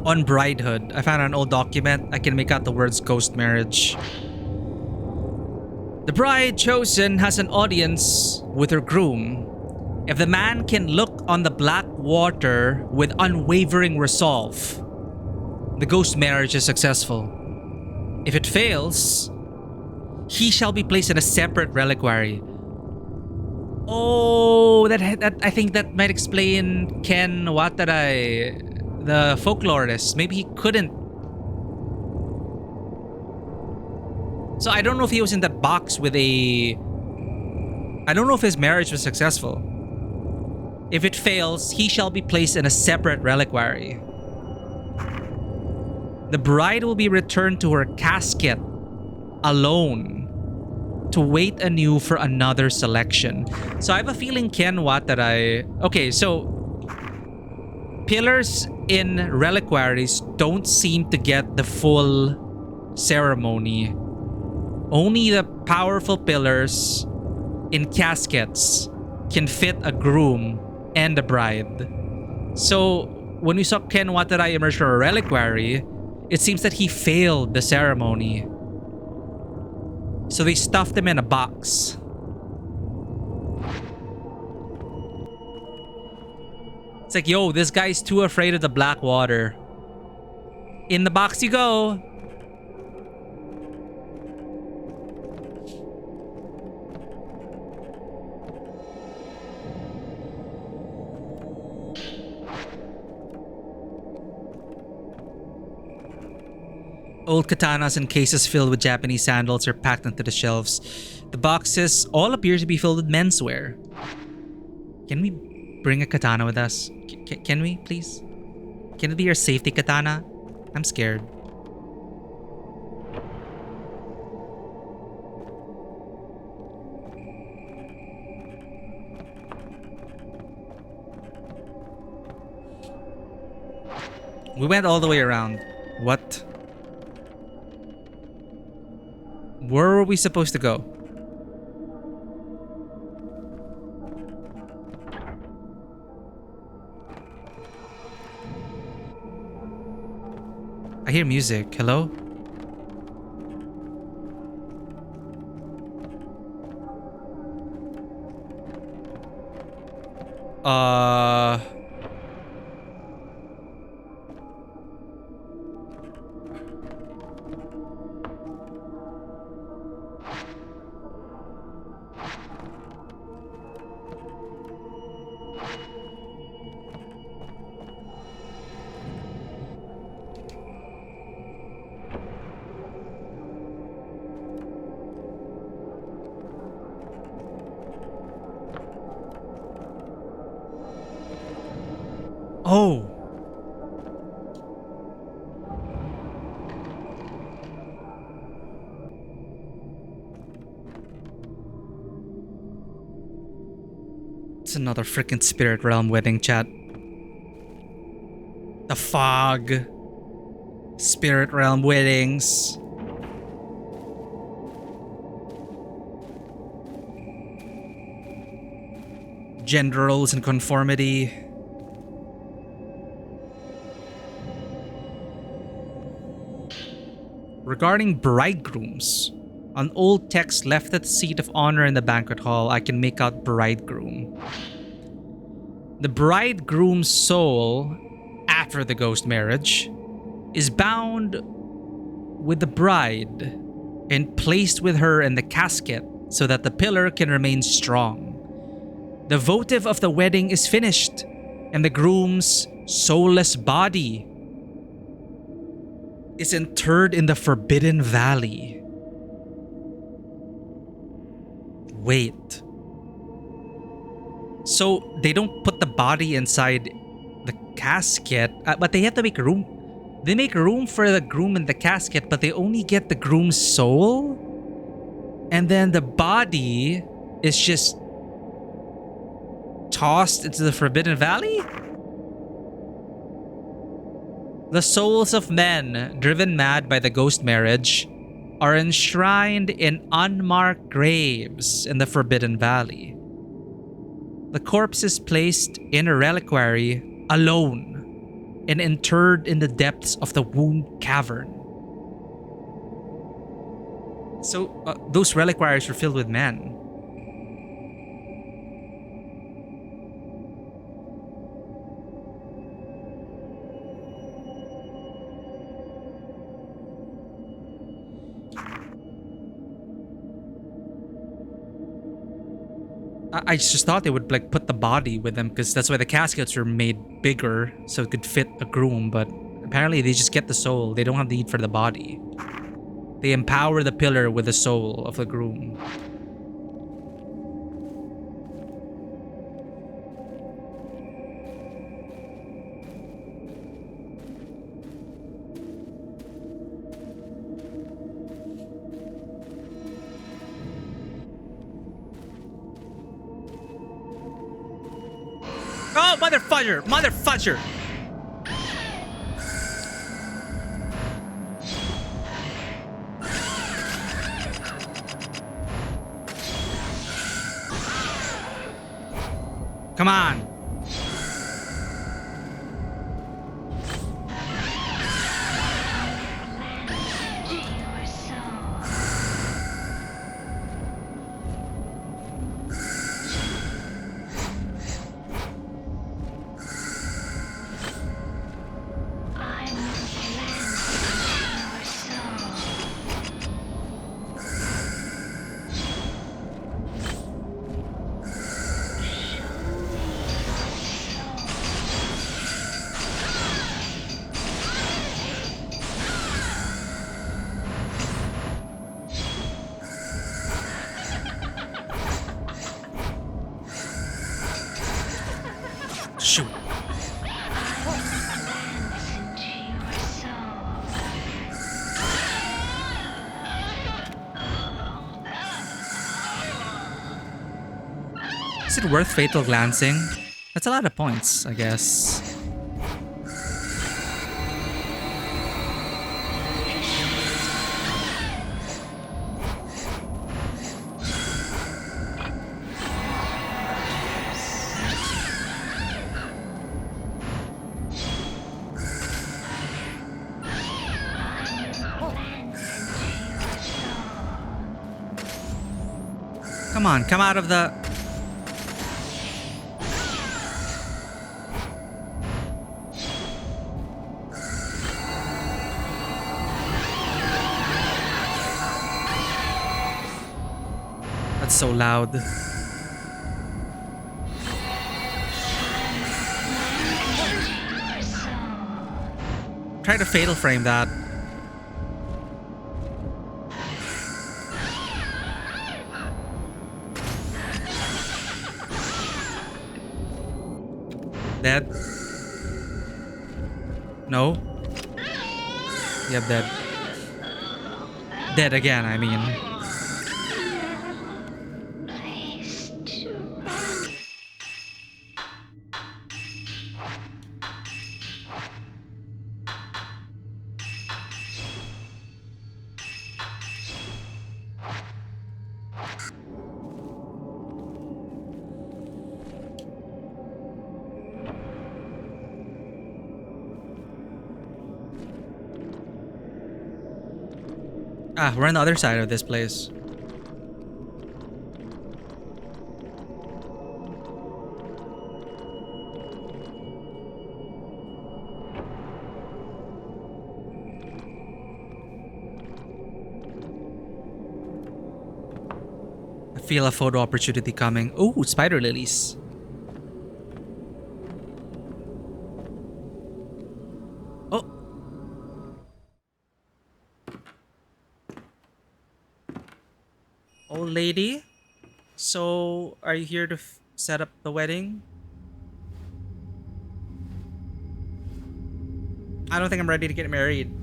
On bridehood, I found an old document. I can make out the words ghost marriage. The bride chosen has an audience with her groom. If the man can look on the black water with unwavering resolve, the ghost marriage is successful. If it fails, he shall be placed in a separate reliquary. Oh, that I think that might explain Ken Watarai, the folklorist. Maybe he couldn't. So I don't know if he was in that box with a... I don't know if his marriage was successful. If it fails, he shall be placed in a separate reliquary. The bride will be returned to her casket alone to wait anew for another selection. So I have a feeling Ken Watarai... Okay, so pillars in reliquaries don't seem to get the full ceremony. Only the powerful pillars in caskets can fit a groom and a bride. So when we saw Ken Watarai emerge from a reliquary, it seems that he failed the ceremony. So they stuffed him in a box. It's like, yo, this guy's too afraid of the black water. In the box you go. Old katanas and cases filled with Japanese sandals are packed onto the shelves. The boxes all appear to be filled with menswear. Can we bring a katana with us? Can we, please? Can it be your safety katana? I'm scared. We went all the way around. What? Where were we supposed to go? I hear music. Hello? Oh. It's another freaking spirit realm wedding, chat. The fog. Spirit realm weddings. Gender roles and conformity. Regarding bridegrooms, an old text left at the seat of honor in the banquet hall, I can make out bridegroom. The bridegroom's soul, after the ghost marriage, is bound with the bride and placed with her in the casket so that the pillar can remain strong. The votive of the wedding is finished, and the groom's soulless body is interred in the Forbidden Valley. Wait. So they don't put the body inside the casket, but they have to make room. They make room for the groom in the casket, but they only get the groom's soul? And then the body is just tossed into the Forbidden Valley? The souls of men, driven mad by the ghost marriage, are enshrined in unmarked graves in the Forbidden Valley. The corpse is placed in a reliquary alone and interred in the depths of the Wound Cavern. So those reliquaries were filled with men. I just thought they would like put the body with them because that's why the caskets were made bigger so it could fit a groom, but apparently they just get the soul. They don't have the need for the body. They empower the pillar with the soul of the groom. Oh, mother fudger! Mother fudger! Come on! Shoot. Is it worth fatal glancing? That's a lot of points, I guess. Come on, come out of the... That's so loud. Try to fatal frame that. Dead? No? Yep, dead. Dead again, I mean. Ah, we're on the other side of this place. I Feel a photo opportunity coming. Ooh, spider lilies. Oh. Old lady? So, are you here to set up the wedding? I don't think I'm ready to get married.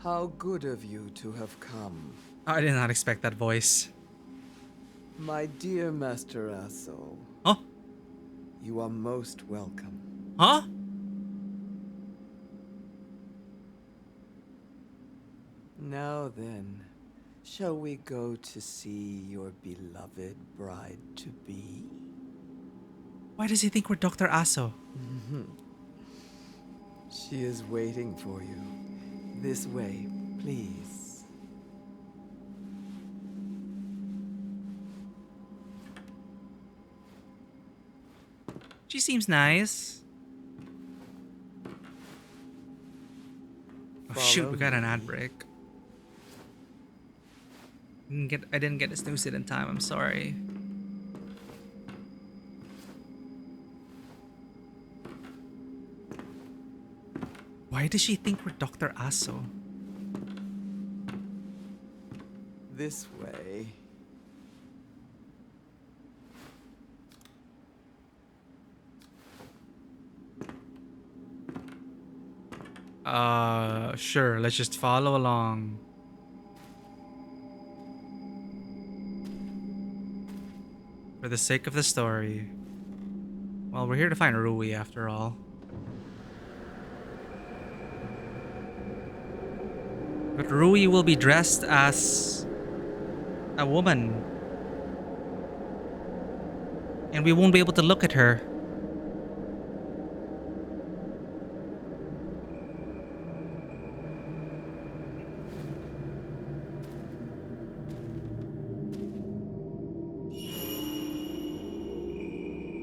How good of you to have come. I did not expect that voice. My dear Master Asso, Huh? you are most welcome. Huh? Now then, shall we go to see your beloved bride-to-be? Why does he think we're Dr. Asso? She is waiting for you. This way, please. She seems nice. Oh, shoot, we got an ad break. I didn't get to snooze it in time. I'm sorry. Why does she think we're Dr. Asso? This way. Sure. Let's just follow along. For the sake of the story. Well, we're here to find Rui after all. But Rui will be dressed as a woman. And we won't be able to look at her.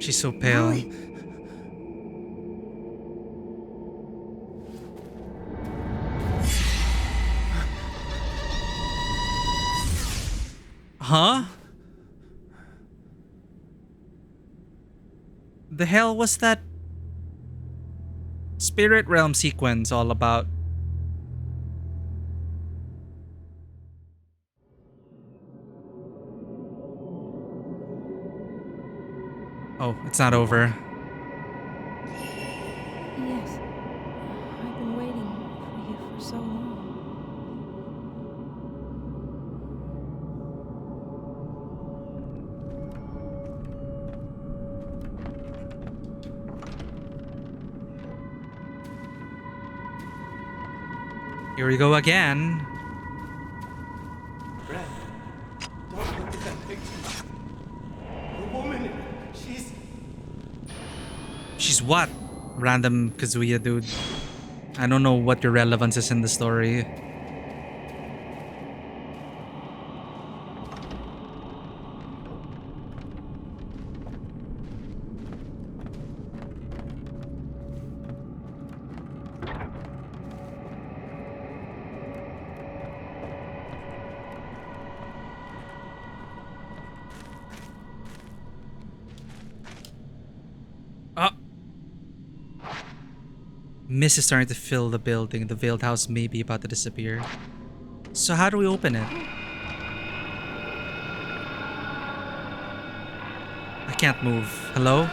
She's so pale. Rui. Huh? The hell was that spirit realm sequence all about? Oh, it's not over. Yes. I've been waiting for you for so long. Here we go again. Brad, don't look at that picture. The woman, she's... She's what? Random Kazuya dude. I don't know what your relevance is in the story. Mist is starting to fill the building. The veiled house may be about to disappear. So how do we open it? I can't move. Hello?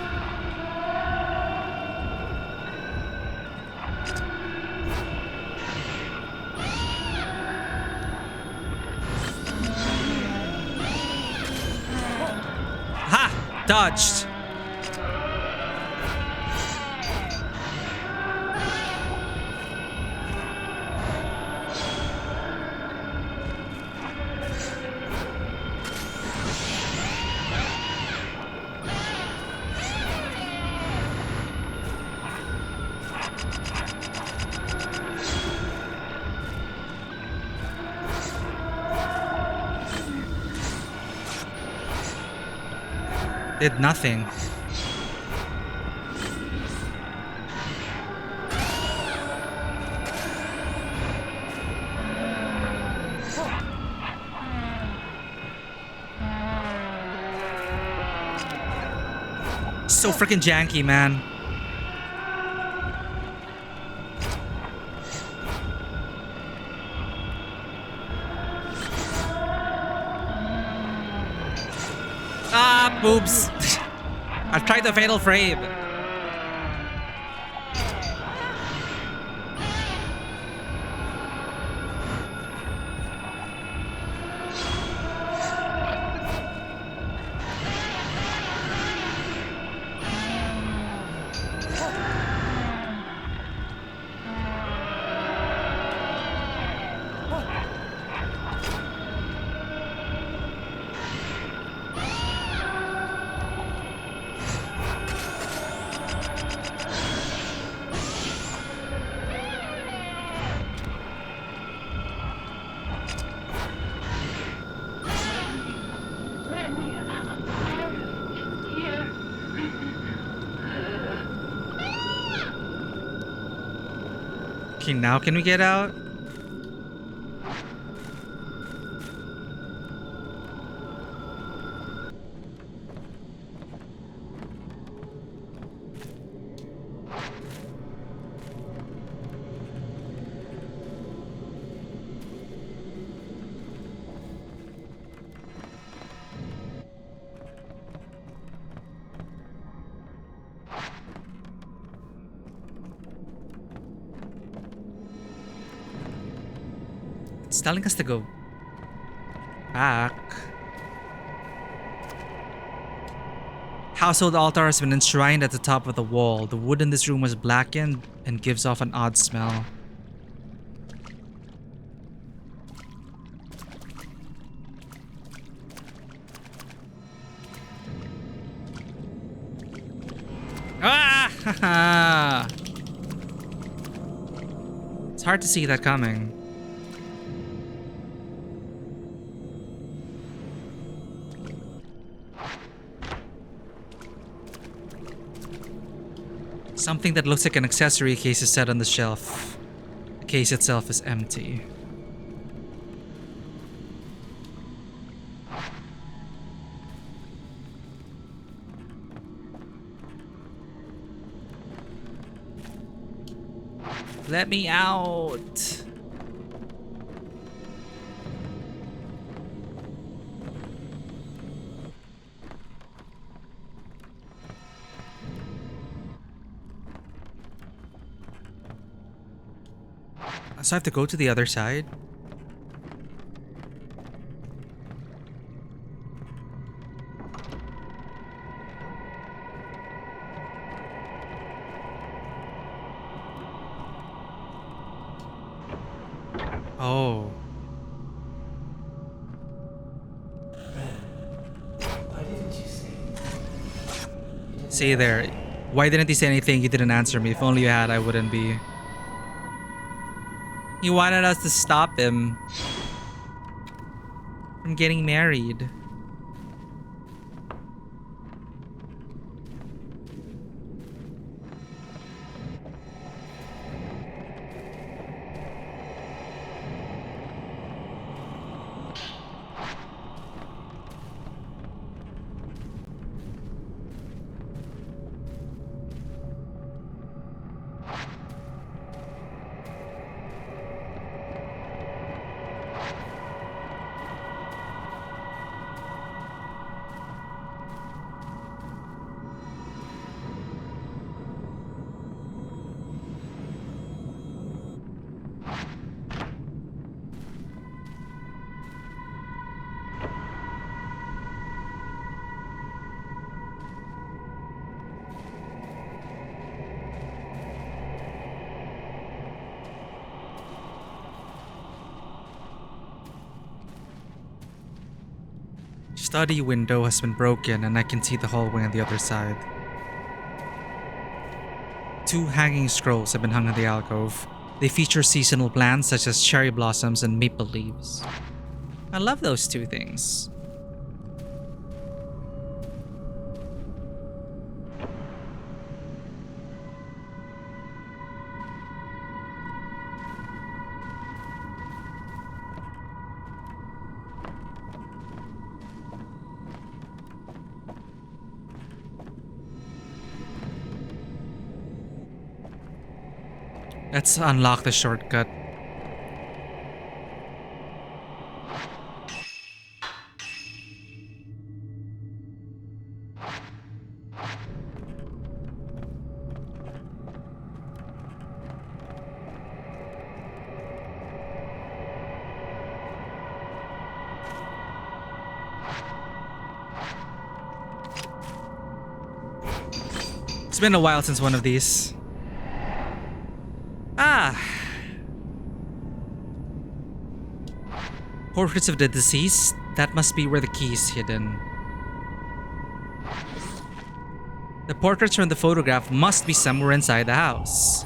Ha! Dodged! Did nothing. So freaking janky, man. Ah, boobs. I've tried the fatal frame. Okay, now can we get out? It's telling us to go back. Household altar has been enshrined at the top of the wall. The wood in this room was blackened and gives off an odd smell. Ah! It's hard to see that coming. Something that looks like an accessory case is set on the shelf. The case itself is empty. Let me out. So I have to go to the other side? Oh. Why didn't you say? See there. Why didn't he say anything? You didn't answer me. If only you had, I wouldn't be. He wanted us to stop him from getting married. Study window has been broken and I can see the hallway on the other side. 2 hanging scrolls have been hung in the alcove. They feature seasonal plants such as cherry blossoms and maple leaves. I love those 2 things. Let's unlock the shortcut. It's been a while since one of these. Ah! Portraits of the deceased? That must be where the key is hidden. The portraits from the photograph must be somewhere inside the house.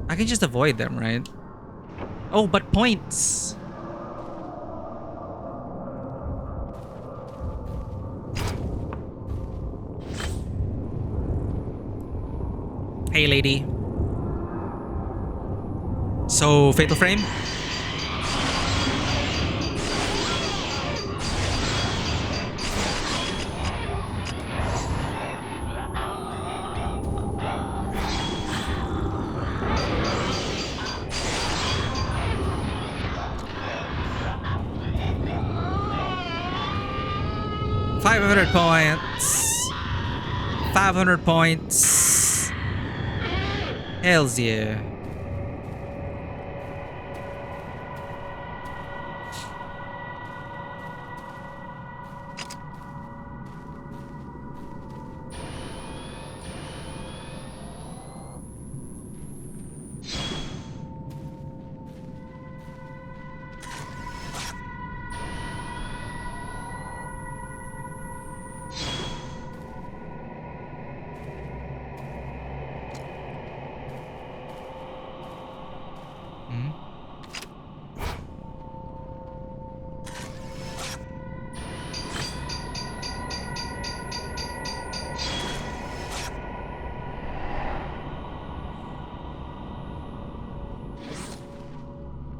I can just avoid them, right? Oh, but points! Hey, lady. So, fatal frame? Points. 500 points. Hells yeah.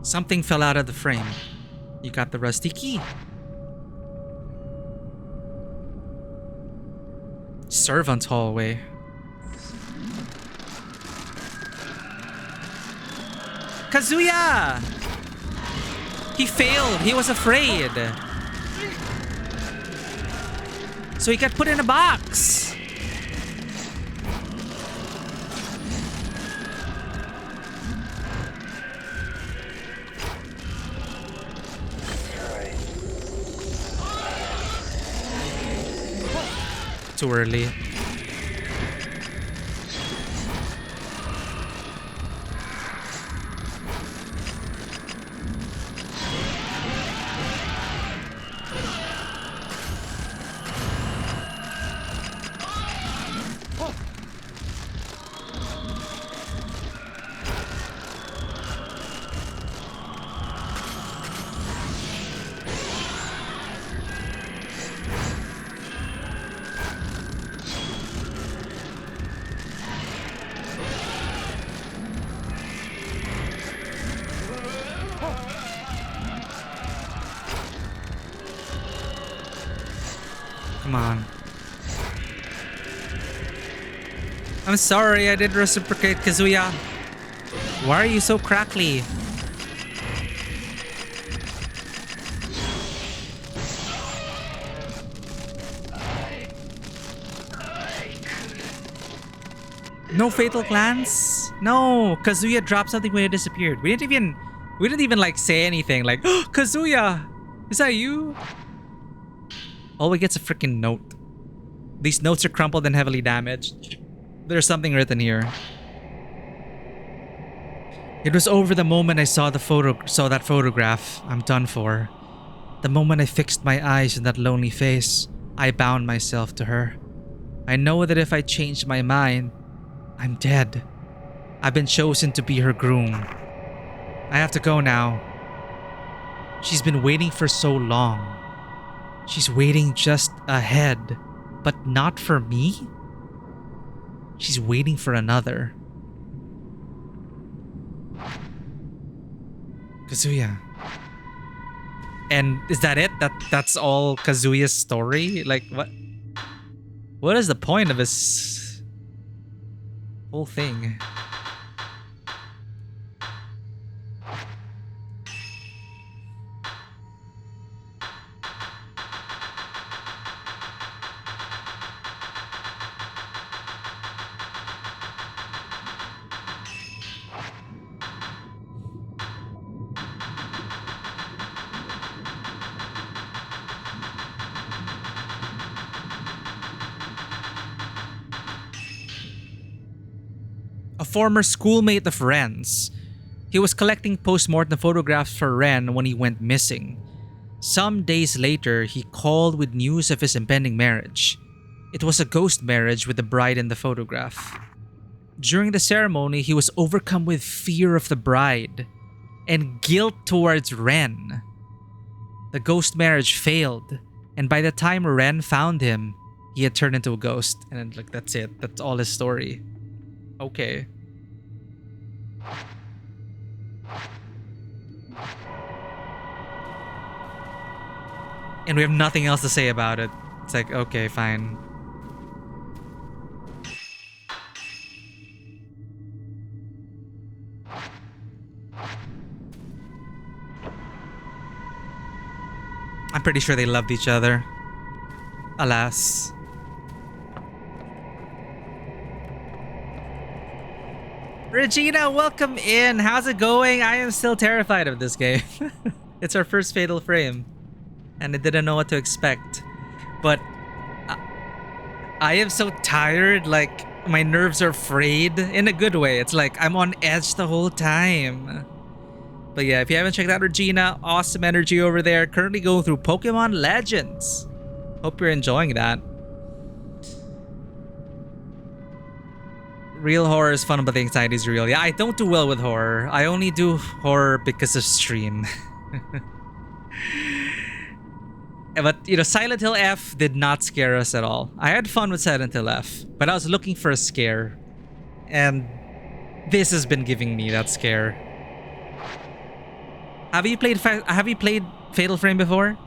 Something fell out of the frame. You got the rusty key. Servant's hallway. Kazuya! He failed. He was afraid. So he got put in a box. Too early. Come on. I'm sorry I didn't reciprocate, Kazuya. Why are you so crackly? No fatal glance? No, Kazuya dropped something when it disappeared. We didn't even like say anything like, oh, Kazuya, is that you? All we get's a freaking note. These notes are crumpled and heavily damaged. There's something written here. It was over the moment I saw that photograph. I'm done for. The moment I fixed my eyes on that lonely face, I bound myself to her. I know that if I changed my mind, I'm dead. I've been chosen to be her groom. I have to go now. She's been waiting for so long. She's waiting just ahead, but not for me? She's waiting for another. Kazuya. And is that it? That's all Kazuya's story? Like, what? What is the point of this whole thing? A former schoolmate of Ren's. He was collecting post-mortem photographs for Ren when he went missing. Some days later, he called with news of his impending marriage. It was a ghost marriage with the bride in the photograph. During the ceremony, he was overcome with fear of the bride and guilt towards Ren. The ghost marriage failed, and by the time Ren found him, he had turned into a ghost. And like, that's it. That's all his story. Okay. And we have nothing else to say about it. It's like, okay, fine. I'm pretty sure they loved each other. Alas. Regina, welcome in. How's it going? I am still terrified of this game. It's our first Fatal Frame. And I didn't know what to expect. But I am so tired. Like, my nerves are frayed in a good way. It's like I'm on edge the whole time. But yeah, if you haven't checked out Regina, awesome energy over there. Currently going through Pokemon Legends. Hope you're enjoying that. Real horror is fun, but the anxiety is real. Yeah, I don't do well with horror. I only do horror because of stream. But, you know, Silent Hill F did not scare us at all. I had fun with Silent Hill F, but I was looking for a scare. And this has been giving me that scare. Have you played Fatal Frame before?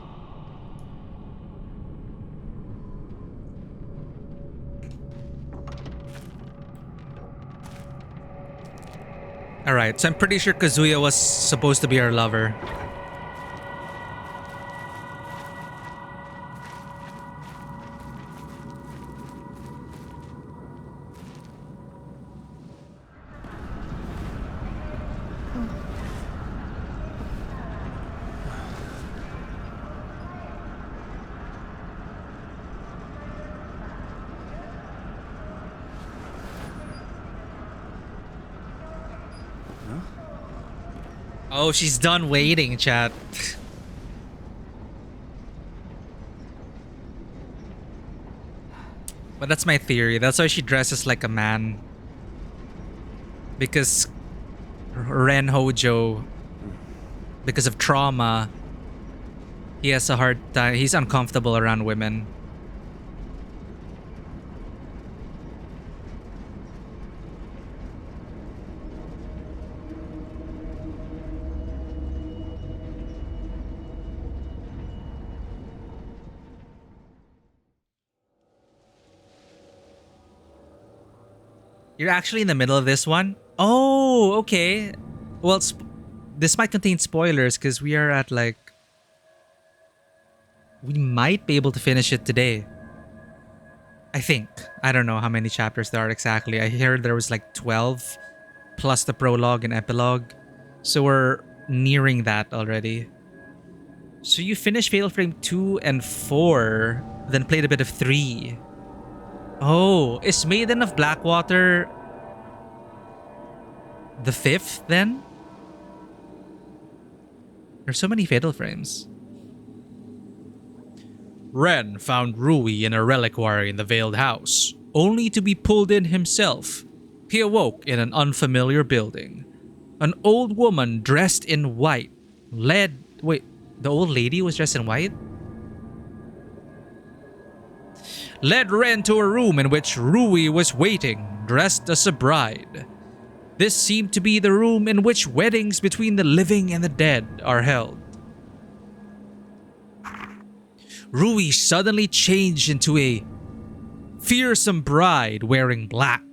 Alright, so I'm pretty sure Kazuya was supposed to be her lover. Oh, she's done waiting, chat. But that's my theory. That's why she dresses like a man. Because Ren Hojo, because of trauma, he has a hard time. He's uncomfortable around women. You're actually in the middle of this one? Oh, okay. Well, this might contain spoilers because we are at like... We might be able to finish it today. I think. I don't know how many chapters there are exactly. I heard there was like 12 plus the prologue and epilogue. So we're nearing that already. So you finished Fatal Frame 2 and 4, then played a bit of 3. Oh, is Maiden of Blackwater the 5th then? There's so many Fatal Frames. Ren found Rui in a reliquary in the Veiled House, only to be pulled in himself. He awoke in an unfamiliar building. An old woman dressed in white led... Wait, the old lady was dressed in white? Led Ren to a room in which Rui was waiting, dressed as a bride. This seemed to be the room in which weddings between the living and the dead are held. Rui suddenly changed into a fearsome bride wearing black.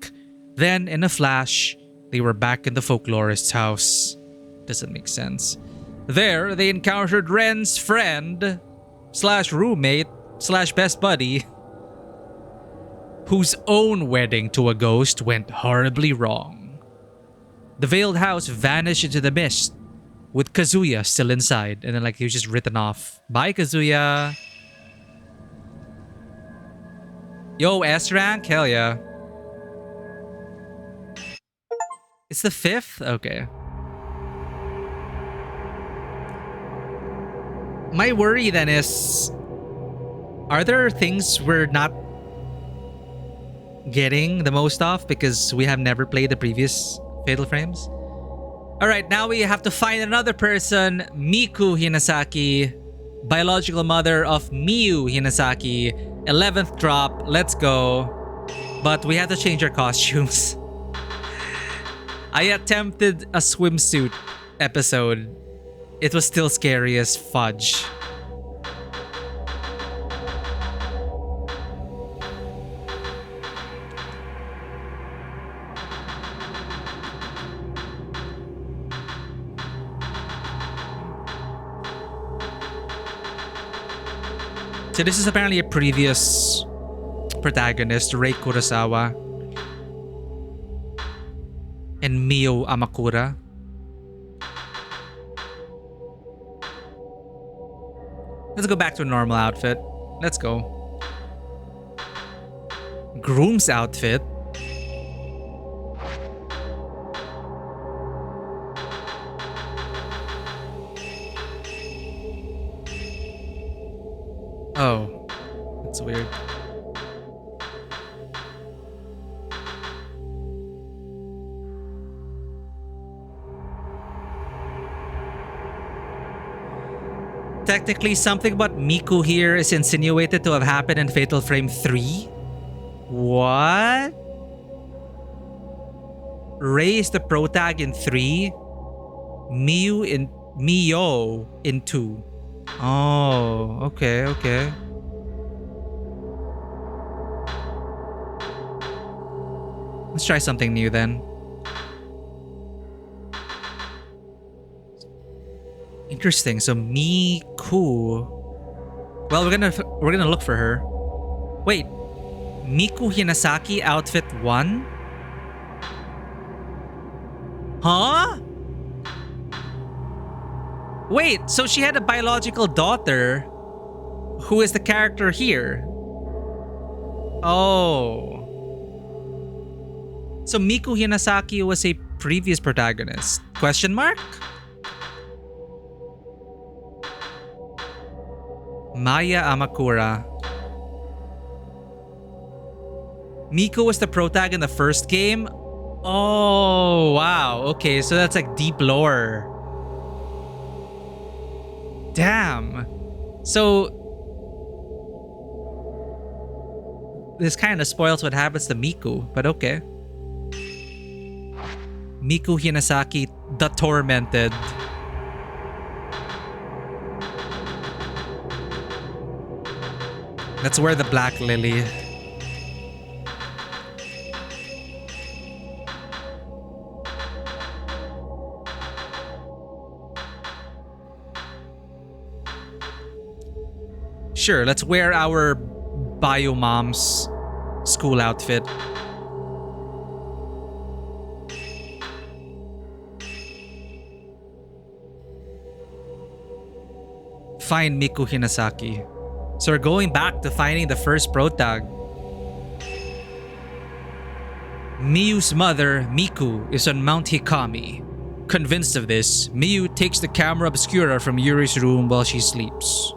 Then, in a flash, they were back in the folklorist's house. Doesn't make sense. There, they encountered Ren's friend / roommate / best buddy, whose own wedding to a ghost went horribly wrong. The veiled house vanished into the mist, with Kazuya still inside, and then like he was just written off. Bye, Kazuya. Yo, S rank? Hell yeah. It's the 5th? Okay. My worry then is, are there things we're not getting the most of because we have never played the previous Fatal Frames? Alright, now we have to find another person, Miku Hinasaki, biological mother of Miyu Hinasaki. 11th drop, let's go. But we have to change our costumes. I attempted a swimsuit episode. It was still scary as fudge. So this is apparently a previous protagonist, Rei Kurosawa and Mio Amakura. Let's go back to a normal outfit. Let's go. Groom's outfit. Oh, that's weird. Technically, something about Miku here is insinuated to have happened in Fatal Frame 3. What? Rei is the protag in 3. Mio in 2. Oh, okay. Let's try something new then. Interesting. So Miku. Well, we're gonna look for her. Wait, Miku Hinasaki outfit 1? Huh? Wait, so she had a biological daughter who is the character here. Oh. So Miku Hinasaki was a previous protagonist? Question mark? Maya Amakura. Miku was the protag in the first game? Oh, wow. Okay, so that's like deep lore. Damn. So this kind of spoils what happens to Miku, but okay. Miku Hinasaki, the Tormented. Let's wear the black lily. Sure, let's wear our bio mom's school outfit. Find Miku Hinasaki. So we're going back to finding the first protag. Miyu's mother, Miku, is on Mount Hikami. Convinced of this, Miyu takes the camera obscura from Yuri's room while she sleeps.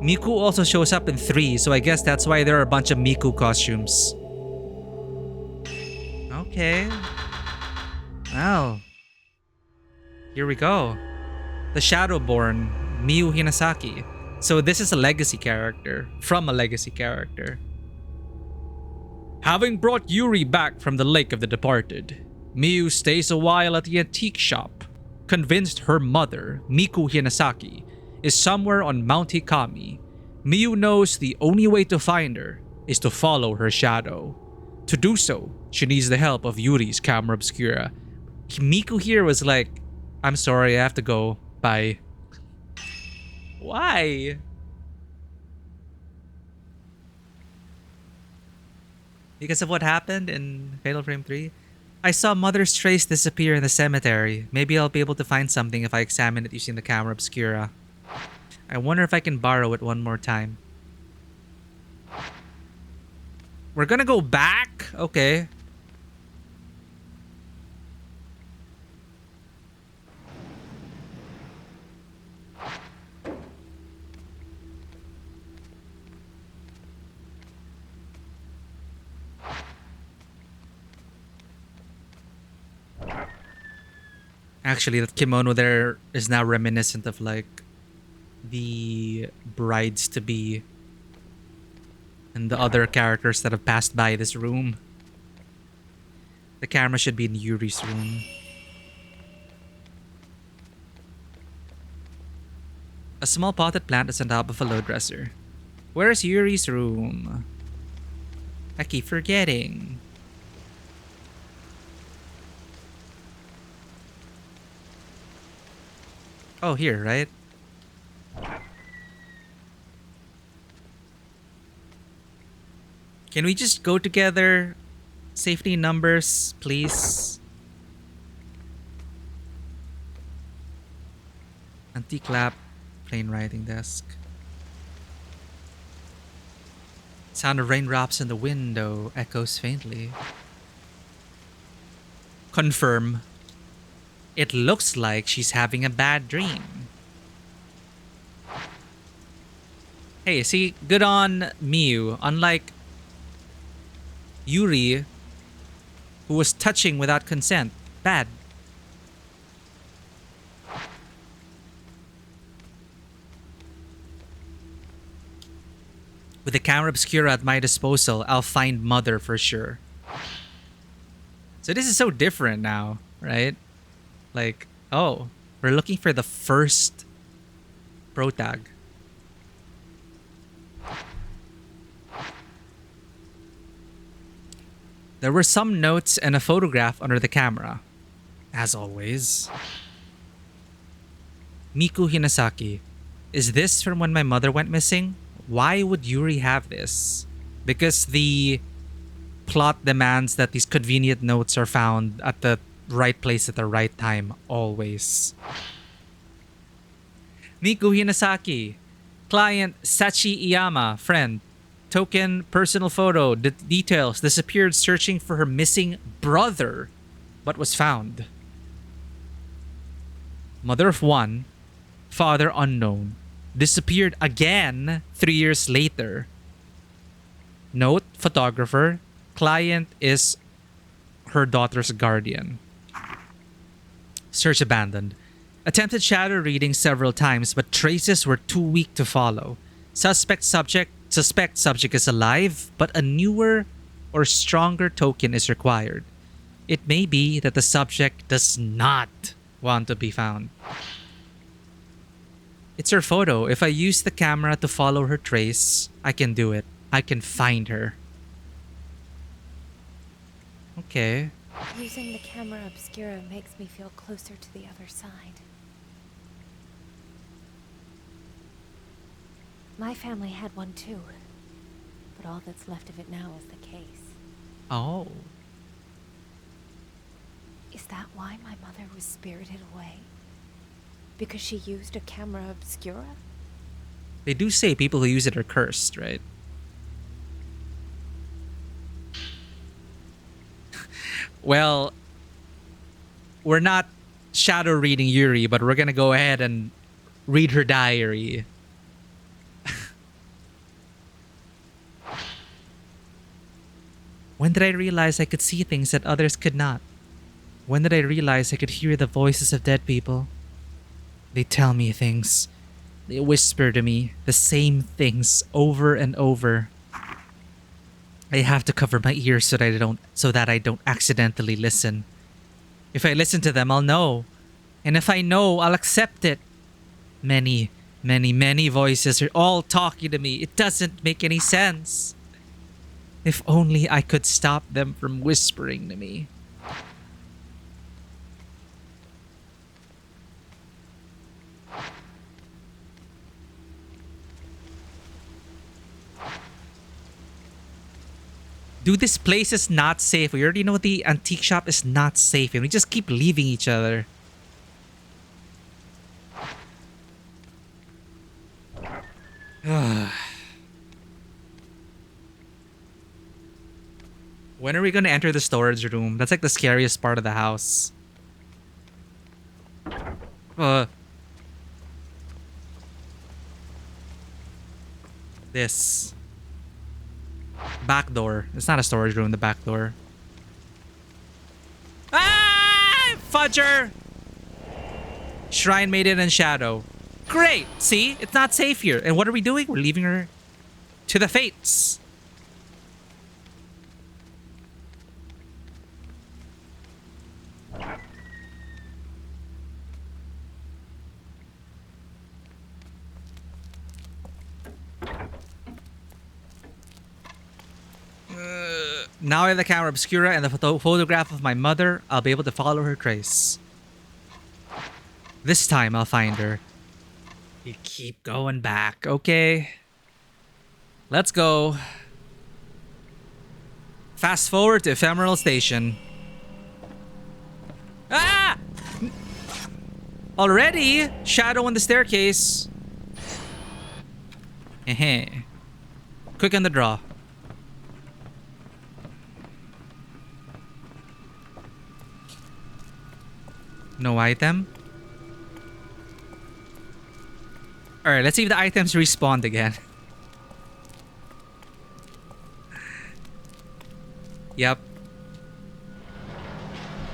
Miku also shows up in 3, so I guess that's why there are a bunch of Miku costumes. Okay. Well. Here we go. The Shadowborn, Miyu Hinasaki. So this is a legacy character, from a legacy character. Having brought Yuri back from the Lake of the Departed, Miyu stays a while at the antique shop, convinced her mother, Miku Hinasaki, is somewhere on Mount Hikami. Miyu knows the only way to find her is to follow her shadow. To do so, she needs the help of Yuri's camera obscura. Miku here was like, I'm sorry, I have to go. Bye. Why? Because of what happened in Fatal Frame 3? I saw Mother's trace disappear in the cemetery. Maybe I'll be able to find something if I examine it using the camera obscura. I wonder if I can borrow it one more time. We're gonna go back? Okay. Actually, that kimono there is now reminiscent of like the brides to be and the other characters that have passed by this room. The camera should be in Yuri's room. A small potted plant is on top of a low dresser. Where's Yuri's room? I keep forgetting. Oh, here, right? Can we just go together? Safety numbers, please. Antique lamp, plain writing desk. Sound of raindrops in the window echoes faintly. Confirm. It looks like she's having a bad dream. Hey, see, good on Miyu. Unlike Yuri, who was touching without consent. Bad. With the camera obscura at my disposal, I'll find Mother for sure. So this is so different now, right? Like, oh, we're looking for the first protag. There were some notes and a photograph under the camera. As always. Miku Hinasaki. Is this from when my mother went missing? Why would Yuri have this? Because the plot demands that these convenient notes are found at the right place at the right time, always. Miku Hinasaki. Client Sachi Iyama. Friend. Token personal photo. Details. Disappeared searching for her missing brother, but was found. Mother of one. Father unknown. Disappeared again 3 years later. Note, photographer. Client is her daughter's guardian. Search abandoned. Attempted shadow reading several times, but traces were too weak to follow. Suspect subject is alive, but a newer or stronger token is required. It may be that the subject does not want to be found. It's her photo. If I use the camera to follow her trace, I can do it. I can find her. Okay. Using the camera obscura makes me feel closer to the other side. My family had one too, but all that's left of it now is the case. Oh. Is that why my mother was spirited away? Because she used a camera obscura? They do say people who use it are cursed, right? Well, we're not shadow reading Yuri, but we're gonna go ahead and read her diary. When did I realize I could see things that others could not? When did I realize I could hear the voices of dead people? They tell me things. They whisper to me the same things over and over. I have to cover my ears so that I don't accidentally listen. If I listen to them, I'll know. And if I know, I'll accept it. Many, many, many voices are all talking to me. It doesn't make any sense. If only I could stop them from whispering to me. Dude, this place is not safe. We already know the antique shop is not safe, and we just keep leaving each other. When are we gonna enter the storage room? That's like the scariest part of the house. This. Back door. It's not a storage room, the back door. Ah! Fudger! Shrine Maiden and Shadow. Great! See? It's not safe here. And what are we doing? We're leaving her to the fates. Now I have the camera obscura and the photograph of my mother. I'll be able to follow her trace. This time I'll find her. You keep going back, okay? Let's go. Fast forward to Ephemeral Station. Ah! Already? Shadow on the staircase. Heh. Quick on the draw. No item? Alright, let's see if the items respawned again. Yep.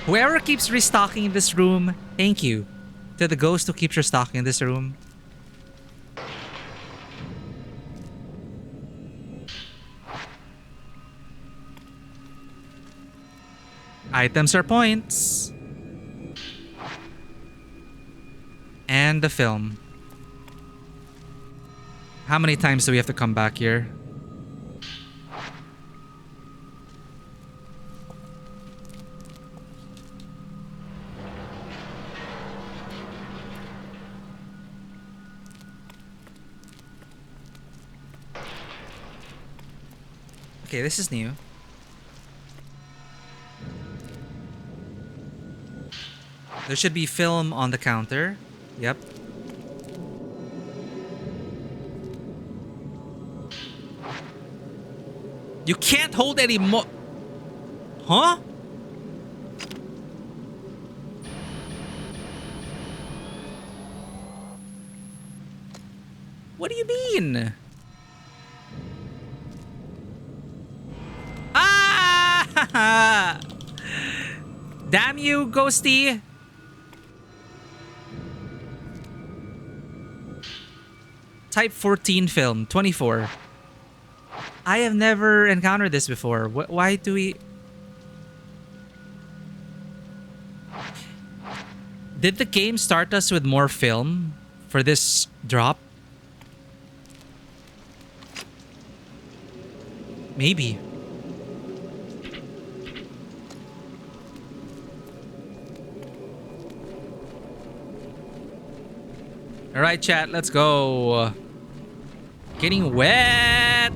Whoever keeps restocking this room, thank you. To the ghost who keeps restocking this room. Items are points. And the film. How many times do we have to come back here? Okay, this is new. There should be film on the counter. Yep. You can't hold any more. Huh? What do you mean? Ah! Damn you, Ghosty. Type 14 film, 24. I have never encountered this before. Why do we... Did the game start us with more film for this drop? Maybe. Alright, chat, let's go. Getting wet.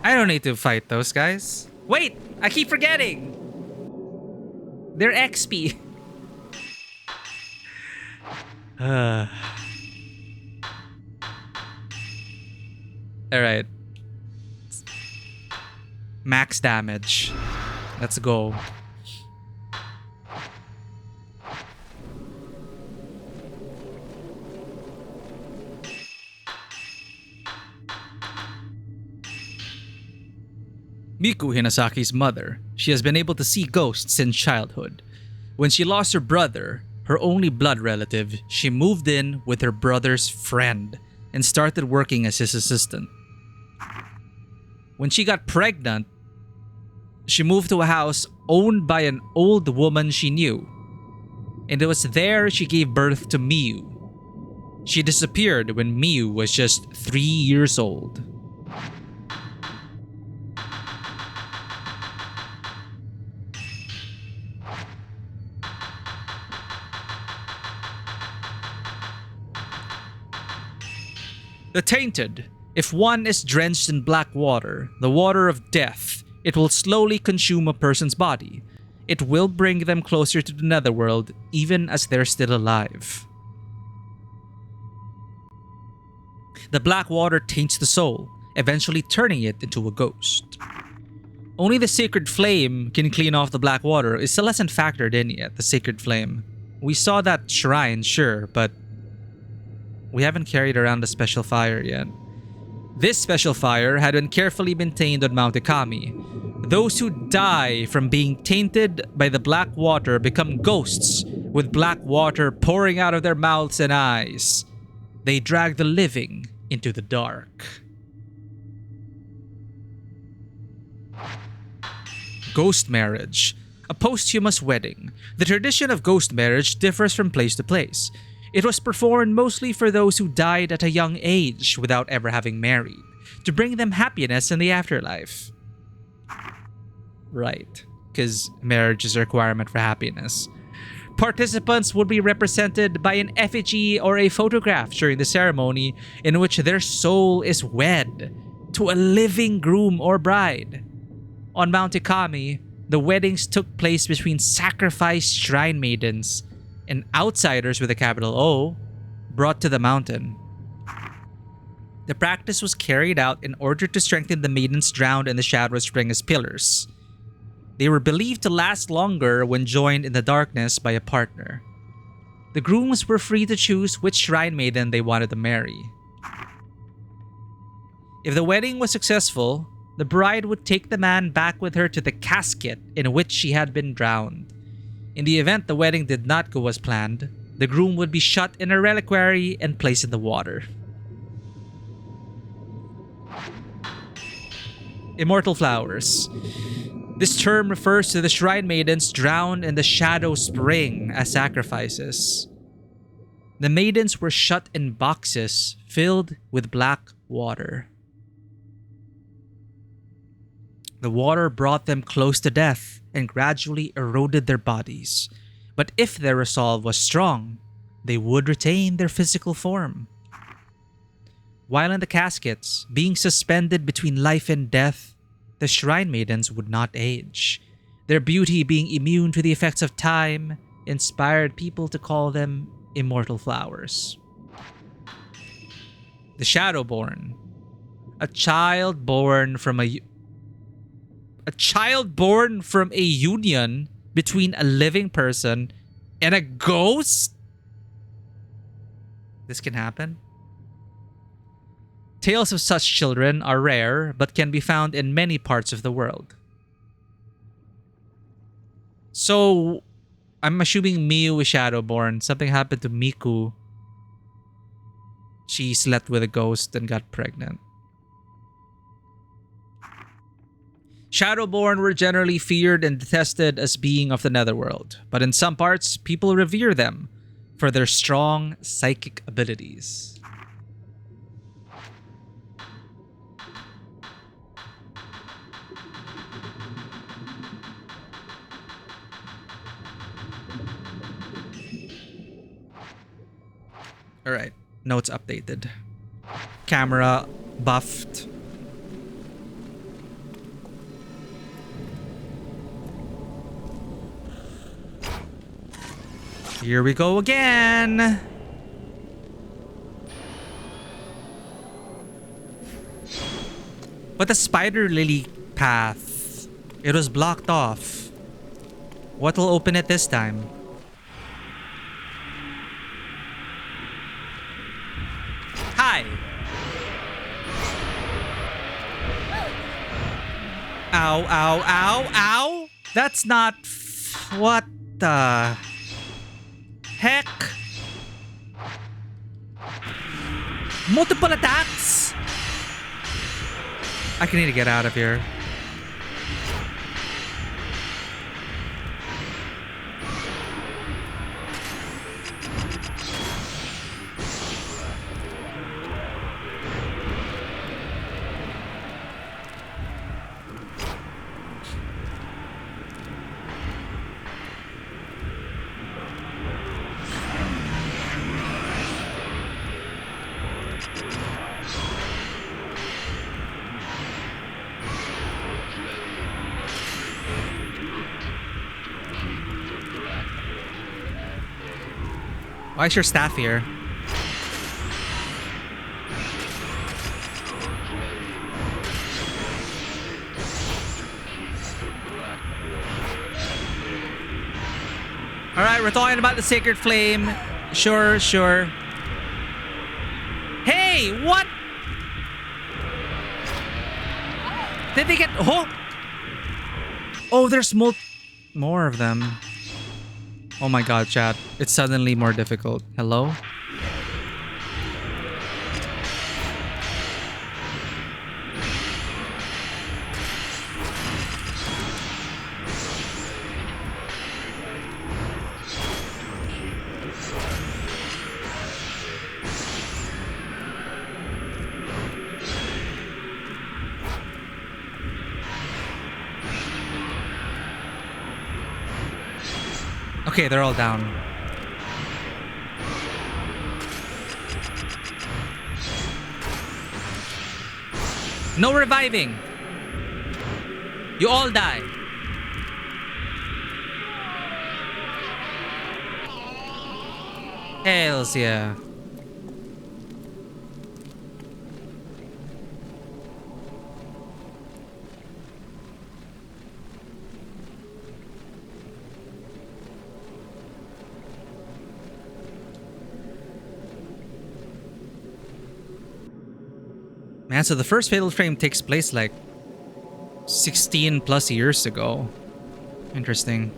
I don't need to fight those guys. Wait, I keep forgetting. They're XP. Alright. Max damage. Let's go. Miku Hinasaki's mother. She has been able to see ghosts since childhood. When she lost her brother, her only blood relative, she moved in with her brother's friend and started working as his assistant. When she got pregnant, she moved to a house owned by an old woman she knew, and it was there she gave birth to Miu. She disappeared when Miu was just 3 years old. The Tainted. If one is drenched in black water, the water of death, it will slowly consume a person's body. It will bring them closer to the netherworld even as they're still alive. The black water taints the soul, eventually turning it into a ghost. Only the sacred flame can clean off the black water. It still hasn't factored in yet, the sacred flame. We saw that shrine, sure, but we haven't carried around the special fire yet. This special fire had been carefully maintained on Mount Ikami. Those who die from being tainted by the black water become ghosts with black water pouring out of their mouths and eyes. They drag the living into the dark. Ghost marriage. A posthumous wedding. The tradition of ghost marriage differs from place to place. It was performed mostly for those who died at a young age without ever having married, to bring them happiness in the afterlife. Right, because marriage is a requirement for happiness. Participants would be represented by an effigy or a photograph during the ceremony in which their soul is wed to a living groom or bride. On Mount Ikami, the weddings took place between sacrificed shrine maidens and outsiders with a capital O brought to the mountain. The practice was carried out in order to strengthen the maidens drowned in the Shadow Spring as pillars. They were believed to last longer when joined in the darkness by a partner. The grooms were free to choose which shrine maiden they wanted to marry. If the wedding was successful, the bride would take the man back with her to the casket in which she had been drowned. In the event the wedding did not go as planned, the groom would be shut in a reliquary and placed in the water. Immortal flowers. This term refers to the shrine maidens drowned in the Shadow Spring as sacrifices. The maidens were shut in boxes filled with black water. The water brought them close to death and gradually eroded their bodies. But if their resolve was strong, they would retain their physical form. While in the caskets, being suspended between life and death, the shrine maidens would not age. Their beauty, being immune to the effects of time, inspired people to call them immortal flowers. The Shadowborn. A child born from a union between a living person and a ghost? This can happen. Tales of such children are rare, but can be found in many parts of the world. So, I'm assuming Miu is Shadowborn. Something happened to Miku. She slept with a ghost and got pregnant. Shadowborn were generally feared and detested as being of the netherworld, but in some parts, people revere them for their strong psychic abilities. Alright, notes updated. Camera buffed. Here we go again. But the spider lily path, it was blocked off. What will open it this time? Hi. Ow, ow, ow, ow. That's not... What the... heck? Multiple attacks? I need to get out of here. Why is your staff here? Alright, we're talking about the sacred flame. Sure, sure. Hey, what? Did they get... Oh, there's more of them. Oh my god, chat. It's suddenly more difficult. Hello? Okay, they're all down. No reviving. You all die. Hells yeah. Man, so the first Fatal Frame takes place like 16 plus years ago. Interesting.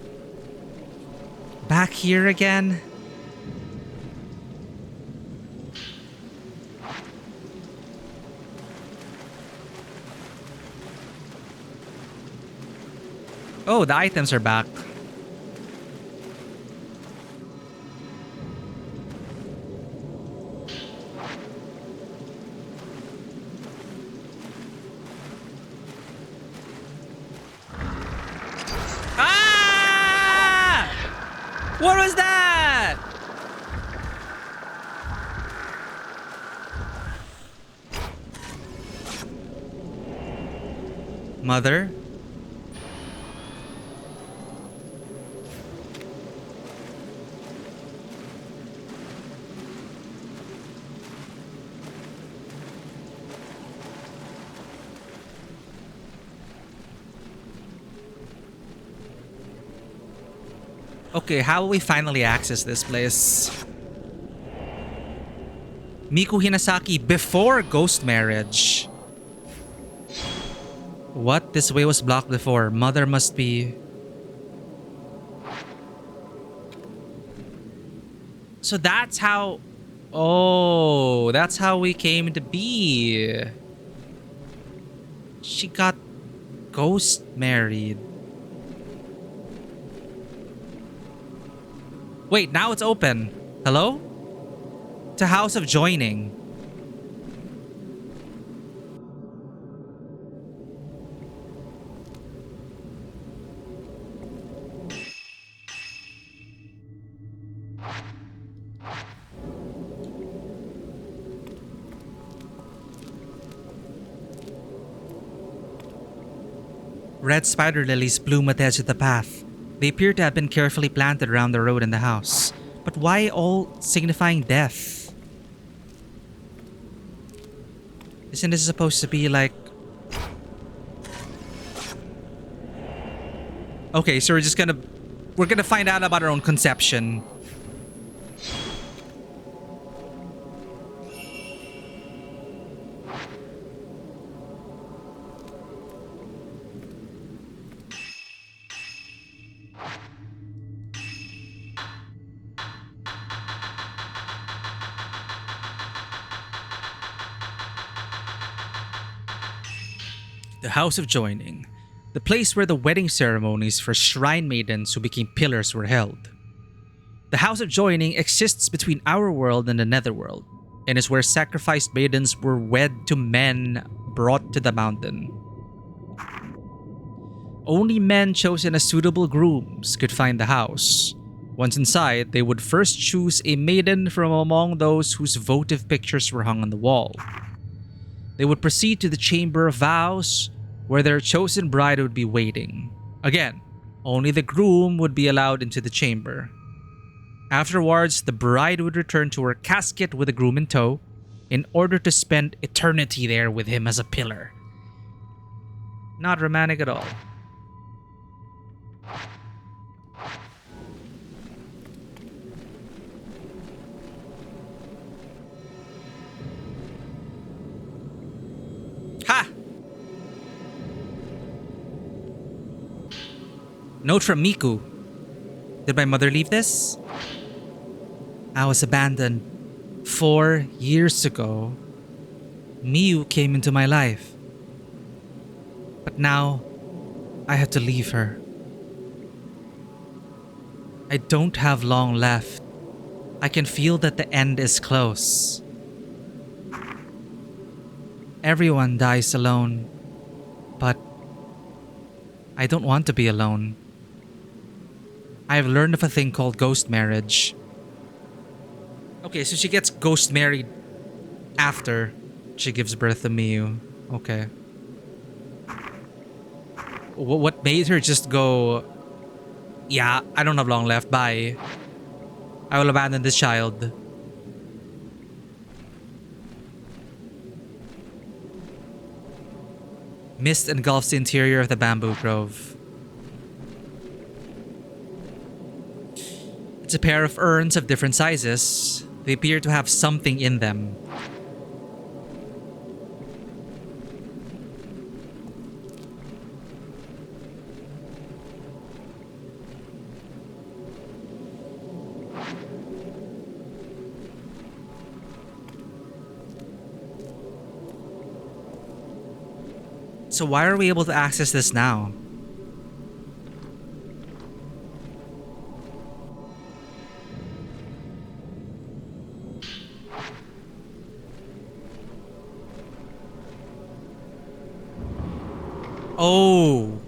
Back here again? Oh, the items are back. What was that? Mother? Okay, how will we finally access this place? Miku Hinasaki before ghost marriage. What? This way was blocked before. Mother must be... So that's how... Oh, that's how we came to be. She got ghost married. Wait, now it's open. Hello? To House of Joining. Red spider lilies bloom at the edge of the path. They appear to have been carefully planted around the road and the house. But why all signifying death? Isn't this supposed to be like... Okay, so we're gonna find out about our own conception. The House of Joining, the place where the wedding ceremonies for shrine maidens who became pillars were held. The House of Joining exists between our world and the netherworld, and is where sacrificed maidens were wed to men brought to the mountain. Only men chosen as suitable grooms could find the house. Once inside, they would first choose a maiden from among those whose votive pictures were hung on the wall. They would proceed to the Chamber of Vows, where their chosen bride would be waiting. Again, only the groom would be allowed into the chamber. Afterwards, the bride would return to her casket with the groom in tow in order to spend eternity there with him as a pillar. Not romantic at all. Ha! Note from Miku. Did my mother leave this? I was abandoned 4 years ago. Miu came into my life. But now, I have to leave her. I don't have long left. I can feel that the end is close. Everyone dies alone. But I don't want to be alone. I have learned of a thing called ghost marriage. Okay, so she gets ghost married after she gives birth to Miu. Okay. What made her just go, yeah, I don't have long left, bye. I will abandon this child. Mist engulfs the interior of the bamboo grove. It's a pair of urns of different sizes. They appear to have something in them. So why are we able to access this now? Oh,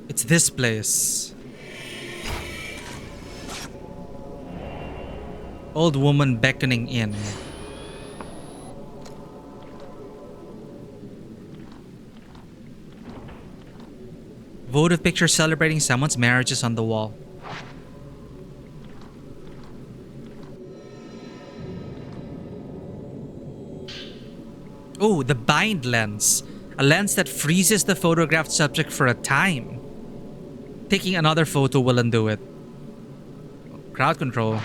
it's this place. Old woman beckoning in. Votive picture celebrating someone's marriage is on the wall. Oh, the bind lens. A lens that freezes the photographed subject for a time. Taking another photo will undo it. Crowd control.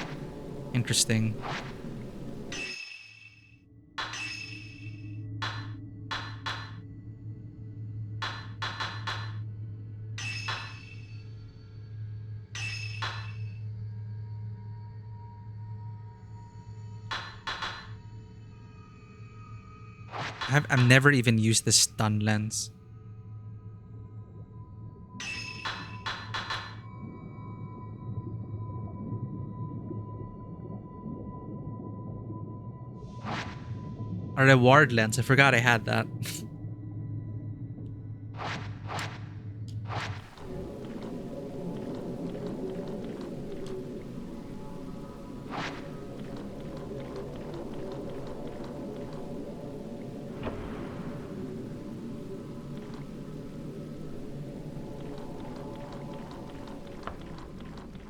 Interesting. I've never even used this stun lens. A reward lens. I forgot I had that.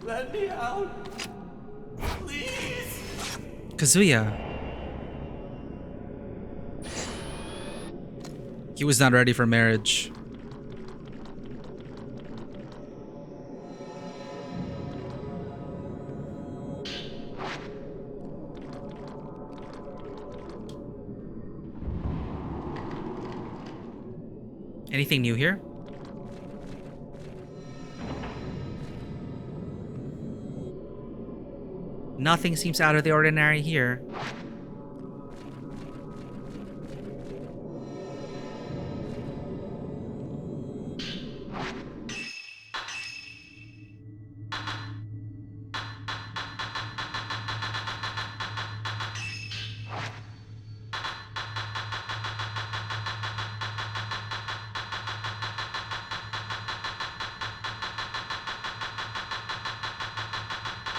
Let me out. Please. Kazuya. He was not ready for marriage. Anything new here? Nothing seems out of the ordinary here.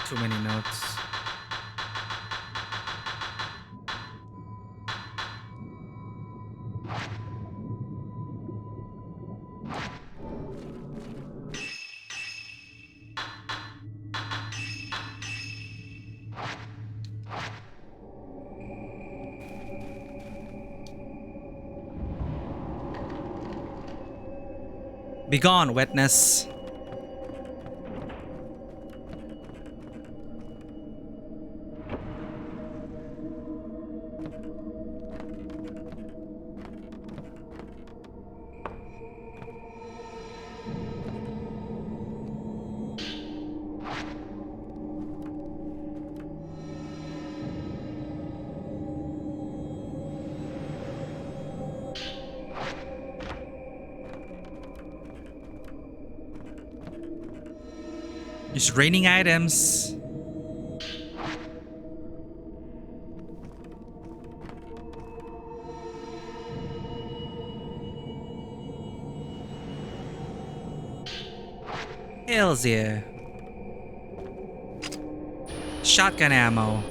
Too many notes. Begone, wetness. Just raining items. Hells yeah. Shotgun ammo.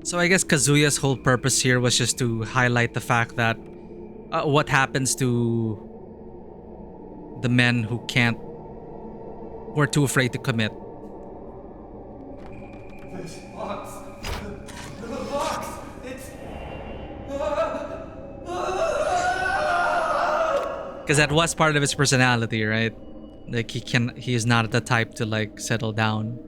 So I guess Kazuya's whole purpose here was just to highlight the fact that what happens to the men who are too afraid to commit. This box. The box. It's. Because that was part of his personality, right? Like he is not the type to like settle down.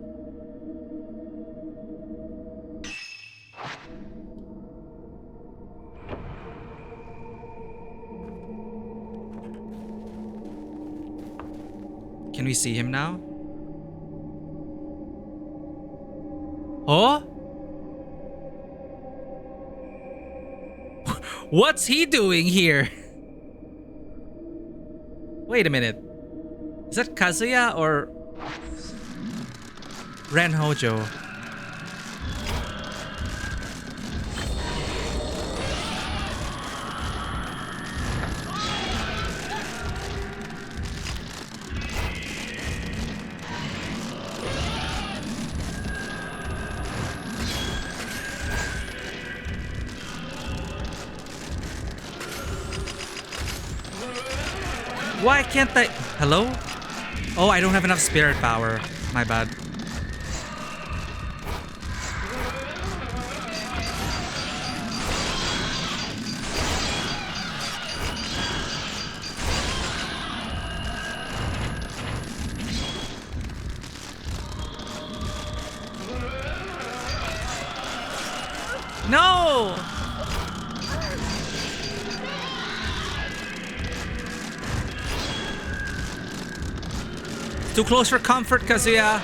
Can we see him now? Oh? What's he doing here? Wait a minute. Is that Kazuya or Ren Hojo? Why can't I? Hello? Oh, I don't have enough spirit power. My bad. No! Too close for comfort, Kazuya.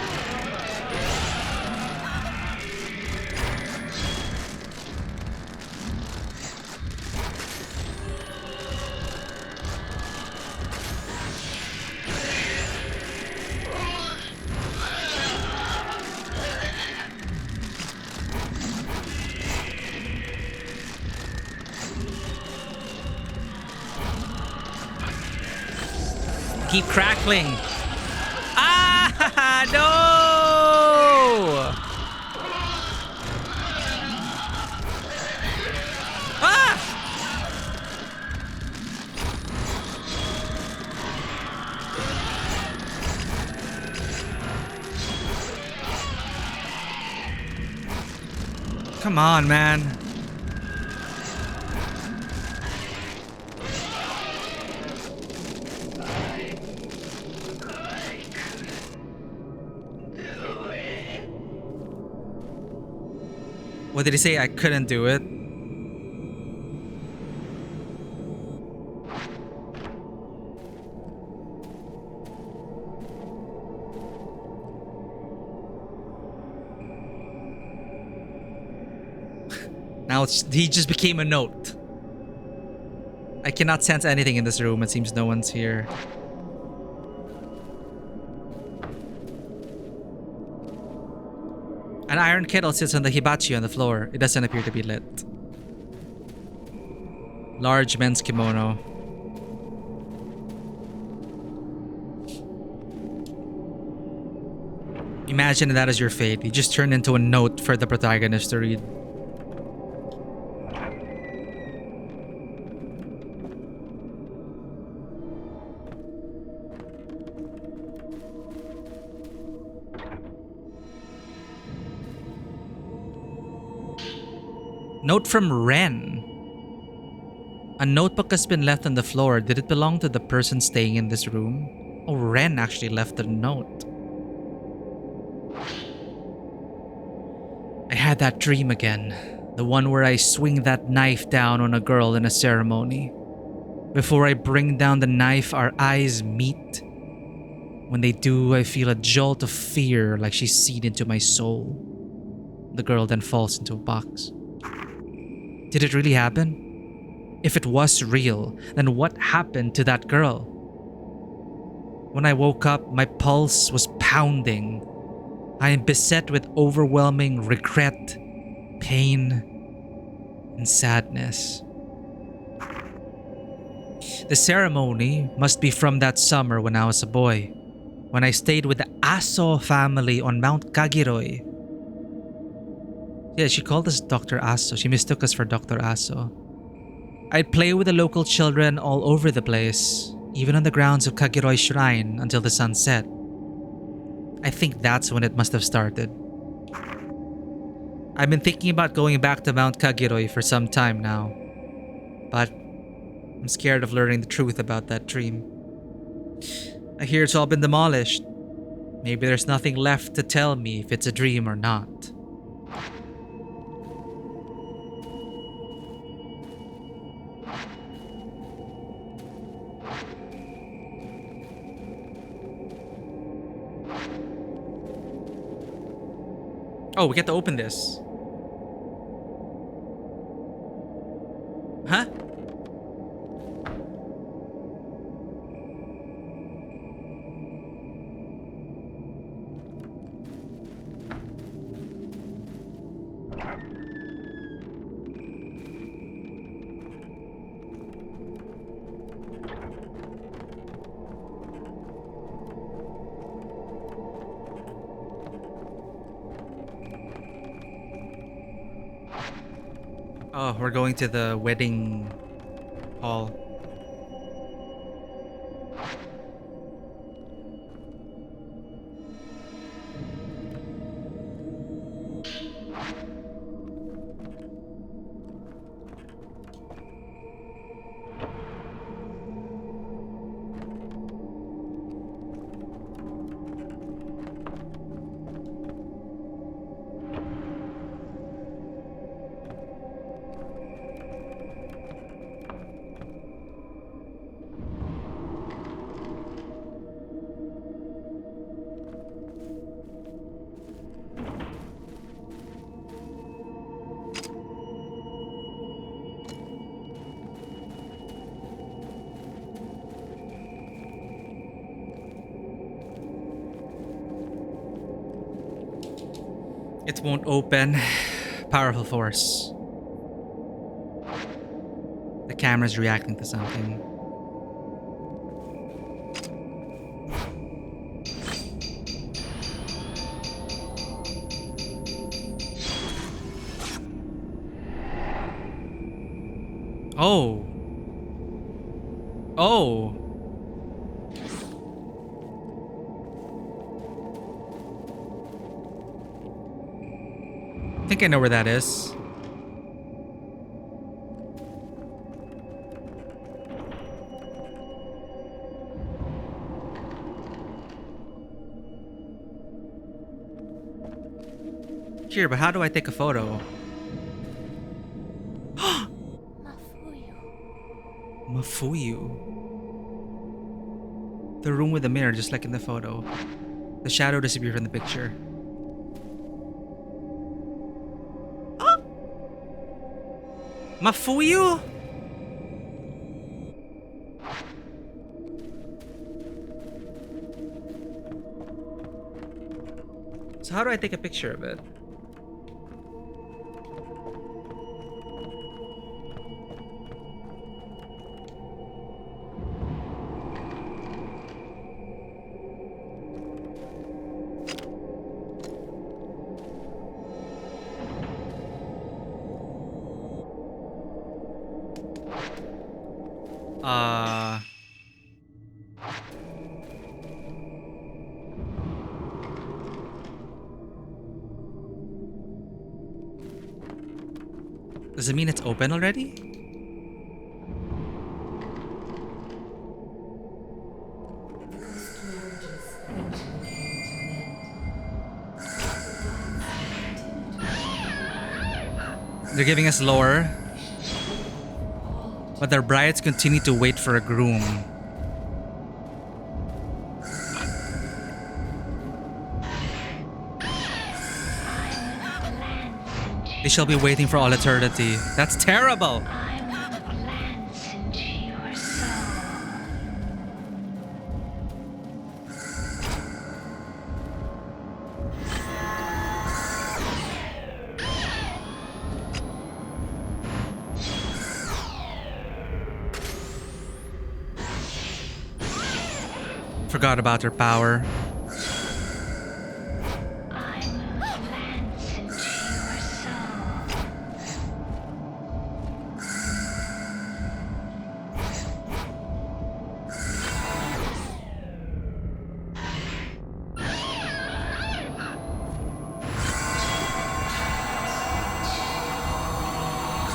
Keep crackling. Ah, no! Ah! Come on, man. What did he say? I couldn't do it. Now he just became a note. I cannot sense anything in this room. It seems no one's here. An iron kettle sits on the hibachi on the floor. It doesn't appear to be lit. Large men's kimono. Imagine that is your fate. You just turned into a note for the protagonist to read. Note from Ren. A notebook has been left on the floor. Did it belong to the person staying in this room? Oh, Ren actually left a note. I had that dream again. The one where I swing that knife down on a girl in a ceremony. Before I bring down the knife, our eyes meet. When they do, I feel a jolt of fear like she's seen into my soul. The girl then falls into a box. Did it really happen? If it was real, then what happened to that girl? When I woke up, my pulse was pounding. I am beset with overwhelming regret, pain, and sadness. The ceremony must be from that summer when I was a boy, when I stayed with the Aso family on Mount Kagiroi. Yeah, she called us Dr. Aso. She mistook us for Dr. Aso. I'd play with the local children all over the place, even on the grounds of Kagiroi Shrine until the sun set. I think that's when it must have started. I've been thinking about going back to Mount Kagiroi for some time now, but I'm scared of learning the truth about that dream. I hear it's all been demolished. Maybe there's nothing left to tell me if it's a dream or not. Oh, we get to open this. Huh? Oh, we're going to the wedding hall. It won't open. Powerful force. The camera's reacting to something. Oh. Oh. I think I know where that is. Here, but how do I take a photo? Mafuyu. The room with the mirror, just like in the photo. The shadow disappeared from the picture. Mafuyu? So how do I take a picture of it? Does it mean it's open already? They're giving us lore, but their brides continue to wait for a groom. They shall be waiting for all eternity. That's terrible! I will glance into your soul. Forgot about her power. I will glance into your soul.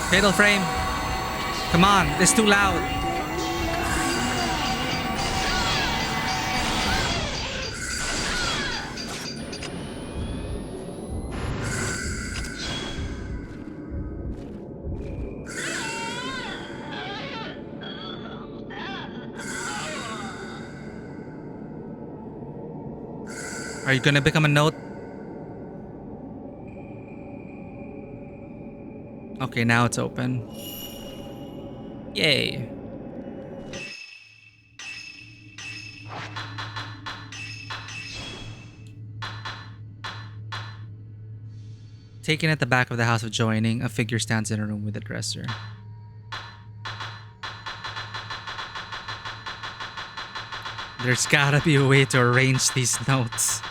Fatal frame. Come on, it's too loud. Are you gonna become a note? Okay, now it's open. Yay. Taken at the back of the house of joining, a figure stands in a room with a dresser. There's gotta be a way to arrange these notes.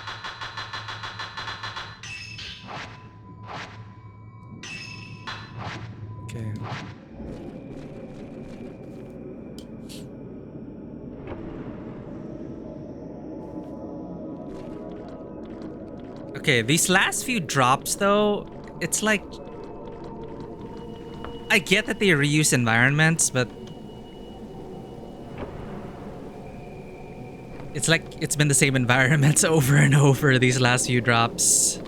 Okay. Okay, these last few drops though, it's like... I get that they reuse environments, but... It's like it's been the same environments over and over these last few drops.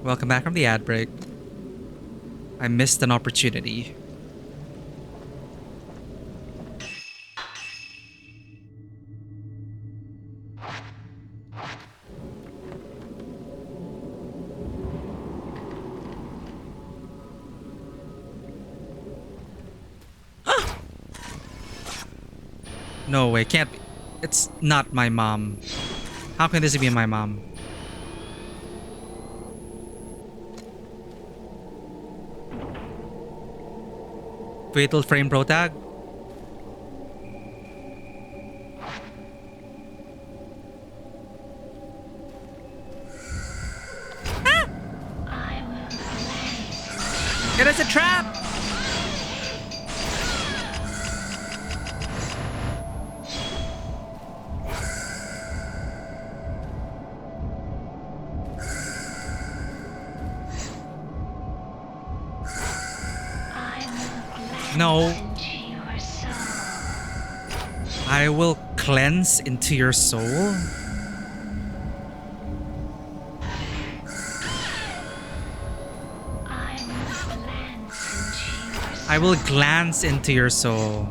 Welcome back from the ad break. I missed an opportunity. No way, can't be. It's not my mom. How can this be my mom? Fatal frame protag? It is a trap! No. I will cleanse into your soul? I will glance into your soul.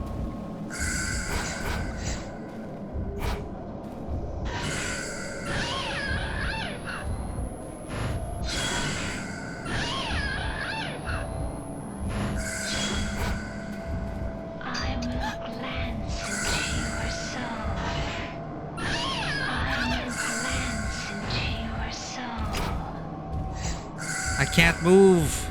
I can't move.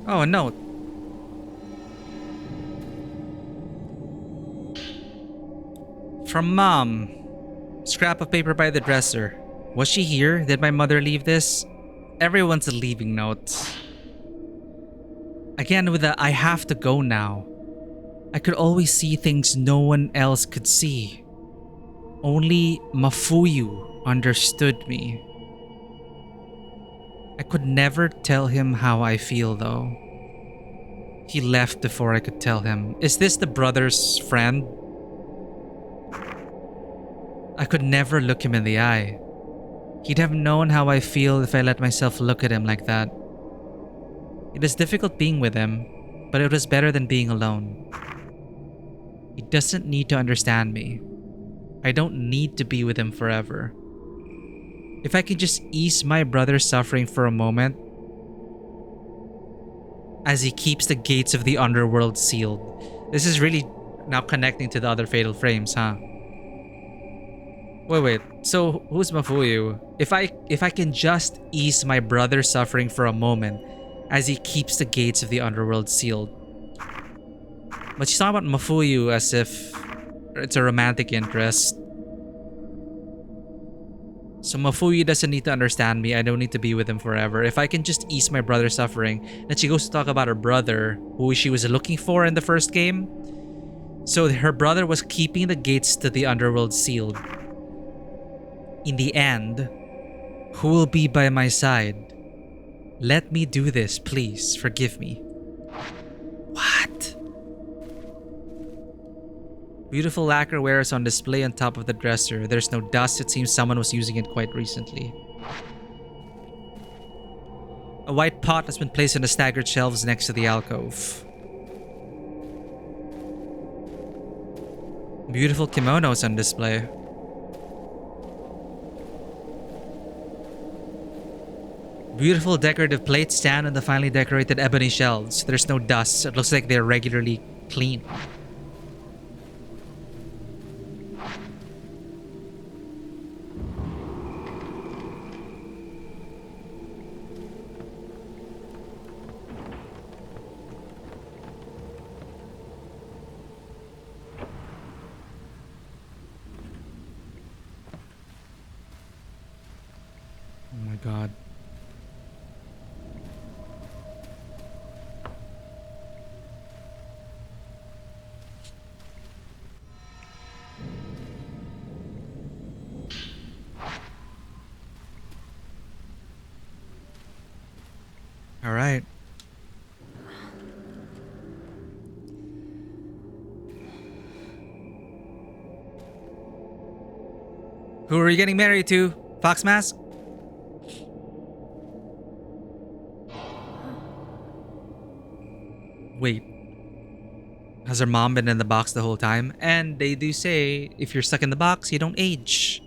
Oh, a note. From Mom. Scrap of paper by the dresser. Was she here? Did my mother leave this? Everyone's a leaving note. Again with the I have to go now. I could always see things no one else could see. Only Mafuyu understood me. I could never tell him how I feel though. He left before I could tell him. Is this the brother's friend? I could never look him in the eye. He'd have known how I feel if I let myself look at him like that. It is difficult being with him, but it was better than being alone. He doesn't need to understand me. I don't need to be with him forever. If I can just ease my brother's suffering for a moment, as he keeps the gates of the underworld sealed. This is really now connecting to the other fatal frames, huh? Wait. So who's Mafuyu? If I can just ease my brother's suffering for a moment, as he keeps the gates of the underworld sealed. But she's talking about Mafuyu as if it's a romantic interest. So Mafuyu doesn't need to understand me. I don't need to be with him forever. If I can just ease my brother's suffering. Then she goes to talk about her brother, who she was looking for in the first game. So her brother was keeping the gates to the underworld sealed. In the end, who will be by my side? Let me do this, please. Forgive me. What? Beautiful lacquerware is on display on top of the dresser. There's no dust. It seems someone was using it quite recently. A white pot has been placed on the staggered shelves next to the alcove. Beautiful kimonos on display. Beautiful decorative plates stand on the finely decorated ebony shelves. There's no dust. It looks like they're regularly clean. Oh my god. All right. Who are you getting married to? Fox Mask? Wait. Has her mom been in the box the whole time? And they do say if you're stuck in the box, you don't age.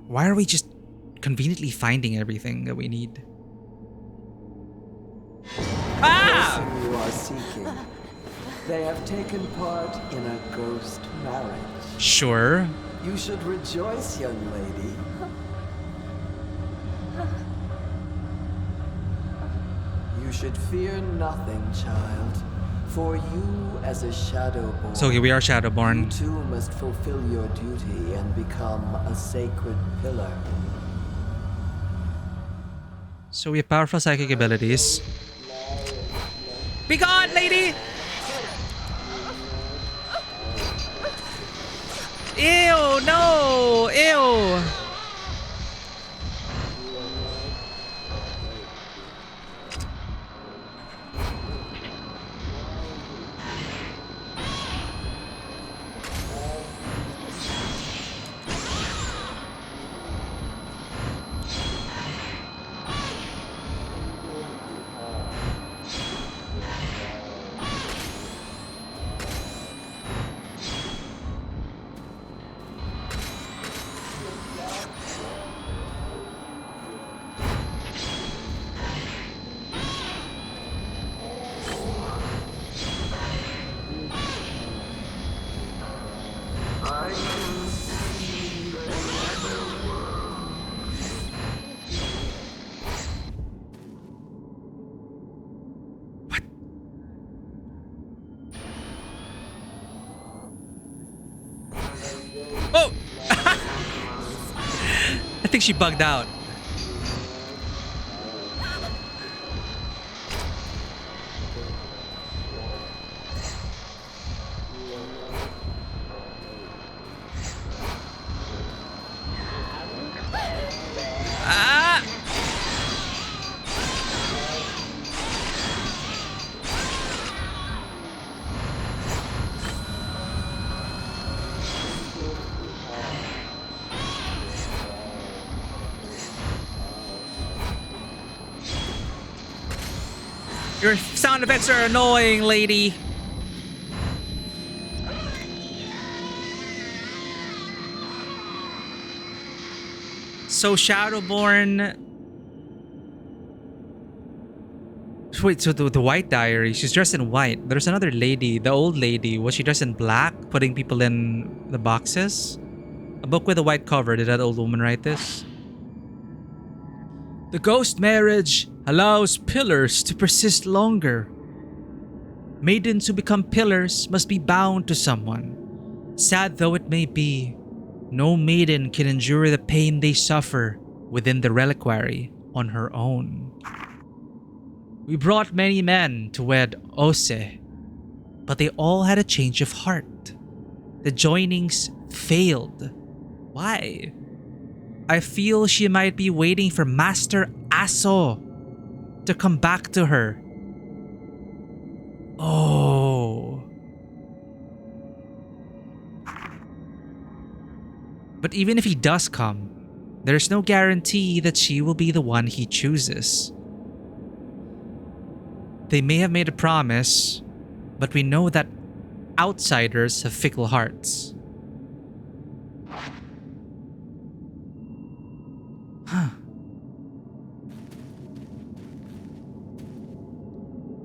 Why are we just conveniently finding everything that we need? Ah! The person you are seeking. They have taken part in a ghost marriage. Sure. You should rejoice, young lady. You should fear nothing, child. For you, as a Shadowborn, So okay, we are you Shadowborn. too must fulfill your duty and become a sacred pillar. So we have powerful psychic abilities. Be gone, lady! Ew, no! Ew! think she bugged out. Ah! Your sound effects are annoying, lady. So Shadowborn. Wait, so the White Diary, she's dressed in white. There's another lady, the old lady. Was she dressed in black, putting people in the boxes? A book with a white cover. Did that old woman write this? The ghost marriage allows pillars to persist longer. Maidens who become pillars must be bound to someone. Sad though it may be, no maiden can endure the pain they suffer within the reliquary on her own. We brought many men to wed Ose, but they all had a change of heart. The joinings failed. Why? I feel she might be waiting for Master Aso to come back to her. Oh. But even if he does come, there's no guarantee that she will be the one he chooses. They may have made a promise, but we know that outsiders have fickle hearts. Huh.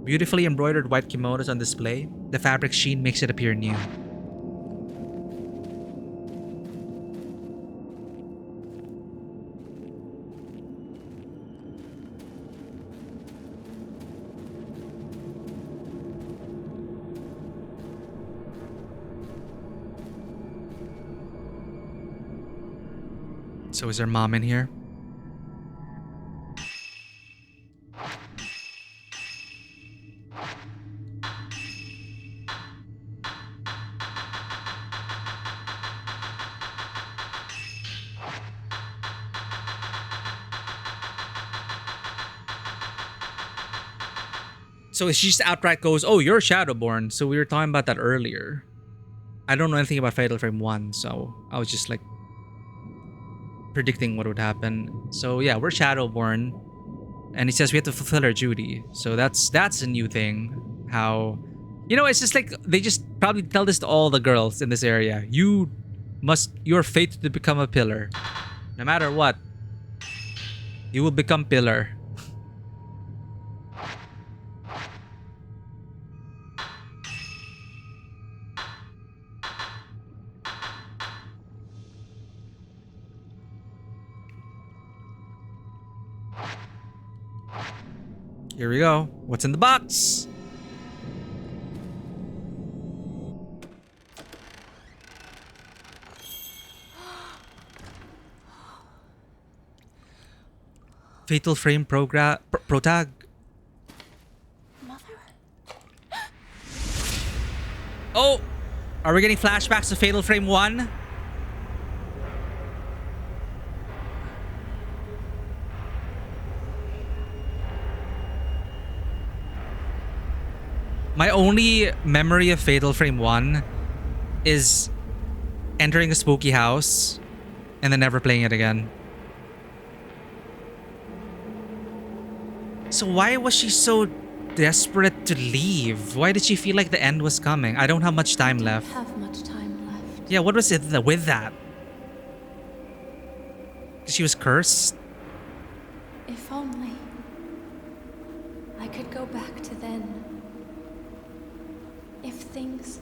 Beautifully embroidered white kimonos on display. The fabric sheen makes it appear new. So is her mom in here? So she just outright goes, oh, you're Shadowborn. So we were talking about that earlier. I don't know anything about Fatal Frame 1, so I was just like predicting what would happen. So yeah, we're Shadowborn. And he says we have to fulfill our duty. So that's a new thing. How, you know, it's just like they just probably tell this to all the girls in this area. You're fated to become a pillar. No matter what, you will become pillar. Here we go. What's in the box? Fatal Frame protag. Mother? Oh! Are we getting flashbacks to Fatal Frame 1? My only memory of Fatal Frame 1 is entering a spooky house and then never playing it again. So why was she so desperate to leave? Why did she feel like the end was coming? I don't have much time left. Have much time left. Yeah, what was it with that? She was cursed? If only I could go back to then. If things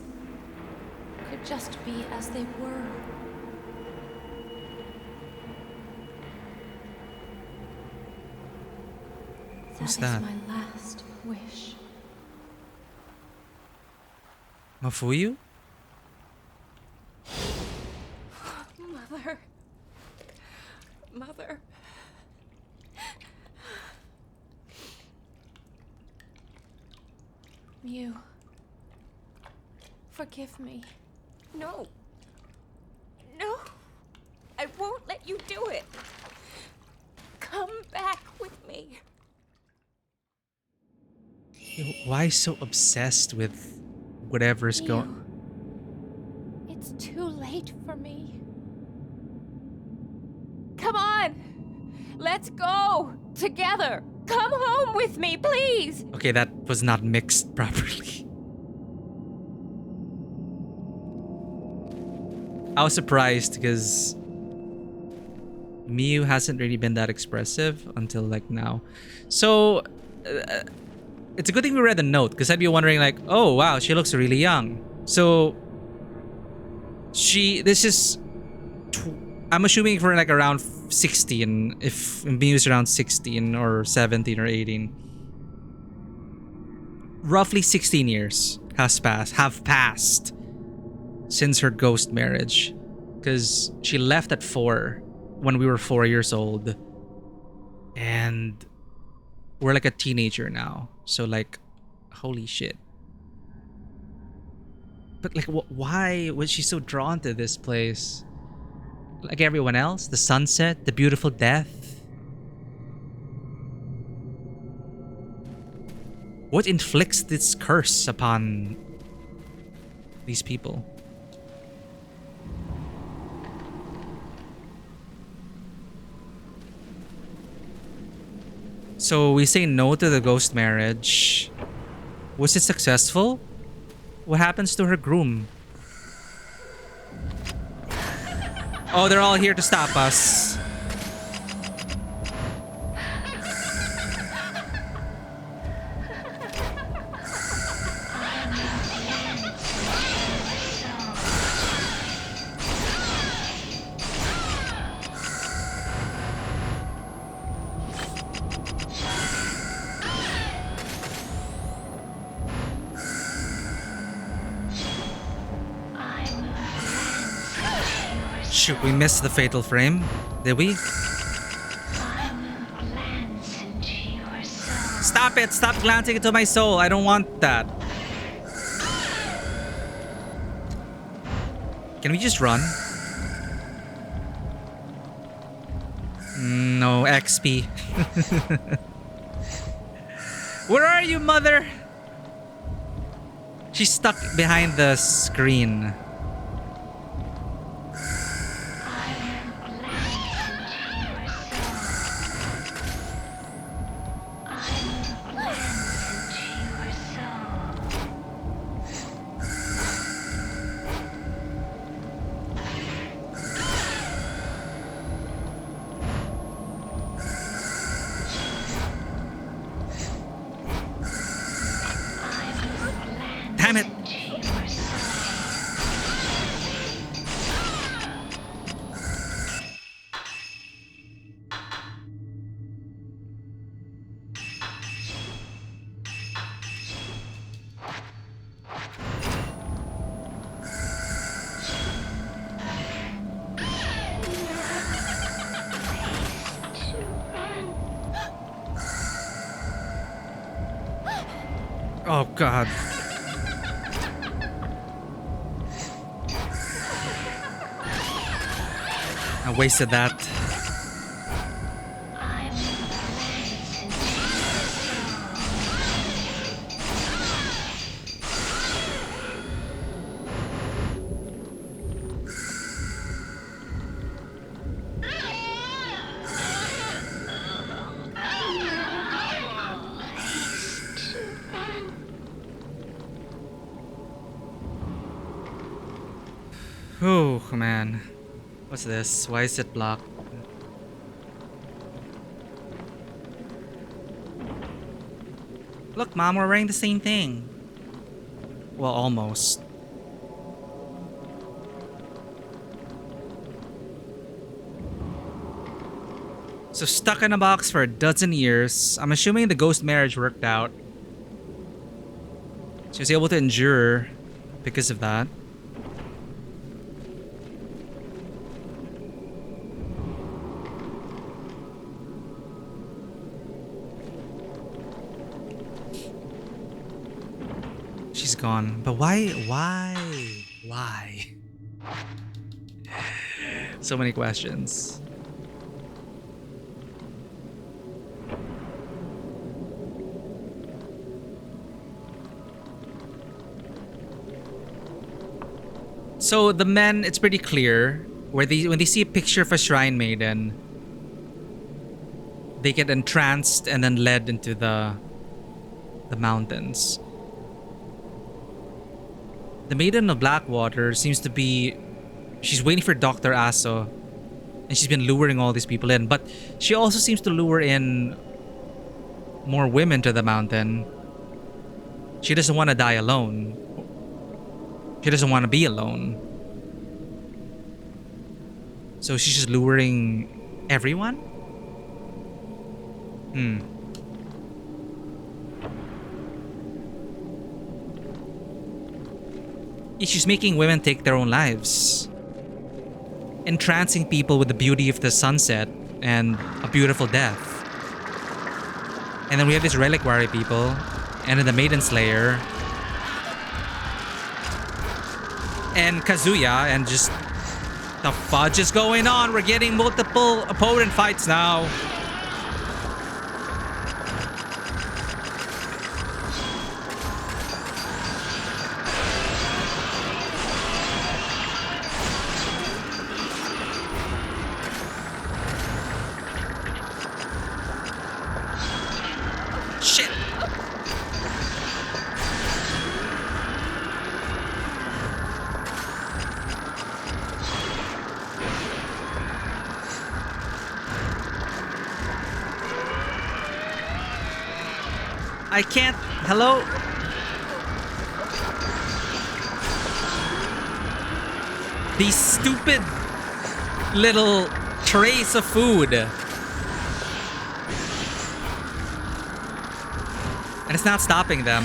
could just be as they were. Who's That that? is my last wish. Mafuyu? Mother. Mother. Mew. Forgive me. No. No. I won't let you do it. Come back with me. Why so obsessed with whatever's going? It's too late for me. Come on! Let's go! Together! Come home with me, please! Okay, that was not mixed properly. I was surprised because Miyu hasn't really been that expressive until like now. So it's a good thing we read the note, because I'd be wondering like, oh wow, she looks really young. So I'm assuming for like around 16, if Miyu's around 16 or 17 or 18. Roughly 16 years have passed since her ghost marriage, because she left at 4 when we were 4 years old, and we're like a teenager now. So like, holy shit. But like, why was she so drawn to this place? Like everyone else, the sunset, the beautiful death. What inflicts this curse upon these people? So we say no to the ghost marriage. Was it successful? What happens to her groom? Oh, they're all here to stop us. Shoot, we missed the fatal frame. Did we? Stop it! Stop glancing into my soul. I don't want that. Can we just run? No, XP. Where are you, mother? She's stuck behind the screen. Damn it! Oh God. I wasted that. Oh man. What's this? Why is it blocked? Look, Mom, we're wearing the same thing. Well, almost. So stuck in a box for a dozen years. I'm assuming the ghost marriage worked out. She was able to endure because of that. she's gone. But why? So many questions. So the men, it's pretty clear when they see a picture of a shrine maiden, they get entranced and then led into the mountains. The Maiden of Blackwater seems to be, she's waiting for Dr. Aso, and she's been luring all these people in, but she also seems to lure in more women to the mountain. She doesn't want to die alone. She doesn't want to be alone. So she's just luring everyone? She's making women take their own lives. Entrancing people with the beauty of the sunset and a beautiful death. And then we have these reliquary people. And then the Maiden Slayer. And Kazuya. And just... the fudge is going on. We're getting multiple opponent fights now. I can't... Hello? These stupid little trays of food. And it's not stopping them.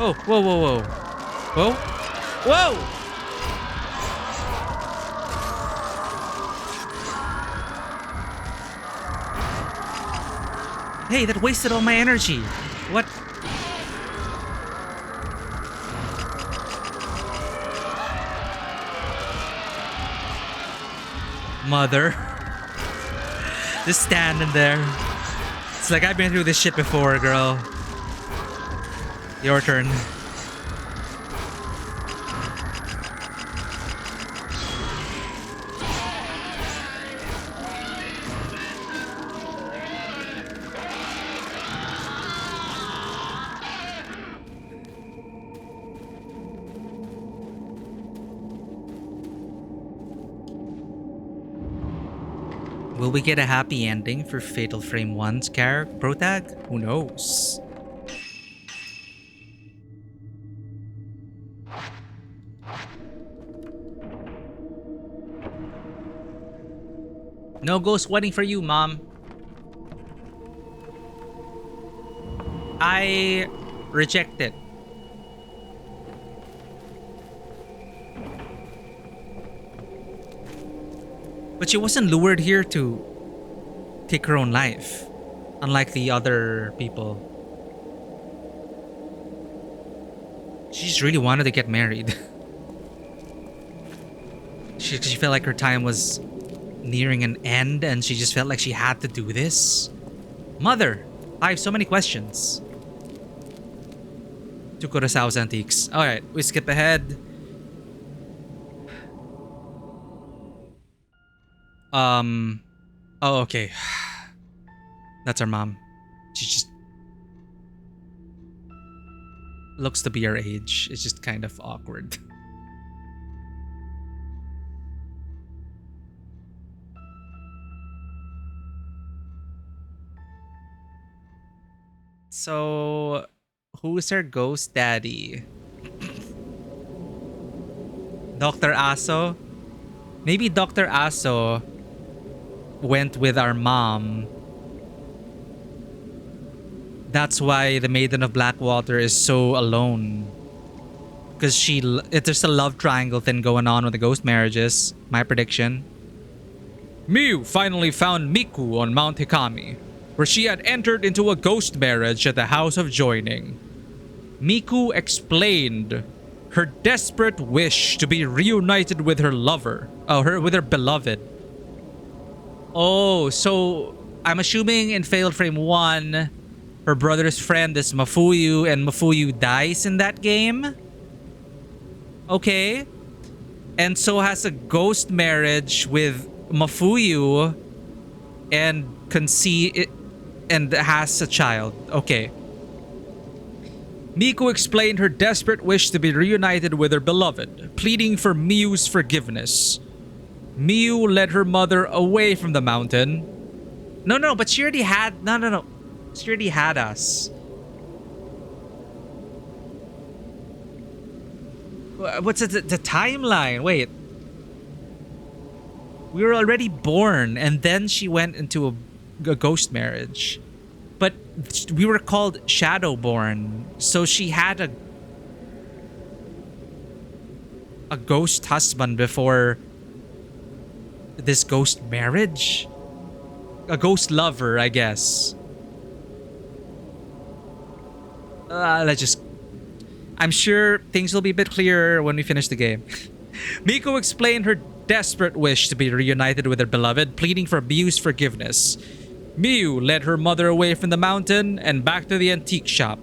Oh, whoa, whoa, whoa. Whoa? Whoa! Hey, that wasted all my energy. What? Mother. Just standing there. It's like I've been through this shit before, girl. Your turn. Will we get a happy ending for Fatal Frame 1's protag? Who knows? No ghost wedding for you, Mom. I reject it. But she wasn't lured here to take her own life, unlike the other people. She just really wanted to get married. She felt like her time was nearing an end and she just felt like she had to do this. Mother, I have so many questions. To Kurosawa's Antiques. Alright, we skip ahead. Oh, okay. That's our mom. She just looks to be our age. It's just kind of awkward. So, who's our ghost daddy? Dr. Aso? Maybe Dr. Aso went with our mom. That's why the Maiden of Blackwater is so alone. Because there's a love triangle thing going on with the ghost marriages. My prediction. Miu finally found Miku on Mount Hikami, where she had entered into a ghost marriage at the House of Joining. Miku explained her desperate wish to be reunited with her lover, with her beloved. Oh, so I'm assuming in Failed Frame 1, her brother's friend is Mafuyu, and Mafuyu dies in that game? Okay. And so has a ghost marriage with Mafuyu and and has a child. Okay. Miku explained her desperate wish to be reunited with her beloved, pleading for Miu's forgiveness. Miu led her mother away from the mountain. No, but she already had... No. She already had us. What's it? The timeline? Wait. We were already born, and then she went into a ghost marriage. But we were called Shadowborn, so she had a ghost husband before this ghost marriage? A ghost lover, I guess. I'm sure things will be a bit clearer when we finish the game. Miko explained her desperate wish to be reunited with her beloved, pleading for Miu's forgiveness. Miu led her mother away from the mountain and back to the antique shop.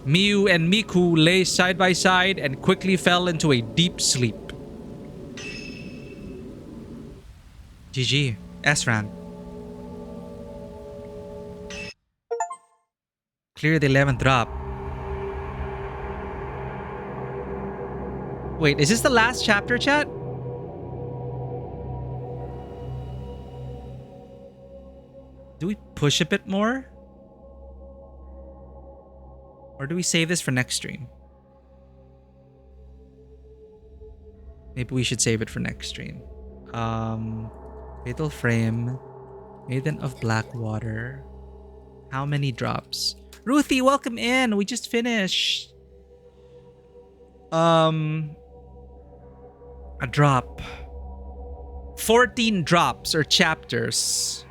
Miu and Miku lay side by side and quickly fell into a deep sleep. GG. S rank. Clear the 11th drop. Wait, is this the last chapter, chat? Do we push a bit more? Or do we save this for next stream? Maybe we should save it for next stream. Fatal Frame. Maiden of Blackwater. How many drops? Ruthie, welcome in. We just finished. A drop. 14 drops or chapters.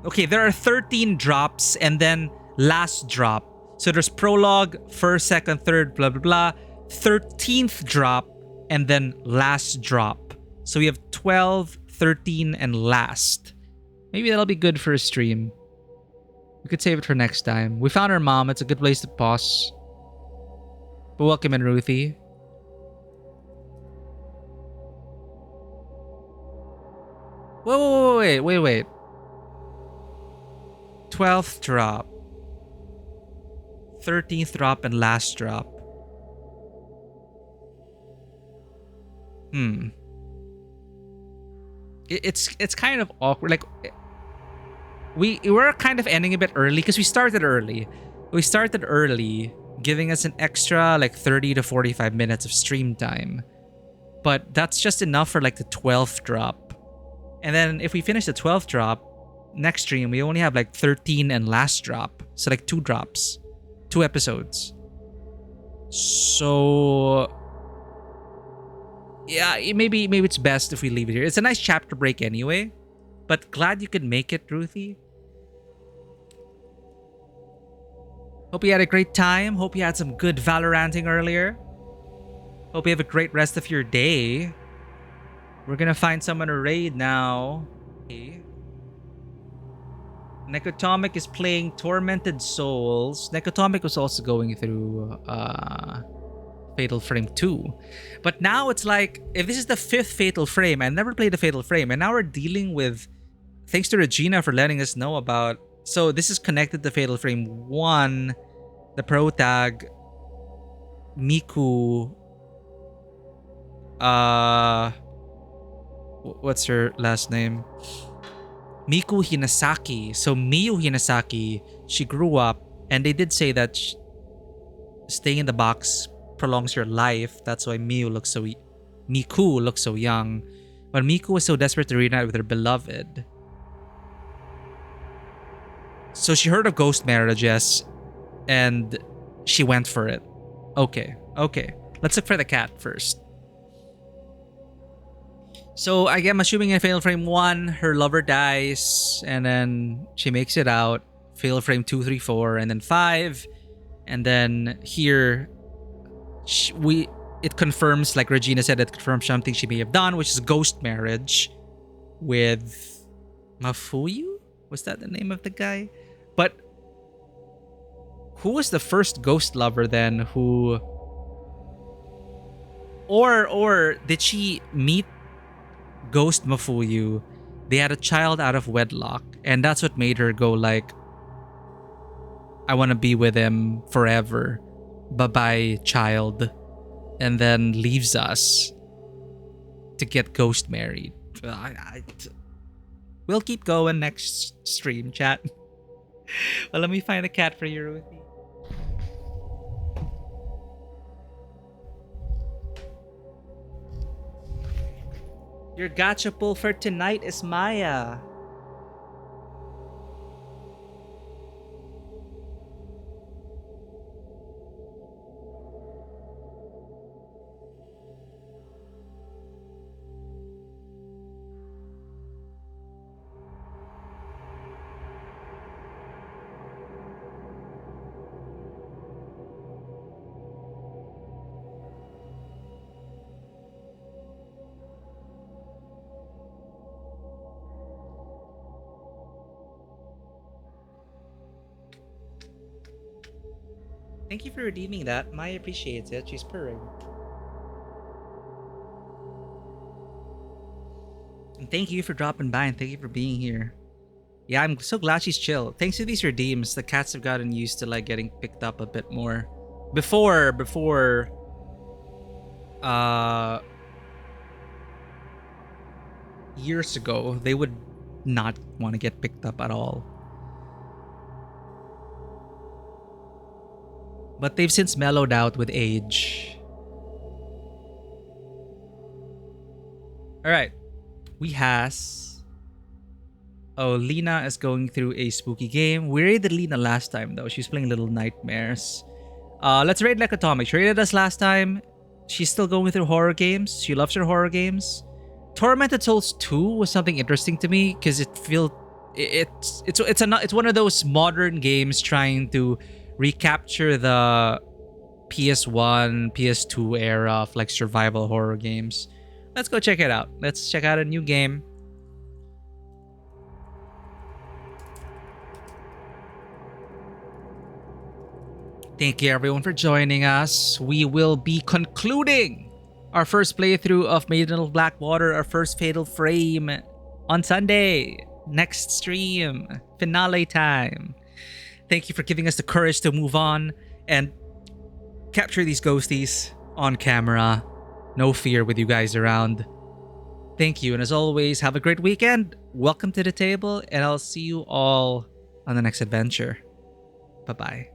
Okay, there are 13 drops and then last drop. So there's prologue, first, second, third, blah, blah, blah. 13th drop and then last drop. So we have 12, 13, and last. Maybe that'll be good for a stream. We could save it for next time. We found our mom. It's a good place to pause. But welcome in, Ruthie. Wait. 12th drop. 13th drop and last drop. It's kind of awkward. Like, we're kind of ending a bit early because we started early. We started early, giving us an extra like 30 to 45 minutes of stream time. But that's just enough for like the 12th drop. And then if we finish the 12th drop, next stream, we only have like 13 and last drop. So like 2 drops. 2 episodes. So... yeah, maybe it's best if we leave it here. It's a nice chapter break anyway. But glad you could make it, Ruthie. Hope you had a great time. Hope you had some good Valoranting earlier. Hope you have a great rest of your day. We're gonna find someone to raid now. Okay. Necotomic is playing Tormented Souls. Necotomic was also going through Fatal Frame 2. But now it's like, if this is the 5th Fatal Frame, I never played the Fatal Frame, and now we're dealing with, thanks to Regina for letting us know about, so this is connected to Fatal Frame 1, the protag, Miku, what's her last name? Miku Hinasaki. So Miyu Hinasaki, she grew up, and they did say that staying in the box prolongs your life. That's why Miku looks so young. But Miku was so desperate to reunite with her beloved. So she heard of ghost marriages, and she went for it. Okay. Let's look for the cat first. So I'm assuming in Fatal Frame 1, her lover dies, and then she makes it out. Fatal Frame 2, 3, 4, and then 5. And then here, it confirms, like Regina said, it confirms something she may have done, which is ghost marriage with Mafuyu? Was that the name of the guy? But who was the first ghost lover then who... Or did she meet Ghost Mafuyu? They had a child out of wedlock, and that's what made her go like, I want to be with him forever. Bye-bye, child. And then leaves us to get ghost married. We'll keep going next stream, chat. Well, let me find a cat for you, Ruthie. Your gacha pull for tonight is Maya. Thank you for redeeming that. Maya appreciates it. She's purring. And thank you for dropping by, and thank you for being here. Yeah, I'm so glad she's chill. Thanks to these redeems, the cats have gotten used to like getting picked up a bit more. Before years ago, they would not want to get picked up at all. But they've since mellowed out with age. Alright. We has... Oh, Lena is going through a spooky game. We raided Lena last time though. She's playing Little Nightmares. Let's raid like Atomic. She raided us last time. She's still going through horror games. She loves her horror games. Tormented Souls 2 was something interesting to me because it feels... It's one of those modern games trying to recapture the PS1, PS2 era of like survival horror games. Let's go check it out. Let's check out a new game. Thank you everyone for joining us. We will be concluding our first playthrough of Maiden of Blackwater, our first Fatal Frame on Sunday. Next stream, finale time. Thank you for giving us the courage to move on and capture these ghosties on camera. No fear with you guys around. Thank you, and as always, have a great weekend. Welcome to the table, and I'll see you all on the next adventure. Bye-bye.